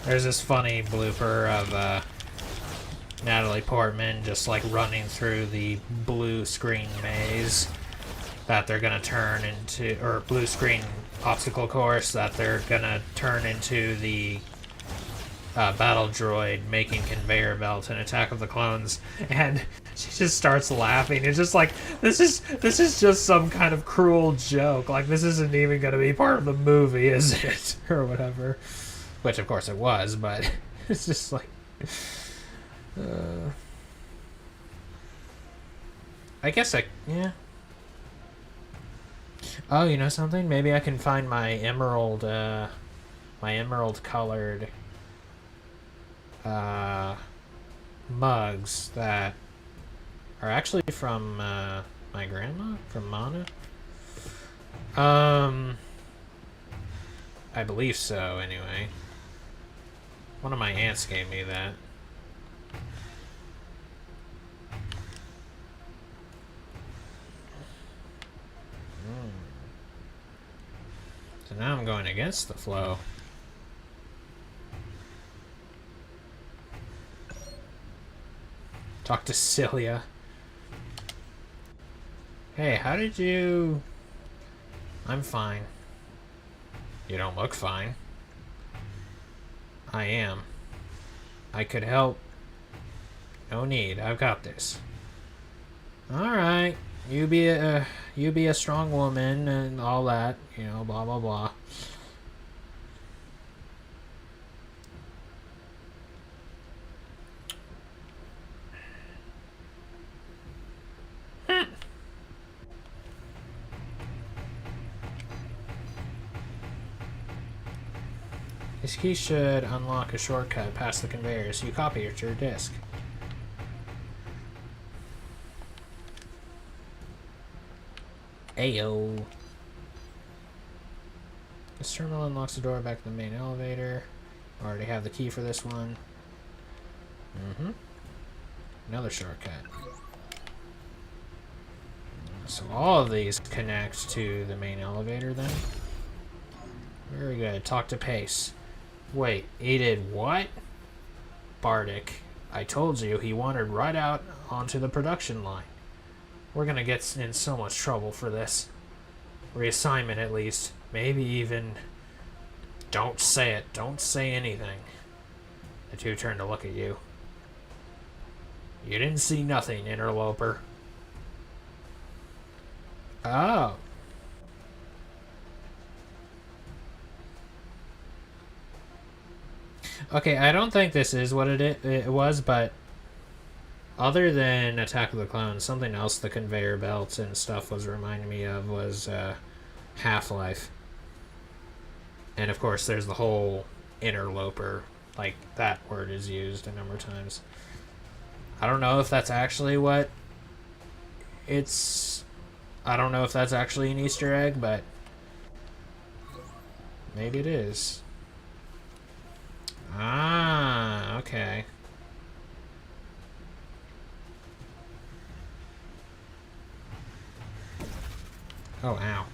A: There's this funny blooper of Natalie Portman just like running through the blue screen maze that they're gonna turn into, or blue screen obstacle course that they're gonna turn into the battle droid making conveyor belt in Attack of the Clones, and she just starts laughing. It's just like, this is just some kind of cruel joke. Like, this isn't even gonna be part of the movie, is it? Or whatever. Which of course it was, but it's just like I guess yeah. Oh, you know something? Maybe I can find my emerald colored mugs that are actually from my grandma, from Mana. I believe so, anyway. One of my aunts gave me that. So now I'm going against the flow. Talk to Cilia. Hey, how did you... I'm fine. You don't look fine. I am. I could help. No need. I've got this. Alright. You be a strong woman and all that. You know, blah, blah, blah. This key should unlock a shortcut past the conveyor, so you copy it to your disk. Ayo. This terminal unlocks the door back to the main elevator. I already have the key for this one. Another shortcut. So all of these connect to the main elevator then. Very good. Talk to Pace. Wait, he did what? Bardic. I told you he wandered right out onto the production line. We're gonna get in so much trouble for this. Reassignment, at least. Maybe even... Don't say it. Don't say anything. The two turn to look at you. You didn't see nothing, interloper. Oh. Okay, I don't think this is what it was, but other than Attack of the Clones, something else the conveyor belts and stuff was reminding me of was Half-Life. And of course, there's the whole interloper, like that word is used a number of times. I don't know if that's actually what it's... I don't know if that's actually an Easter egg, but maybe it is. Ah, okay. Oh, ow.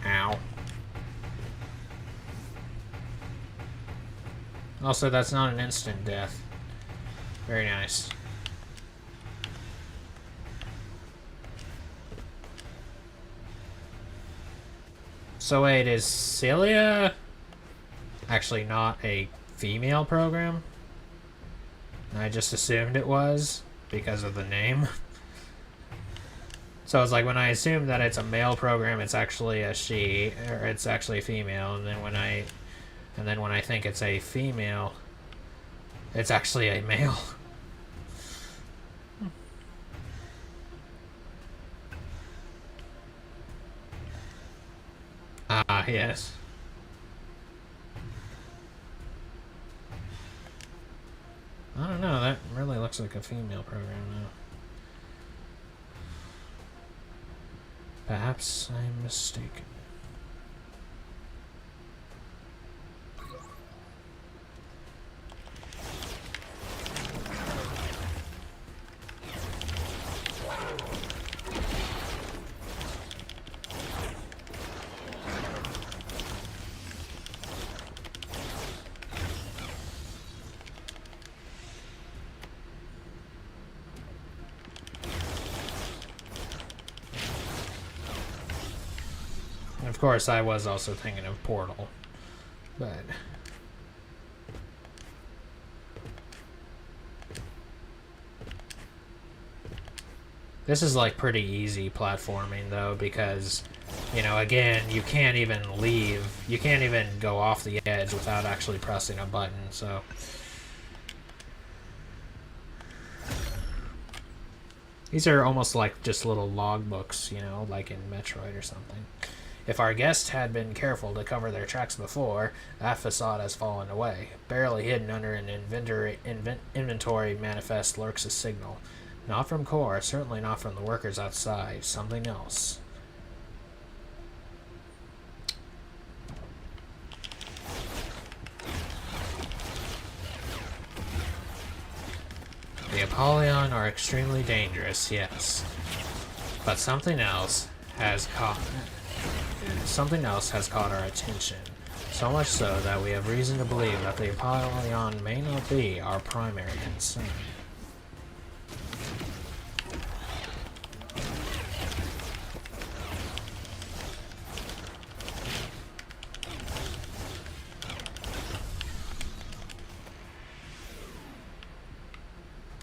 A: Ow. Also, that's not an instant death. Very nice. So wait, is Celia actually not a female program? I just assumed it was because of the name. So it's like when I assume that it's a male program, it's actually a she, or it's actually a female, and then when I think it's a female, it's actually a male. Ah, yes. I don't know, that really looks like a female program now. Perhaps I'm mistaken. Of course, I was also thinking of Portal, but this is like pretty easy platforming though, because, you know, again, you can't even go off the edge without actually pressing a button, so. These are almost like just little logbooks, you know, like in Metroid or something. If our guests had been careful to cover their tracks before, that facade has fallen away. Barely hidden under an inventory manifest lurks a signal. Not from Core, certainly not from the workers outside. Something else. The Apollyon are extremely dangerous, yes. But something else has caught our attention. So much so that we have reason to believe that the Apollyon may not be our primary concern.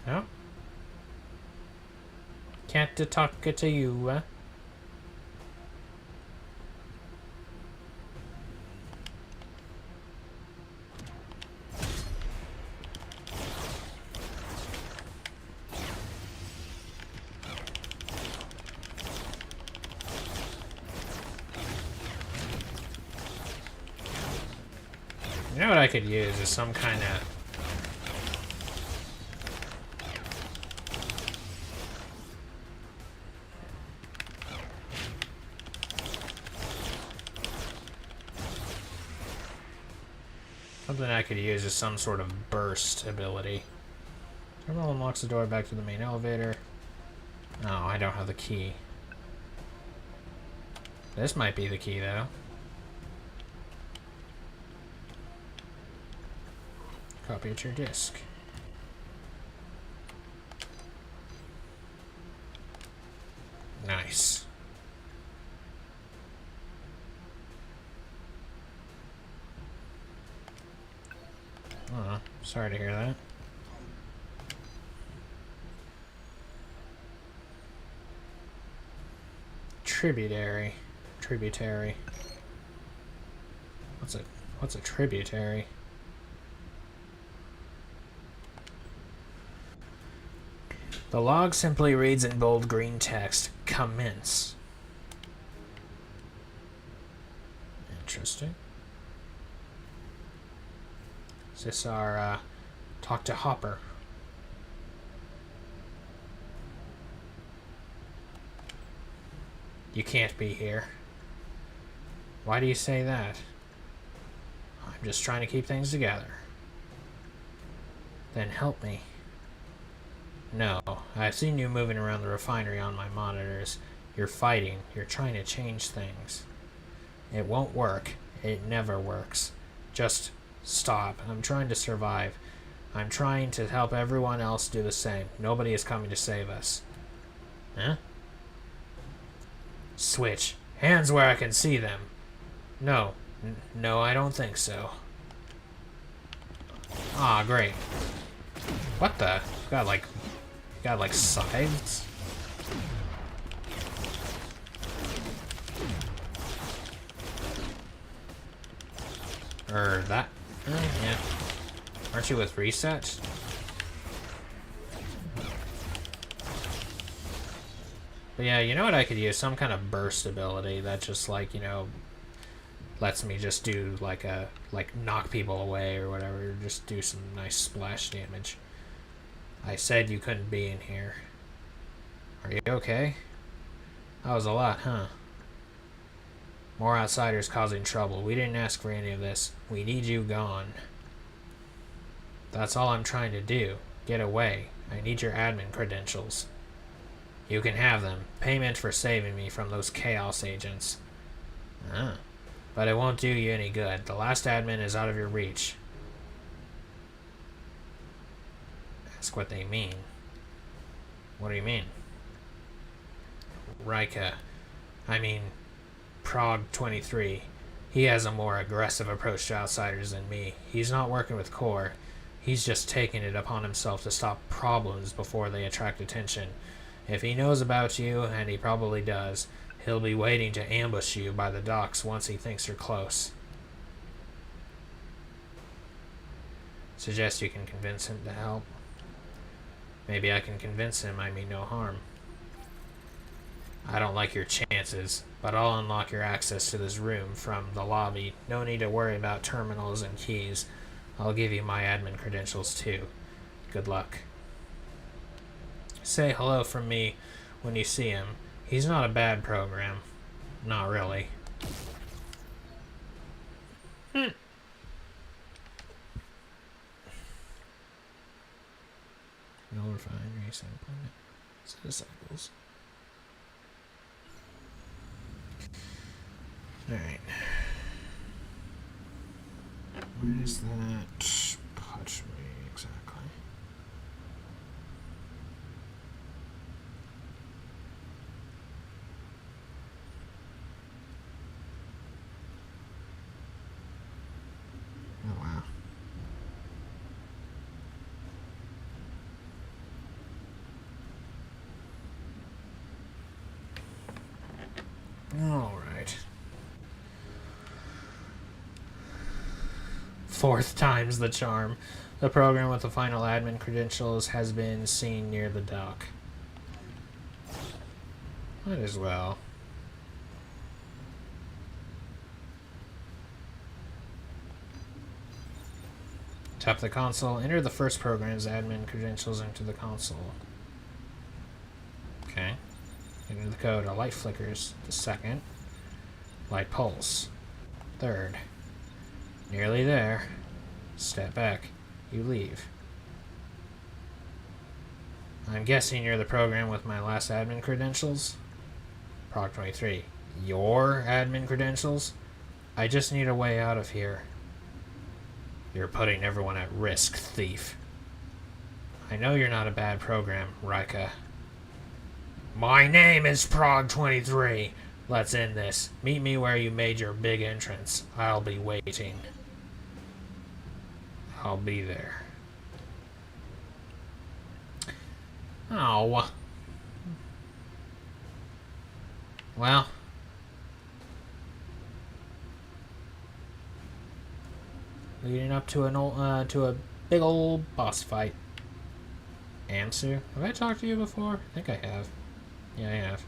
A: No? Can't talk to you, You know what I could use is some kind of... Something I could use is some sort of burst ability. Terminal unlocks the door back to the main elevator. No, I don't have the key. This might be the key, though. Copy at your disk. Nice. Oh, sorry to hear that. Tributary. What's a tributary? The log simply reads in bold green text, commence. Interesting. Is this our, talk to Hopper? You can't be here. Why do you say that? I'm just trying to keep things together. Then help me. No, I've seen you moving around the refinery on my monitors. You're fighting. You're trying to change things. It won't work. It never works. Just stop. I'm trying to survive. I'm trying to help everyone else do the same. Nobody is coming to save us. Huh? Switch. Hands where I can see them. No. No, I don't think so. Ah, great. What the? Got like scythes? Or that? Yeah. Aren't you with reset? But yeah, you know what I could use? Some kind of burst ability that just like, you know, lets me just do like knock people away or whatever, just do some nice splash damage. I said you couldn't be in here. Are you okay? That was a lot, huh? More outsiders causing trouble. We didn't ask for any of this. We need you gone. That's all I'm trying to do. Get away. I need your admin credentials. You can have them. Payment for saving me from those chaos agents. Ah. But it won't do you any good. The last admin is out of your reach. Ask what they mean. What do you mean? Rika. I mean, Prague 23. He has a more aggressive approach to outsiders than me. He's not working with Core. He's just taking it upon himself to stop problems before they attract attention. If he knows about you, and he probably does, he'll be waiting to ambush you by the docks once he thinks you're close. Suggest you can convince him to help. Maybe I can convince him I mean no harm. I don't like your chances, but I'll unlock your access to this room from the lobby. No need to worry about terminals and keys. I'll give you my admin credentials too. Good luck. Say hello from me when you see him. He's not a bad program. Not really. No refinery sampling. Disciples. Alright. Where is that? Touch me exactly. Oh wow. All right. Fourth time's the charm. The program with the final admin credentials has been seen near the dock. Might as well. Tap the console. Enter the first program's admin credentials into the console. Okay. Enter the code. A light flickers. The second. Light pulse. Third. Nearly there. Step back. You leave. I'm guessing you're the program with my last admin credentials? Prog 23. Your admin credentials? I just need a way out of here. You're putting everyone at risk, thief. I know you're not a bad program, Rika. My name is Prog 23. Let's end this. Meet me where you made your big entrance. I'll be waiting. I'll be there. Oh. Well. Leading up to to a big old boss fight. Amsu? Have I talked to you before? I think I have. Yeah, I have.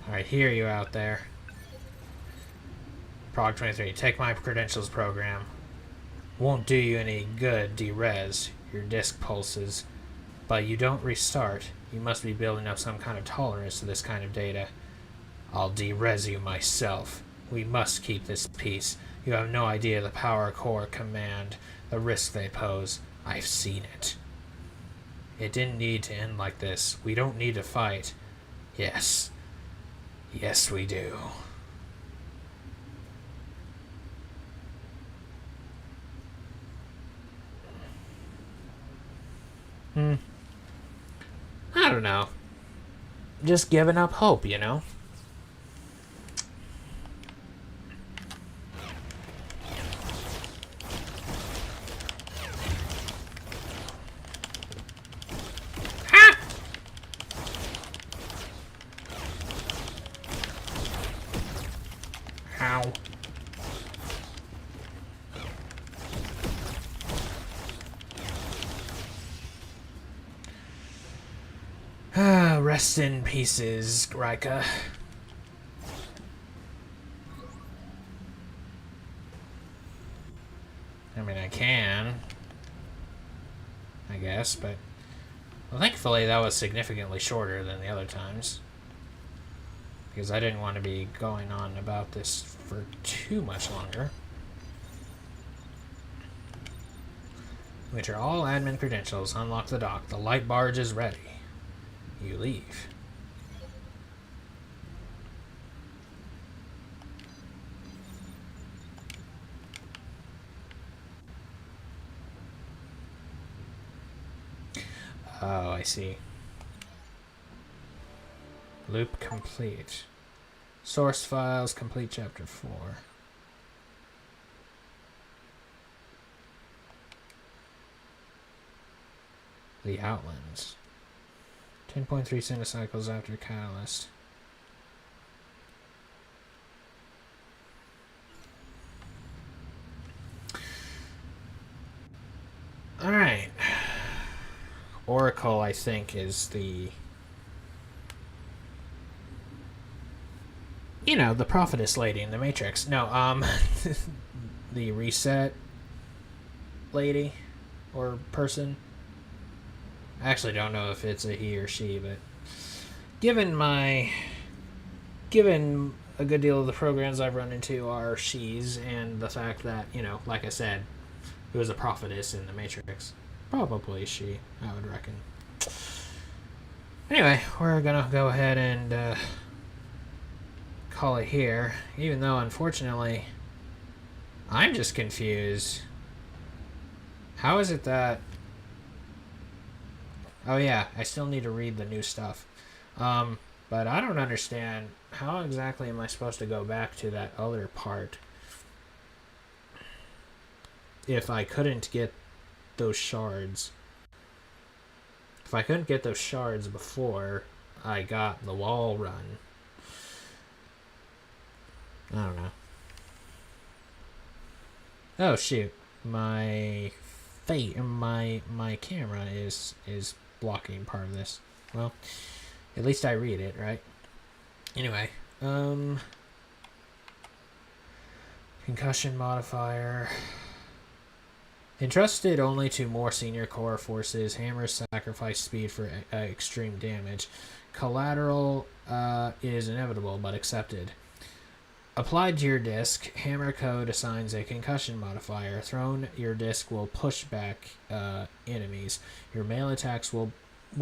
A: I hear you out there. Prog 23, take my credentials program. Won't do you any good, derez, your disk pulses. But you don't restart. You must be building up some kind of tolerance to this kind of data. I'll derez you myself. We must keep this peace. You have no idea the power core command, the risk they pose. I've seen it. It didn't need to end like this. We don't need to fight. Yes. Yes, we do. I don't know. Just giving up hope, you know? Ah! Ow. Rest in pieces, Rika. I mean, I can. I guess, but... Well, thankfully that was significantly shorter than the other times. Because I didn't want to be going on about this for too much longer. Which are all admin credentials. Unlock the dock. The light barge is ready. You leave. Oh, I see. Loop complete. Source files, complete chapter 4. The Outlands. 10.3 centicycles after Catalyst. Alright. Oracle, I think, is the... You know, the prophetess lady in the Matrix. No, the reset lady or person. I actually don't know if it's a he or she, but given a good deal of the programs I've run into are she's, and the fact that, you know, like I said, it was a prophetess in the Matrix. Probably she, I would reckon. Anyway, we're gonna go ahead and call it here, even though unfortunately I'm just confused. How is it that... Oh yeah, I still need to read the new stuff. But I don't understand how exactly am I supposed to go back to that other part if I couldn't get those shards. If I couldn't get those shards before I got the wall run. I don't know. Oh shoot. My camera is blocking part of this. Well, at least I read it, right? Anyway, concussion modifier. Entrusted only to more senior core forces, hammers sacrifice speed for extreme damage. Collateral is inevitable but accepted. Applied to your disc, hammer code assigns a concussion modifier. Thrown, your disc will push back enemies. Your melee attacks will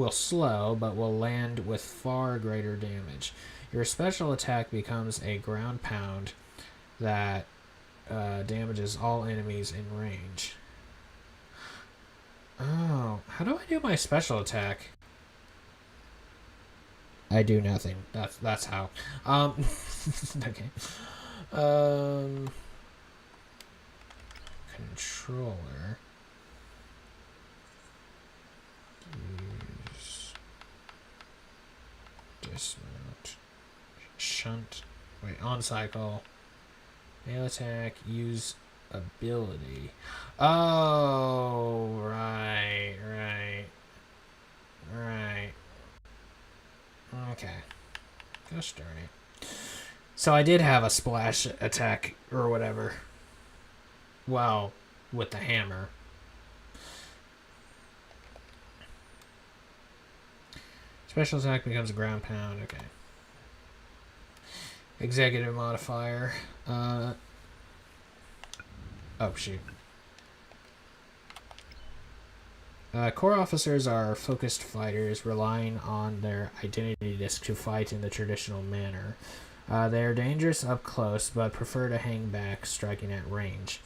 A: slow, but will land with far greater damage. Your special attack becomes a ground pound that damages all enemies in range. Oh, how do I do my special attack? I do nothing. That's how. Okay. Controller. Use dismount. Shunt. Wait, on cycle. Melee attack. Use ability. Oh, right. Okay. Gosh darn it. So I did have a splash attack or whatever. Well, with the hammer. Special attack becomes a ground pound. Okay. Executive modifier. Oh, shoot. Core officers are focused fighters relying on their identity disc to fight in the traditional manner. They are dangerous up close, but prefer to hang back, striking at range.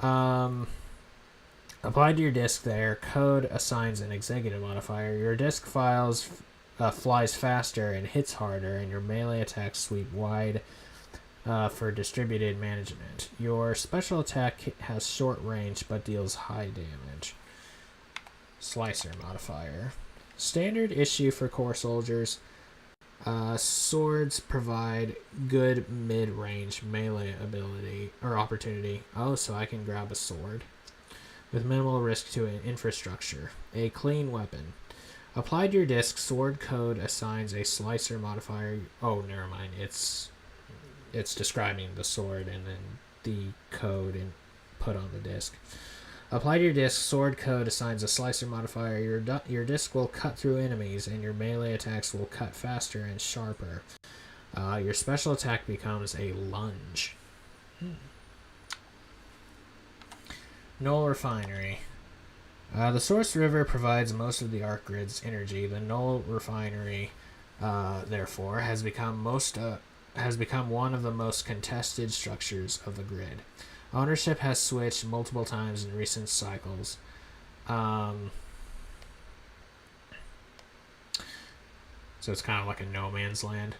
A: Applied to your disc there, code assigns an executive modifier. Your disc flies faster and hits harder, and your melee attacks sweep wide for distributed management. Your special attack has short range, but deals high damage. Slicer modifier. Standard issue for core soldiers. Swords provide good mid-range melee ability or opportunity. Oh, so I can grab a sword with minimal risk to an infrastructure. A clean weapon. Applied to your disc, sword code assigns a slicer modifier. Oh, never mind. It's describing the sword and then the code and put on the disc. Apply to your disc, sword code assigns a slicer modifier. Your disc will cut through enemies, and your melee attacks will cut faster and sharper. Your special attack becomes a lunge. Null Refinery. The Source River provides most of the Arc Grid's energy. The Null Refinery, therefore, has become one of the most contested structures of the grid. Ownership has switched multiple times in recent cycles. So it's kind of like a no man's land.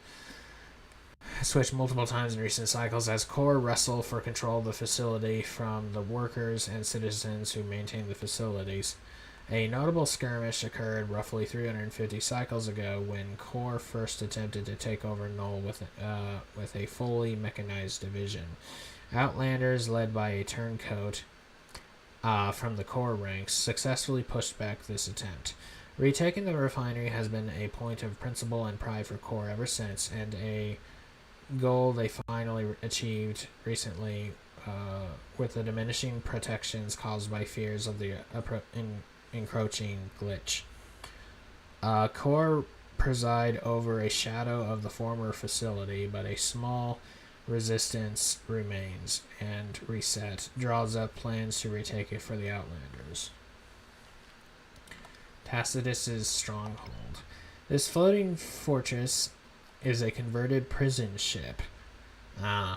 A: Switched multiple times in recent cycles as core wrestle for control of the facility from the workers and citizens who maintain the facilities. A notable skirmish occurred roughly 350 cycles ago when core first attempted to take over Null with a fully mechanized division. Outlanders, led by a turncoat from the core ranks, successfully pushed back this attempt. Retaking the refinery has been a point of principle and pride for core ever since, and a goal they finally achieved recently with the diminishing protections caused by fears of the encroaching glitch. Core preside over a shadow of the former facility, but a small resistance remains, and Reset draws up plans to retake it for the Outlanders. Tacitus's stronghold. This floating fortress is a converted prison ship. Yeah.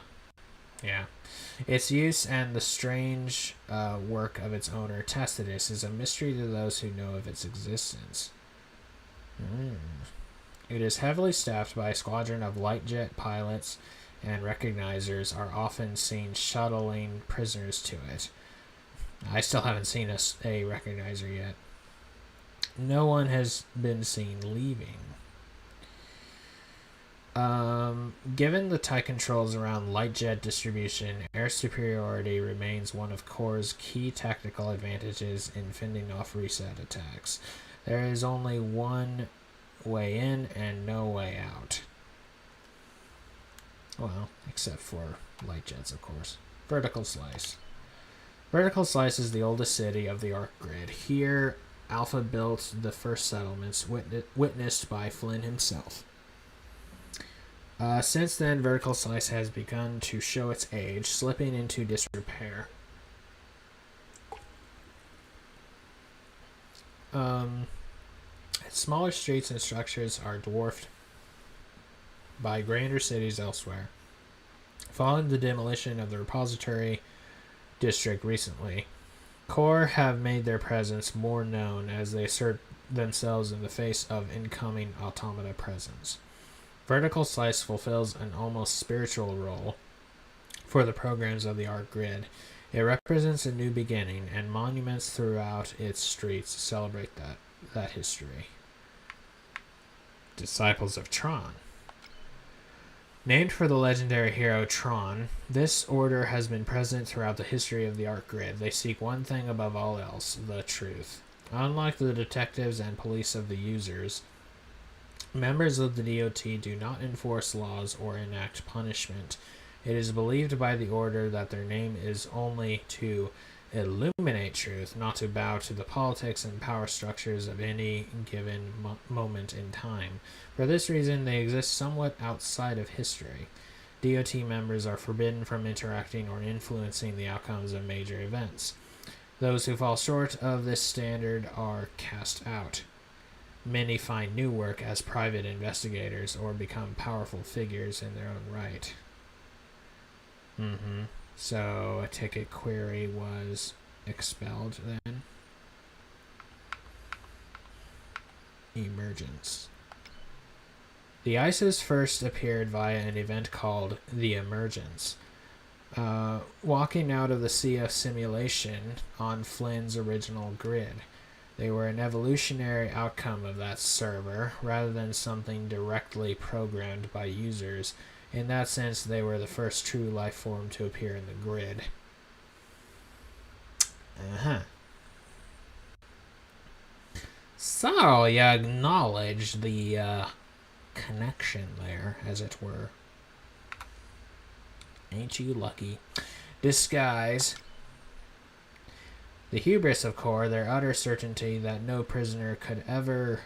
A: Its use and the strange work of its owner, Tacitus, is a mystery to those who know of its existence. It is heavily staffed by a squadron of light jet pilots, and recognizers are often seen shuttling prisoners to it. I still haven't seen a recognizer yet. No one has been seen leaving. Given the tight controls around light jet distribution, air superiority remains one of Core's key tactical advantages in fending off Reset attacks. There is only one way in and no way out. Well, except for light jets, of course. Vertical Slice. Vertical Slice is the oldest city of the Arc Grid. Here, Alpha built the first settlements, witnessed by Flynn himself. Since then, Vertical Slice has begun to show its age, slipping into disrepair. Smaller streets and structures are dwarfed by grander cities elsewhere. Following the demolition of the repository district recently, Core have made their presence more known as they assert themselves in the face of incoming automata presence. Vertical Slice fulfills an almost spiritual role for the programs of the Arc Grid. It represents a new beginning, and monuments throughout its streets celebrate that history. Disciples of TRON. Named for the legendary hero TRON, this order has been present throughout the history of the Arc Grid. They seek one thing above all else, the truth. Unlike the detectives and police of the users, members of the DOT do not enforce laws or enact punishment. It is believed by the order that their name is only to illuminate truth, not to bow to the politics and power structures of any given moment in time. For this reason, they exist somewhat outside of history. DOT members are forbidden from interacting or influencing the outcomes of major events. Those who fall short of this standard are cast out. Many find new work as private investigators or become powerful figures in their own right. So a ticket query was expelled then. Emergence. The ISIS first appeared via an event called the Emergence. Walking out of the sea of simulation on Flynn's original grid. They were an evolutionary outcome of that server, rather than something directly programmed by users. In that sense, they were the first true life form to appear in the grid. So, you acknowledge the connection there, as it were. Ain't you lucky? Disguise. The hubris of Core, their utter certainty that no prisoner could ever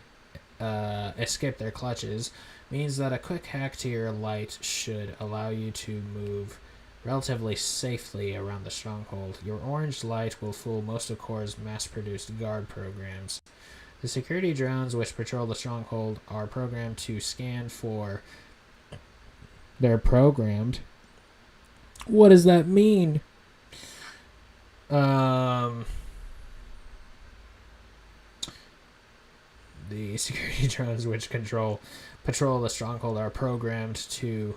A: escape their clutches, means that a quick hack to your light should allow you to move relatively safely around the stronghold. Your orange light will fool most of Core's mass-produced guard programs. The security drones which patrol the stronghold are programmed to scan for... They're programmed? What does that mean? The security drones which patrol the stronghold are programmed to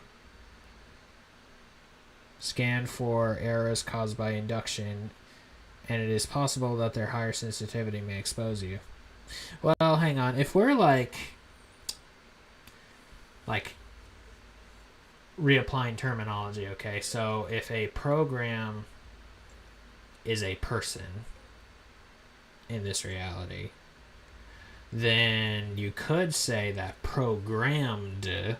A: scan for errors caused by induction, and it is possible that their higher sensitivity may expose you. Well, hang on. If we're like reapplying terminology, okay? So if a program is a person in this reality, then you could say that programmed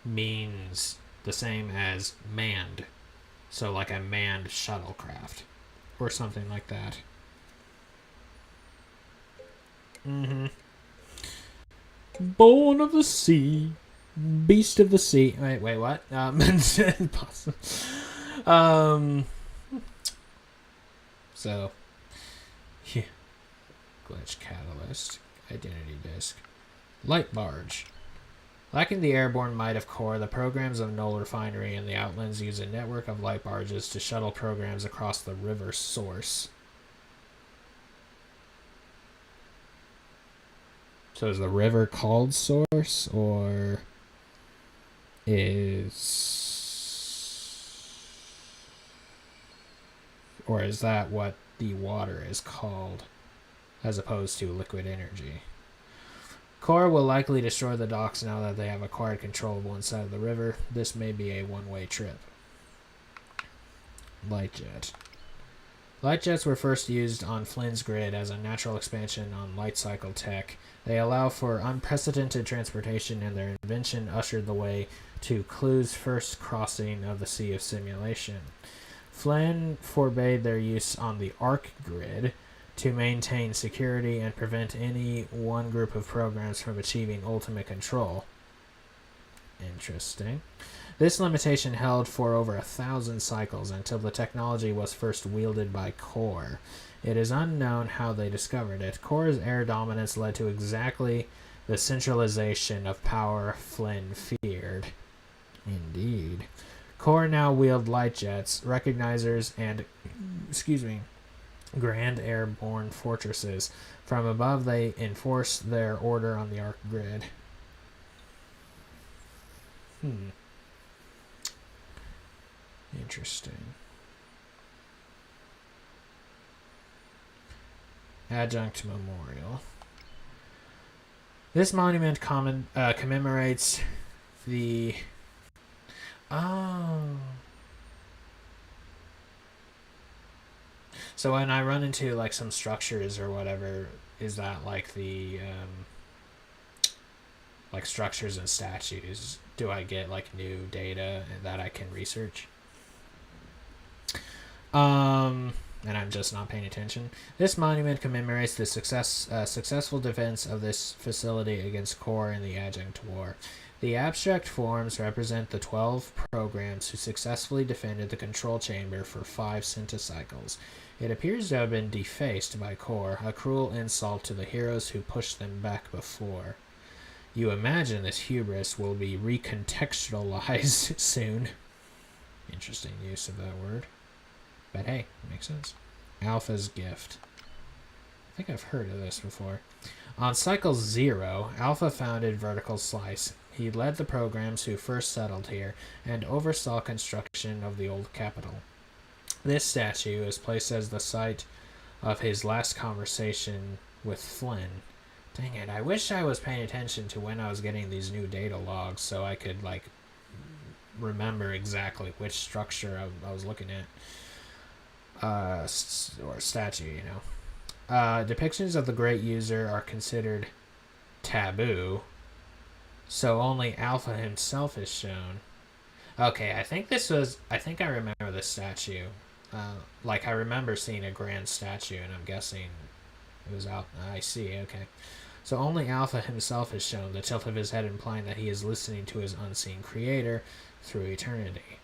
A: means the same as manned. So like a manned shuttlecraft or something like that. Born of the sea, beast of the sea. Wait, what? So, yeah. Glitch catalyst, identity disk, light barge. Lacking the airborne might of Core, the programs of Null Refinery and the Outlands use a network of light barges to shuttle programs across the river source. So is the river called Source, or is that what the water is called, as opposed to liquid energy? Core will likely destroy the docks now that they have acquired control of one side of the river. This may be a one-way trip. Lightjet. Lightjets were first used on Flynn's grid as a natural expansion on light cycle tech. They allow for unprecedented transportation, and their invention ushered the way to Clue's first crossing of the Sea of Simulation. Flynn forbade their use on the ARC grid to maintain security and prevent any one group of programs from achieving ultimate control. Interesting. This limitation held for over 1,000 cycles until the technology was first wielded by Core. It is unknown how they discovered it. Core's air dominance led to exactly the centralization of power Flynn feared. Indeed. Core now wield light jets, recognizers, and grand airborne fortresses. From above, they enforce their order on the ARC grid. Interesting. Adjunct Memorial. This monument commemorates the... Oh. So when I run into like some structures or whatever, is that like the like structures and statues? Do I get like new data that I can research? And I'm just not paying attention. This monument commemorates the successful defense of this facility against Core in the Adjunct War. The abstract forms represent the 12 programs who successfully defended the control chamber for 5 centicycles. It appears to have been defaced by Core, a cruel insult to the heroes who pushed them back before. You imagine this hubris will be recontextualized soon. Interesting use of that word. But hey, it makes sense. Alpha's gift. I think I've heard of this before. On Cycle 0, Alpha founded Vertical Slice. He led the programs who first settled here and oversaw construction of the old capital. This statue is placed as the site of his last conversation with Flynn. Dang it, I wish I was paying attention to when I was getting these new data logs so I could, like, remember exactly which structure I was looking at. Or statue, you know. Depictions of the Great User are considered taboo, so only Alpha himself is shown. Okay, I think I remember this statue. Like, I remember seeing a grand statue, and I'm guessing it was out. I see, okay. So only Alpha himself is shown, the tilt of his head implying that he is listening to his unseen creator through eternity.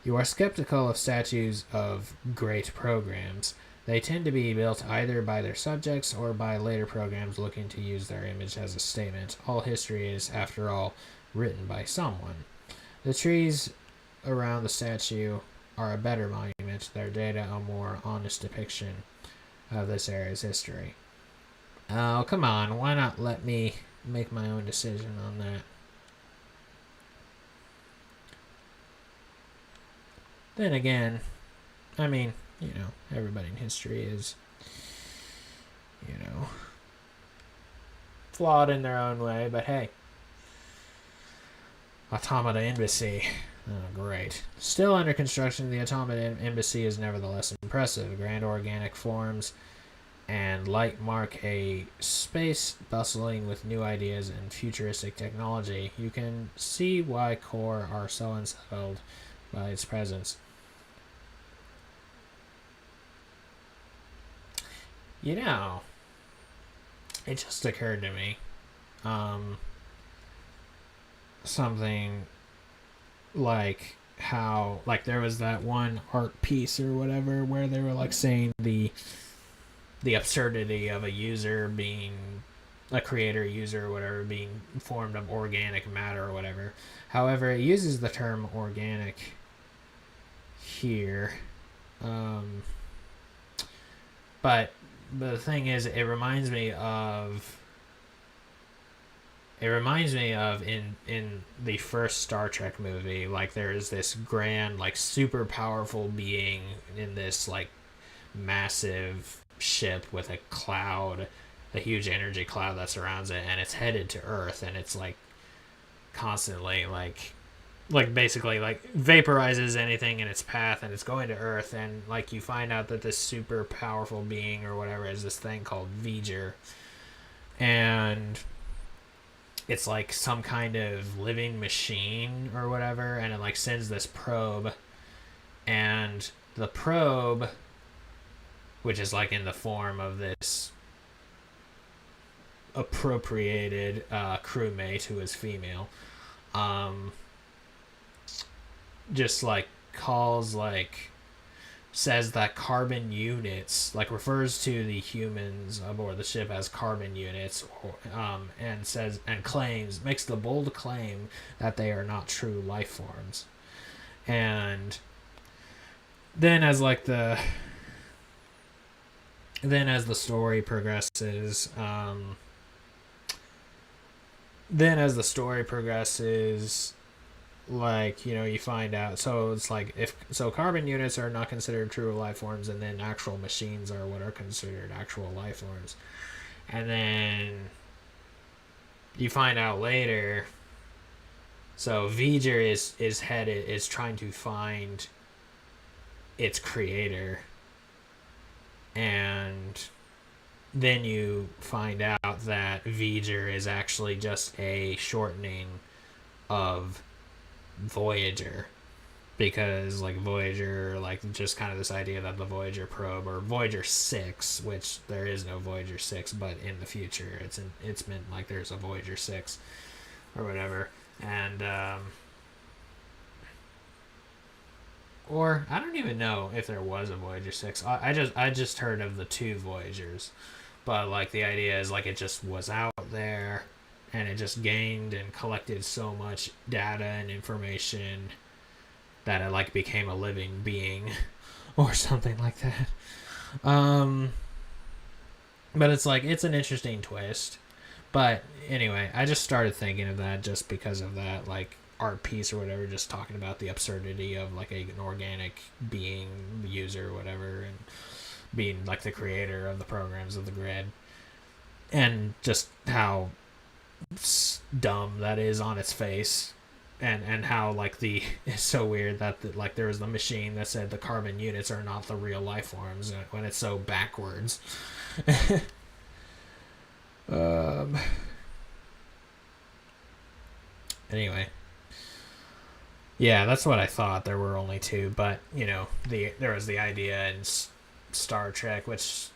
A: You are skeptical of statues of great programs. They tend to be built either by their subjects or by later programs looking to use their image as a statement. All history is, after all, written by someone. The trees around the statue are a better monument, their data a more honest depiction of this era's history. Oh, come on, why not let me make my own decision on that? Then again, I mean, you know, everybody in history is, you know, flawed in their own way, but hey. Automata Embassy. Oh, great. Still under construction, the Automata Embassy is nevertheless impressive. Grand organic forms and light mark a space bustling with new ideas and futuristic technology. You can see why Core are so unsettled by its presence. You know, it just occurred to me. Something like how, like, there was that one art piece or whatever where they were, like, saying the absurdity of a user being a creator user or whatever being formed of organic matter or whatever. However, it uses the term organic here. But the thing is, it reminds me of in the first Star Trek movie, like, there's this grand, like, super powerful being in this, like, massive ship with a cloud, a huge energy cloud that surrounds it, and it's headed to Earth, and it's, like, constantly, like basically, like, vaporizes anything in its path, and it's going to Earth, and, like, you find out that this super powerful being or whatever is this thing called V'ger, and it's like some kind of living machine or whatever, and it, like, sends this probe, and the probe, which is, like, in the form of this appropriated crewmate who is female, just, like, calls, like, says that carbon units, like, refers to the humans aboard the ship as carbon units, and says, and claims, makes the bold claim that they are not true life forms. And then as, like, the story progresses, like, you know, you find out, so it's like, carbon units are not considered true life forms, and then actual machines are what are considered actual life forms. And then you find out later, so V'ger is trying to find its creator, and then you find out that V'ger is actually just a shortening of Voyager, because, like, Voyager, like, just kind of this idea that the Voyager probe, or Voyager 6, which there is no Voyager 6, but in the future it's meant like there's a Voyager 6 or whatever, And or I don't even know if there was a Voyager 6. I just heard of the 2 Voyagers. But like the idea is like it just was out there and it just gained and collected so much data and information that it like became a living being or something like that. But it's like it's an interesting twist. But anyway, I just started thinking of that just because of that like art piece or whatever, just talking about the absurdity of like an organic being user or whatever, and being like the creator of the programs of the grid, and just how dumb that is on its face, and how like the it's so weird that like there was the machine that said the carbon units are not the real life forms when it's so backwards. Anyway, yeah, that's what I thought. There were only 2, but you know, there was the idea in Star Trek, which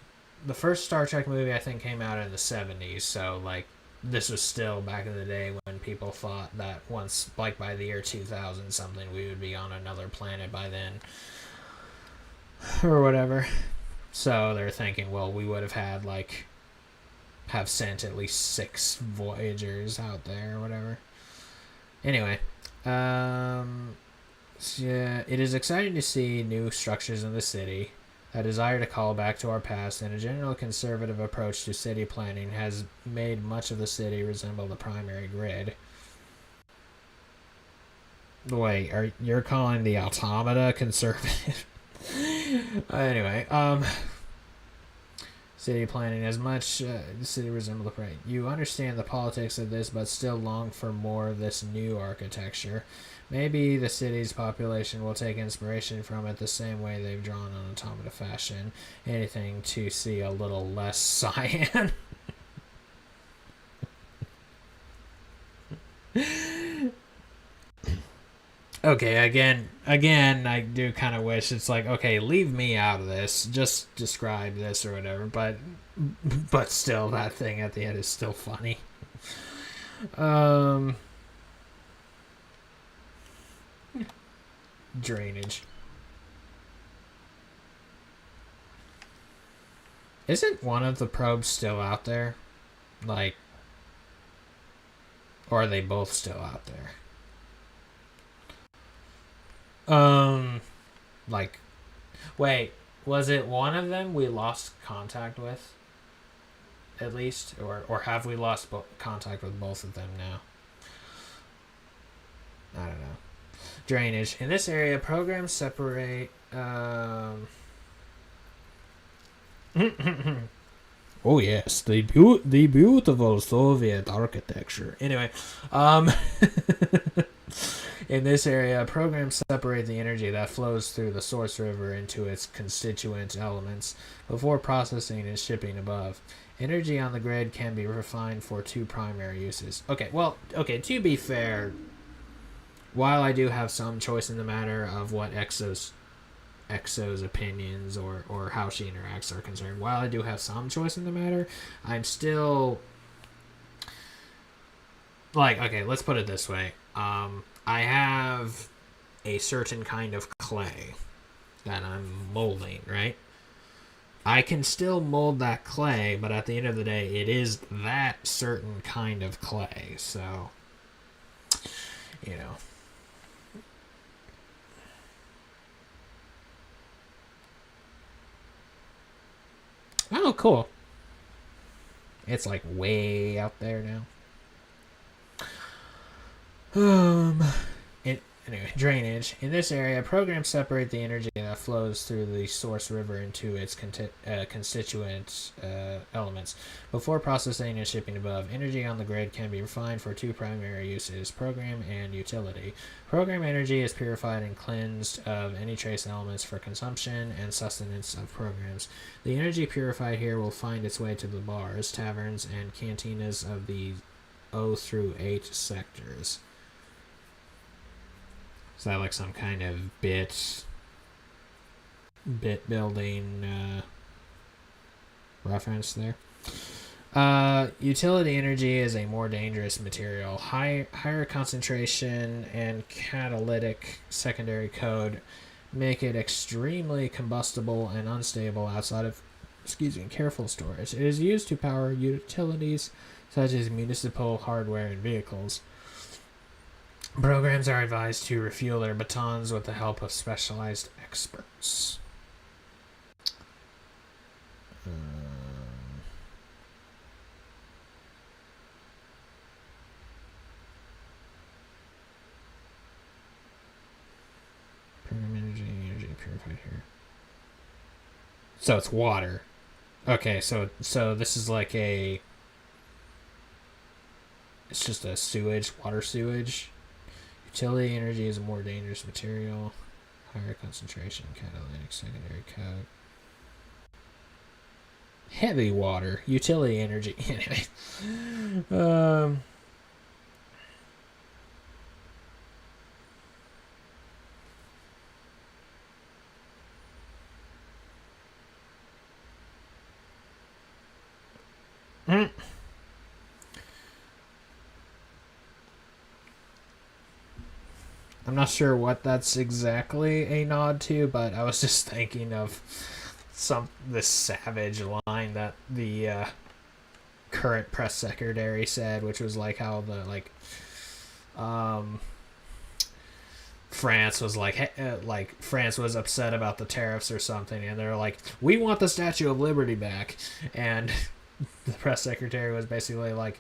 A: the first Star Trek movie I think came out in the 70s, so like this was still back in the day when people thought that once, like by the year 2000 something, we would be on another planet by then or whatever. So they're thinking, well, we would have had like have sent at least 6 Voyagers out there or whatever. Anyway, yeah, it is exciting to see new structures in the city. A desire to call back to our past and a general conservative approach to city planning has made much of the city resemble the primary grid. Wait, you're calling the automata conservative? Anyway, city planning as much the city resemble the prey. You understand the politics of this, but still long for more of this new architecture. Maybe the city's population will take inspiration from it the same way they've drawn on automata fashion. Anything to see a little less cyan. Okay, again, I do kind of wish it's like, okay, leave me out of this. Just describe this or whatever. But still, that thing at the end is still funny. Drainage. Isn't one of the probes still out there? Like, or are they both still out there? Like, wait, was it one of them we lost contact with? At least, or have we lost contact with both of them now? I don't know. Drainage. In this area, programs separate. Oh yes, the beautiful Soviet architecture. Anyway, in this area, programs separate the energy that flows through the source river into its constituent elements before processing and shipping above. Energy on the grid can be refined for 2 primary uses. Okay, to be fair, while I do have some choice in the matter of what Exo's opinions or how she interacts are concerned, while I do have some choice in the matter, I'm still like, okay, let's put it this way. I have a certain kind of clay that I'm molding, right? I can still mold that clay, but at the end of the day, it is that certain kind of clay. So, you know. Oh, cool. It's like way out there now. Anyway, drainage. In this area, programs separate the energy that flows through the source river into its constituent elements. Before processing and shipping above, energy on the grid can be refined for 2 primary uses, program and utility. Program energy is purified and cleansed of any trace elements for consumption and sustenance of programs. The energy purified here will find its way to the bars, taverns, and cantinas of the 0 through 8 sectors. Is that like some kind of bit building reference there? Utility energy is a more dangerous material. Higher concentration and catalytic secondary code make it extremely combustible and unstable outside of, careful storage. It is used to power utilities such as municipal hardware and vehicles. Programs are advised to refuel their batons with the help of specialized experts. Energy purified here. So it's water. Okay, so this is like a... It's just a water sewage. Utility energy is a more dangerous material. Higher concentration, catalytic secondary code. Heavy water, utility energy. Anyway. I'm not sure what that's exactly a nod to, but I was just thinking of this savage line that the current press secretary said, which was like how the France was France was upset about the tariffs or something, and they're like, we want the Statue of Liberty back, and the press secretary was basically like,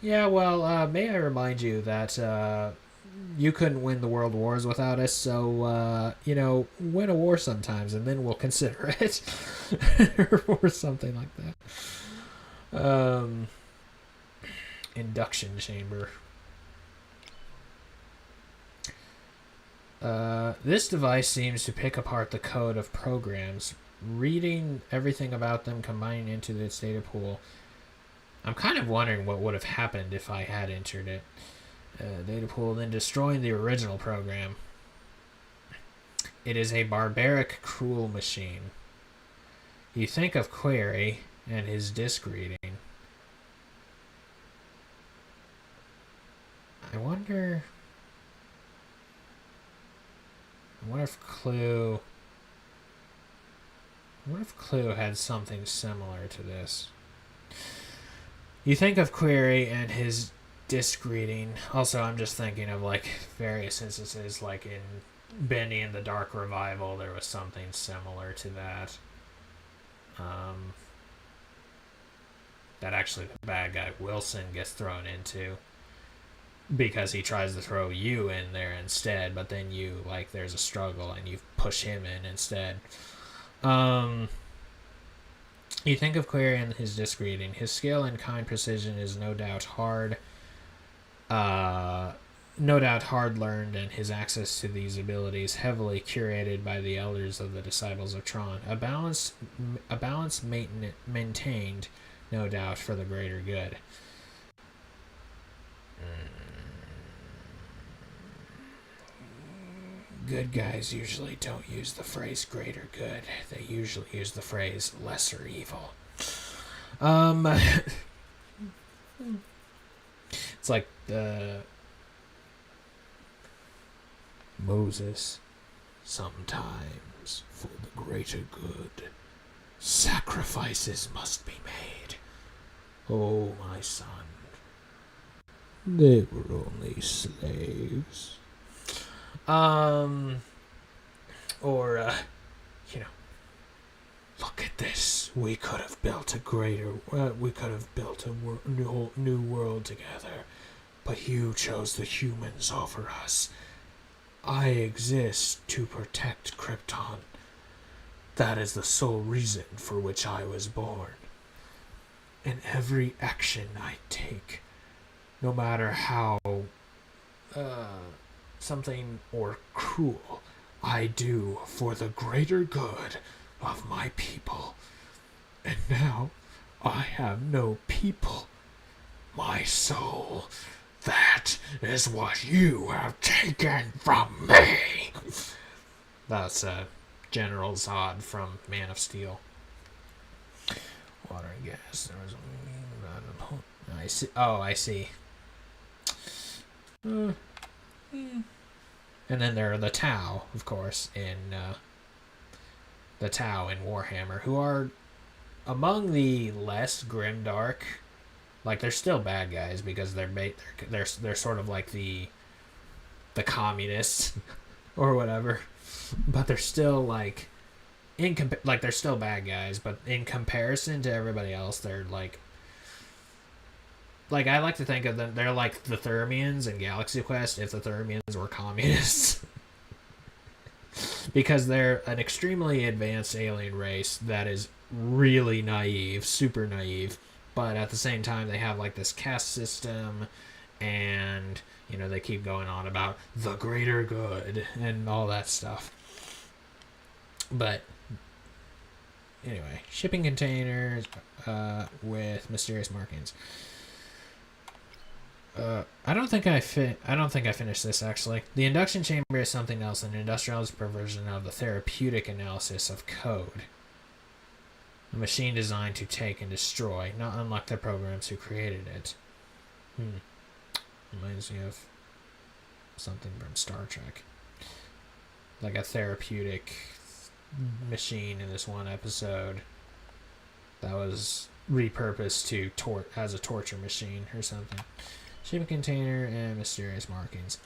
A: yeah, well, may I remind you that you couldn't win the world wars without us, so win a war sometimes and then we'll consider it. Or something like that. Induction chamber. This device seems to pick apart the code of programs, reading everything about them, combining into its data pool. I'm kind of wondering what would have happened if I had entered it. Data pool, then destroying the original program. It is a barbaric, cruel machine. You think of Query and his disk reading. I wonder if Clue had something similar to this. You think of Query and his disk reading. Also, I'm just thinking of like various instances, like in Bendy and the Dark Revival, there was something similar to that. That actually the bad guy Wilson gets thrown into because he tries to throw you in there instead, but then there's a struggle and you push him in instead. You think of Query and his disk reading. His skill and kind precision is no doubt hard learned, and his access to these abilities heavily curated by the elders of the disciples of Tron. A balance maintained, no doubt, for the greater good. Good guys usually don't use the phrase greater good. They usually use the phrase lesser evil. It's like Moses, sometimes for the greater good, sacrifices must be made. Oh, my son, they were only slaves. Look at this. We could have built a new world together, but you chose the humans over us. I exist to protect Krypton. That is the sole reason for which I was born. In every action I take, no matter how something or cruel, I do for the greater good of my people. And now I have no people. My soul. That is what you have taken from me. That's General Zod from Man of Steel. Water and gas. There was I see. Oh, I see. And then there are the Tau, of course, in the Tau in Warhammer, who are among the less grimdark. Like, they're still bad guys because they're sort of like the communists or whatever, but they're still like they're still bad guys, but in comparison to everybody else, they're like I like to think of them, they're like the Thermians in Galaxy Quest if the Thermians were communists. Because they're an extremely advanced alien race that is really naive, super naive, but at the same time they have like this caste system, and you know, they keep going on about the greater good and all that stuff. But anyway, shipping containers with mysterious markings. I don't think I finished this, actually. The induction chamber is something else, an industrialist perversion of the therapeutic analysis of code. A machine designed to take and destroy, not unlike the programs who created it. Reminds me of something from Star Trek. Like a therapeutic machine in this one episode that was repurposed to as a torture machine or something. Shipping container and mysterious markings.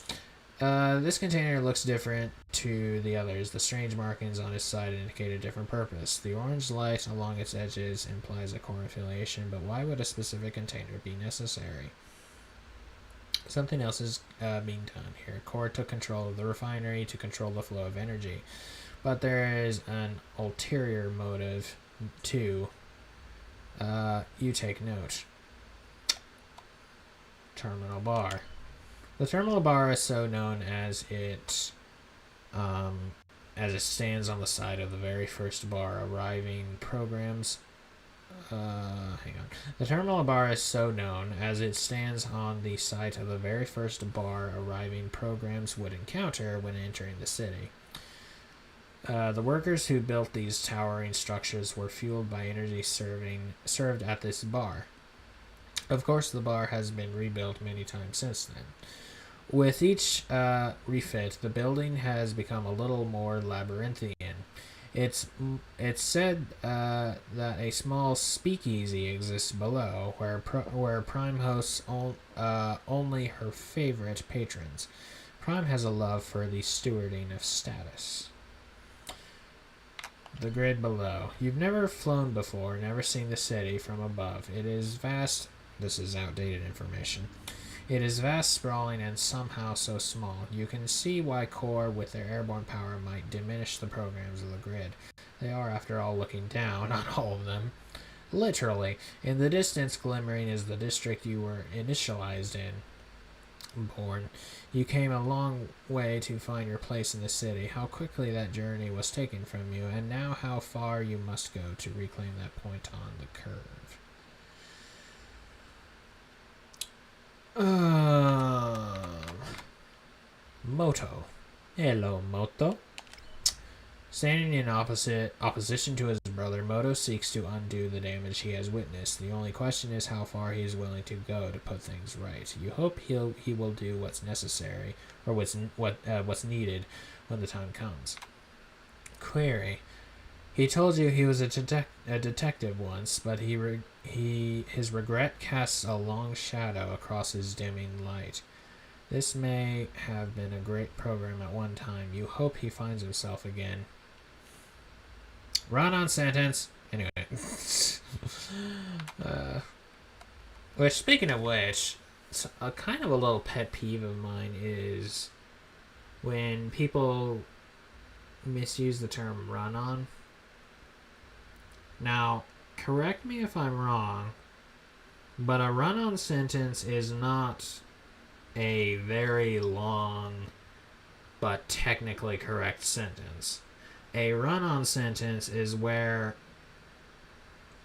A: This container looks different to the others. The strange markings on its side indicate a different purpose. The orange light along its edges implies a core affiliation, but why would a specific container be necessary? Something else is being done here. Core took control of the refinery to control the flow of energy, but there is an ulterior motive too. You take note. Terminal bar. The terminal bar is so known as it stands on the side of the very first bar arriving programs. Hang on. The terminal bar is so known as it stands on the site of the very first bar arriving programs would encounter when entering the city. The workers who built these towering structures were fueled by energy served at this bar. Of course, the bar has been rebuilt many times since then. With each refit, the building has become a little more labyrinthian. It's said that a small speakeasy exists below, where Prime hosts only her favorite patrons. Prime has a love for the stewarding of status. The grid below. You've never flown before, never seen the city from above. It is vast. This is outdated information. It is vast, sprawling, and somehow so small. You can see why Core, with their airborne power, might diminish the programs of the grid. They are, after all, looking down on all of them. Literally. In the distance, glimmering is the district you were initialized in. Born. You came a long way to find your place in the city. How quickly that journey was taken from you, and now how far you must go to reclaim that point on the curve. Moto. Hello, Moto. Standing in opposition to his brother, Moto seeks to undo the damage he has witnessed. The only question is how far he is willing to go to put things right. You hope he will do what's necessary, or what's needed when the time comes. Query. He told you he was a detective once, but his regret casts a long shadow across his dimming light. This may have been a great program at one time. You hope he finds himself again. Run on sentence. Anyway. Which, speaking of which, a kind of a little pet peeve of mine is when people misuse the term run on. Now, correct me if I'm wrong, but a run-on sentence is not a very long but technically correct sentence. A run-on sentence is where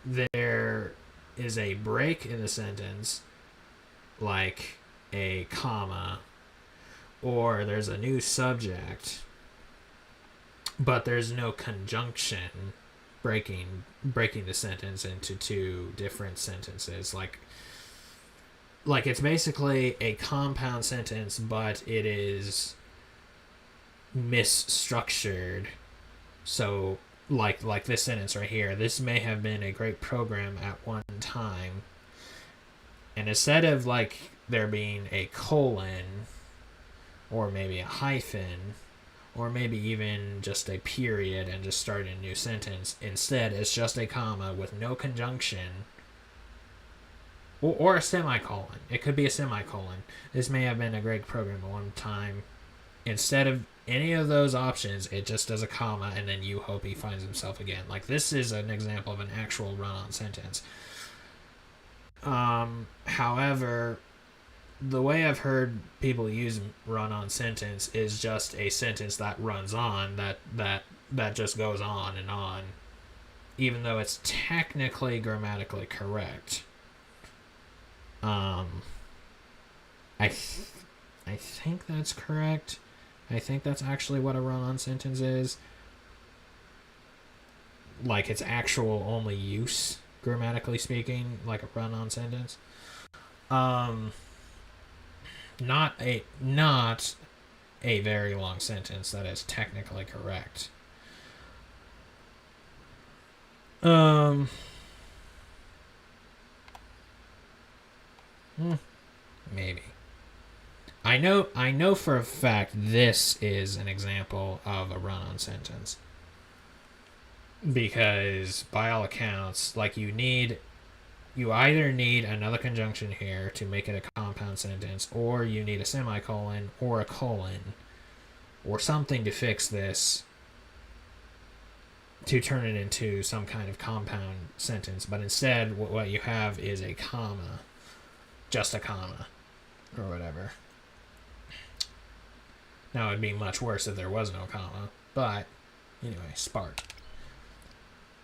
A: there is a break in the sentence, like a comma, or there's a new subject, but there's no conjunction breaking the sentence into two different sentences. Like like, it's basically a compound sentence, but it is misstructured. So, like this sentence right here, this may have been a great program at one time. And instead of, like, there being a colon, or maybe a hyphen, or maybe even just a period and just starting a new sentence, instead it's just a comma with no conjunction, or a semicolon. It could be a semicolon. This may have been a great program at one time. Instead of any of those options, it just does a comma, and then you hope he finds himself again. Like, this is an example of an actual run-on sentence. However, the way I've heard people use run-on sentence is just a sentence that runs on, that just goes on and on, even though it's technically grammatically correct. I think that's correct. I think that's actually what a run-on sentence is. Like, its actual only use, grammatically speaking, like a run-on sentence. Not a very long sentence that is technically correct. Maybe. I know for a fact this is an example of a run-on sentence. Because by all accounts, like, you either need another conjunction here to make it a compound sentence, or you need a semicolon or a colon or something to fix this to turn it into some kind of compound sentence. But instead, what you have is a comma. Just a comma. Or whatever. Now, it'd be much worse if there was no comma. But, anyway, Spart.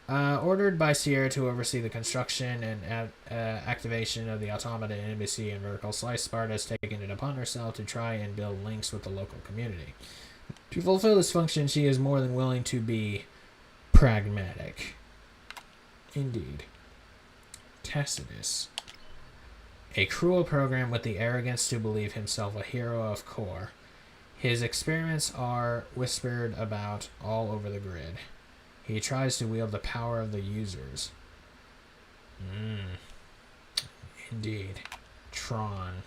A: Ordered by Sierra to oversee the construction and activation of the automata embassy in Vertical Slice, Sparta has taken it upon herself to try and build links with the local community. To fulfill this function, she is more than willing to be pragmatic. Indeed. Tacitus. A cruel program with the arrogance to believe himself a hero of core. His experiments are whispered about all over the grid. He tries to wield the power of the users. Indeed. TRON.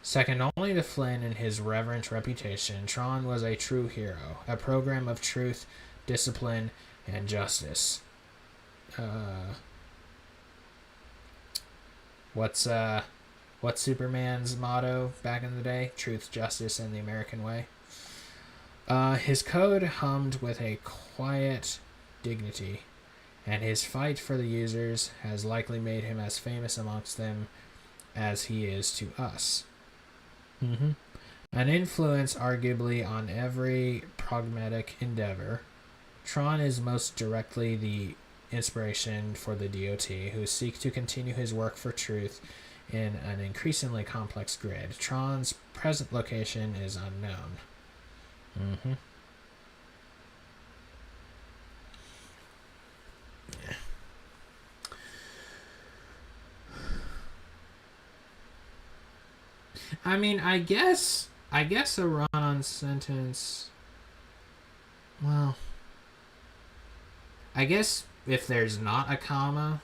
A: Second only to Flynn in his reverent reputation, TRON was a true hero, a program of truth, discipline, and justice. What's Superman's motto back in the day? Truth, justice, and the American way. His code hummed with a quiet dignity, and his fight for the users has likely made him as famous amongst them as he is to us. An influence arguably on every pragmatic endeavor, TRON is most directly the inspiration for the DOT, who seek to continue his work for truth in an increasingly complex grid. TRON's present location is unknown. Yeah. I mean, I guess a run-on sentence. Well, I guess if there's not a comma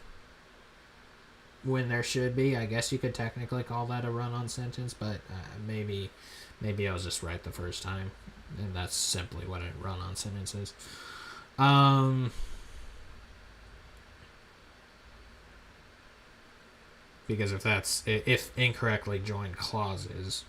A: when there should be, I guess you could technically call that a run-on sentence, but maybe I was just right the first time, and that's simply what a run-on sentence is. Because if incorrectly joined clauses.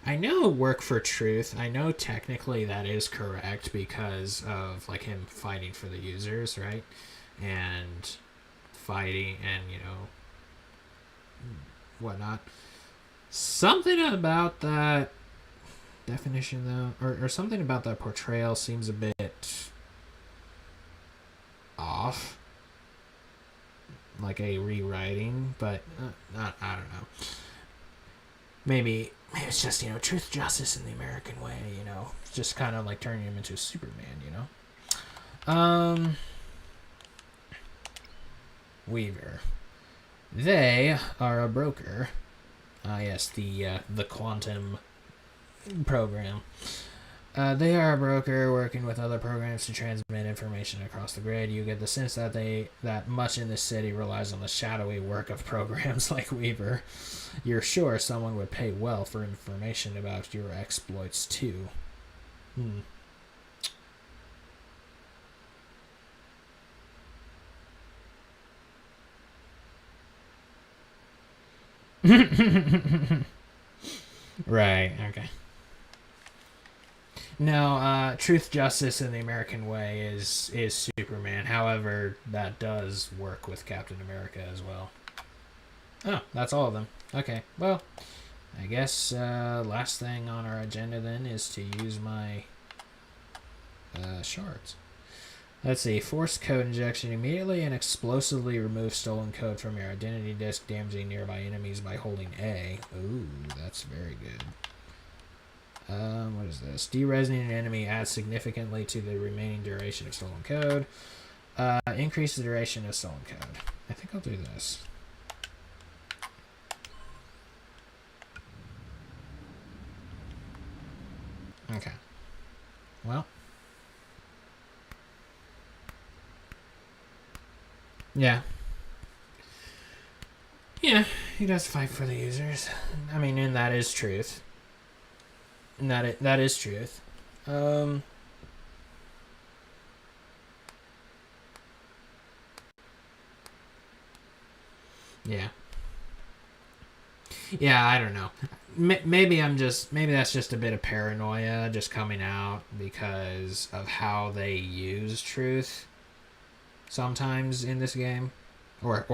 A: I know work for truth. I know technically that is correct because of, like, him fighting for the users, right? And fighting and, whatnot. Something about that definition, though, or something about that portrayal seems a bit off. Like a rewriting, but I don't know. maybe it's just, you know, truth, justice, in the American way, you know, just kind of like turning him into Superman, you know. Weaver. They are a broker. Yes, the quantum program. They are a broker working with other programs to transmit information across the grid. You get the sense that much in this city relies on the shadowy work of programs like Weaver. You're sure someone would pay well for information about your exploits too. Right, okay. No, truth, justice, in the American way is Superman. However, that does work with Captain America as well. Oh, that's all of them. Okay, well, I guess last thing on our agenda then is to use my shards. Let's see. Force code injection. Immediately and explosively remove stolen code from your identity disk, damaging nearby enemies by holding A. Ooh, that's very good. What is this? Deresing an enemy adds significantly to the remaining duration of stolen code. Increase the duration of stolen code. I think I'll do this. Okay. Well. Yeah. Yeah, he does fight for the users. I mean, and that is truth. And that is truth. Yeah. Yeah, I don't know. Maybe that's just a bit of paranoia just coming out because of how they use truth sometimes in this game. Or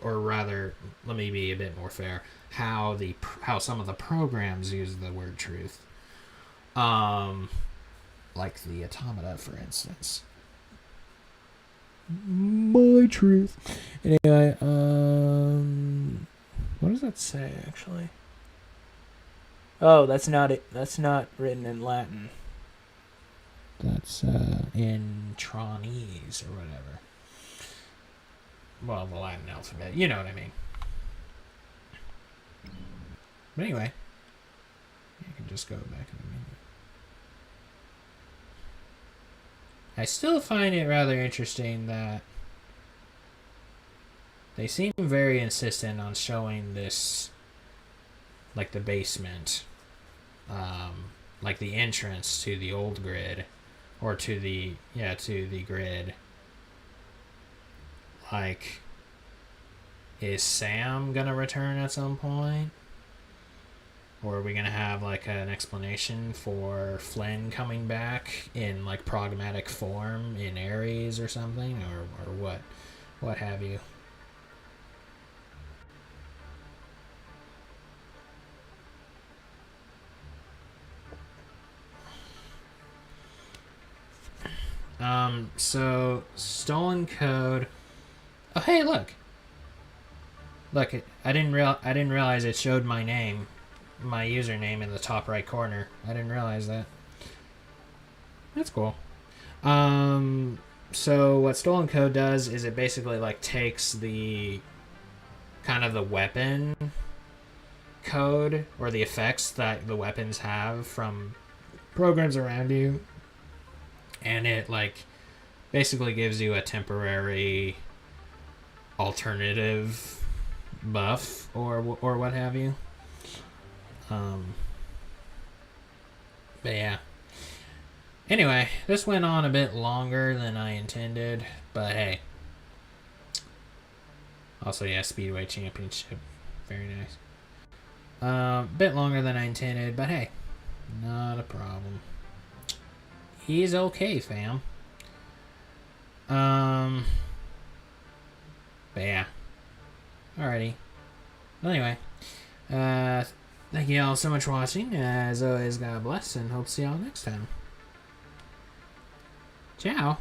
A: rather, let me be a bit more fair. How some of the programs use the word truth. Like the automata, for instance. My truth. Anyway, what does that say actually? Oh, that's not it. That's not written in Latin. That's in Tronese or whatever. Well, the Latin alphabet. You know what I mean. But anyway, you can just go back in the menu. I still find it rather interesting that they seem very insistent on showing this, like the basement, like the entrance to the old grid, or to the grid. Like, is Sam gonna return at some point? Or are we gonna have like an explanation for Flynn coming back in like pragmatic form in Ares or something, or what have you? So stolen code. Oh, hey, look. Look, I didn't realize it showed my name, my username in the top right corner. I didn't realize that. That's cool. So what stolen code does is it basically like takes the kind of the weapon code or the effects that the weapons have from programs around you, and it like basically gives you a temporary alternative buff or what have you. But yeah. Anyway, this went on a bit longer than I intended, but hey. Also, yeah, Speedway Championship. Very nice. Bit longer than I intended, but hey. Not a problem. He's okay, fam. But yeah. Alrighty. Well, anyway. Thank you all so much for watching. As always, God bless, and hope to see y'all next time. Ciao.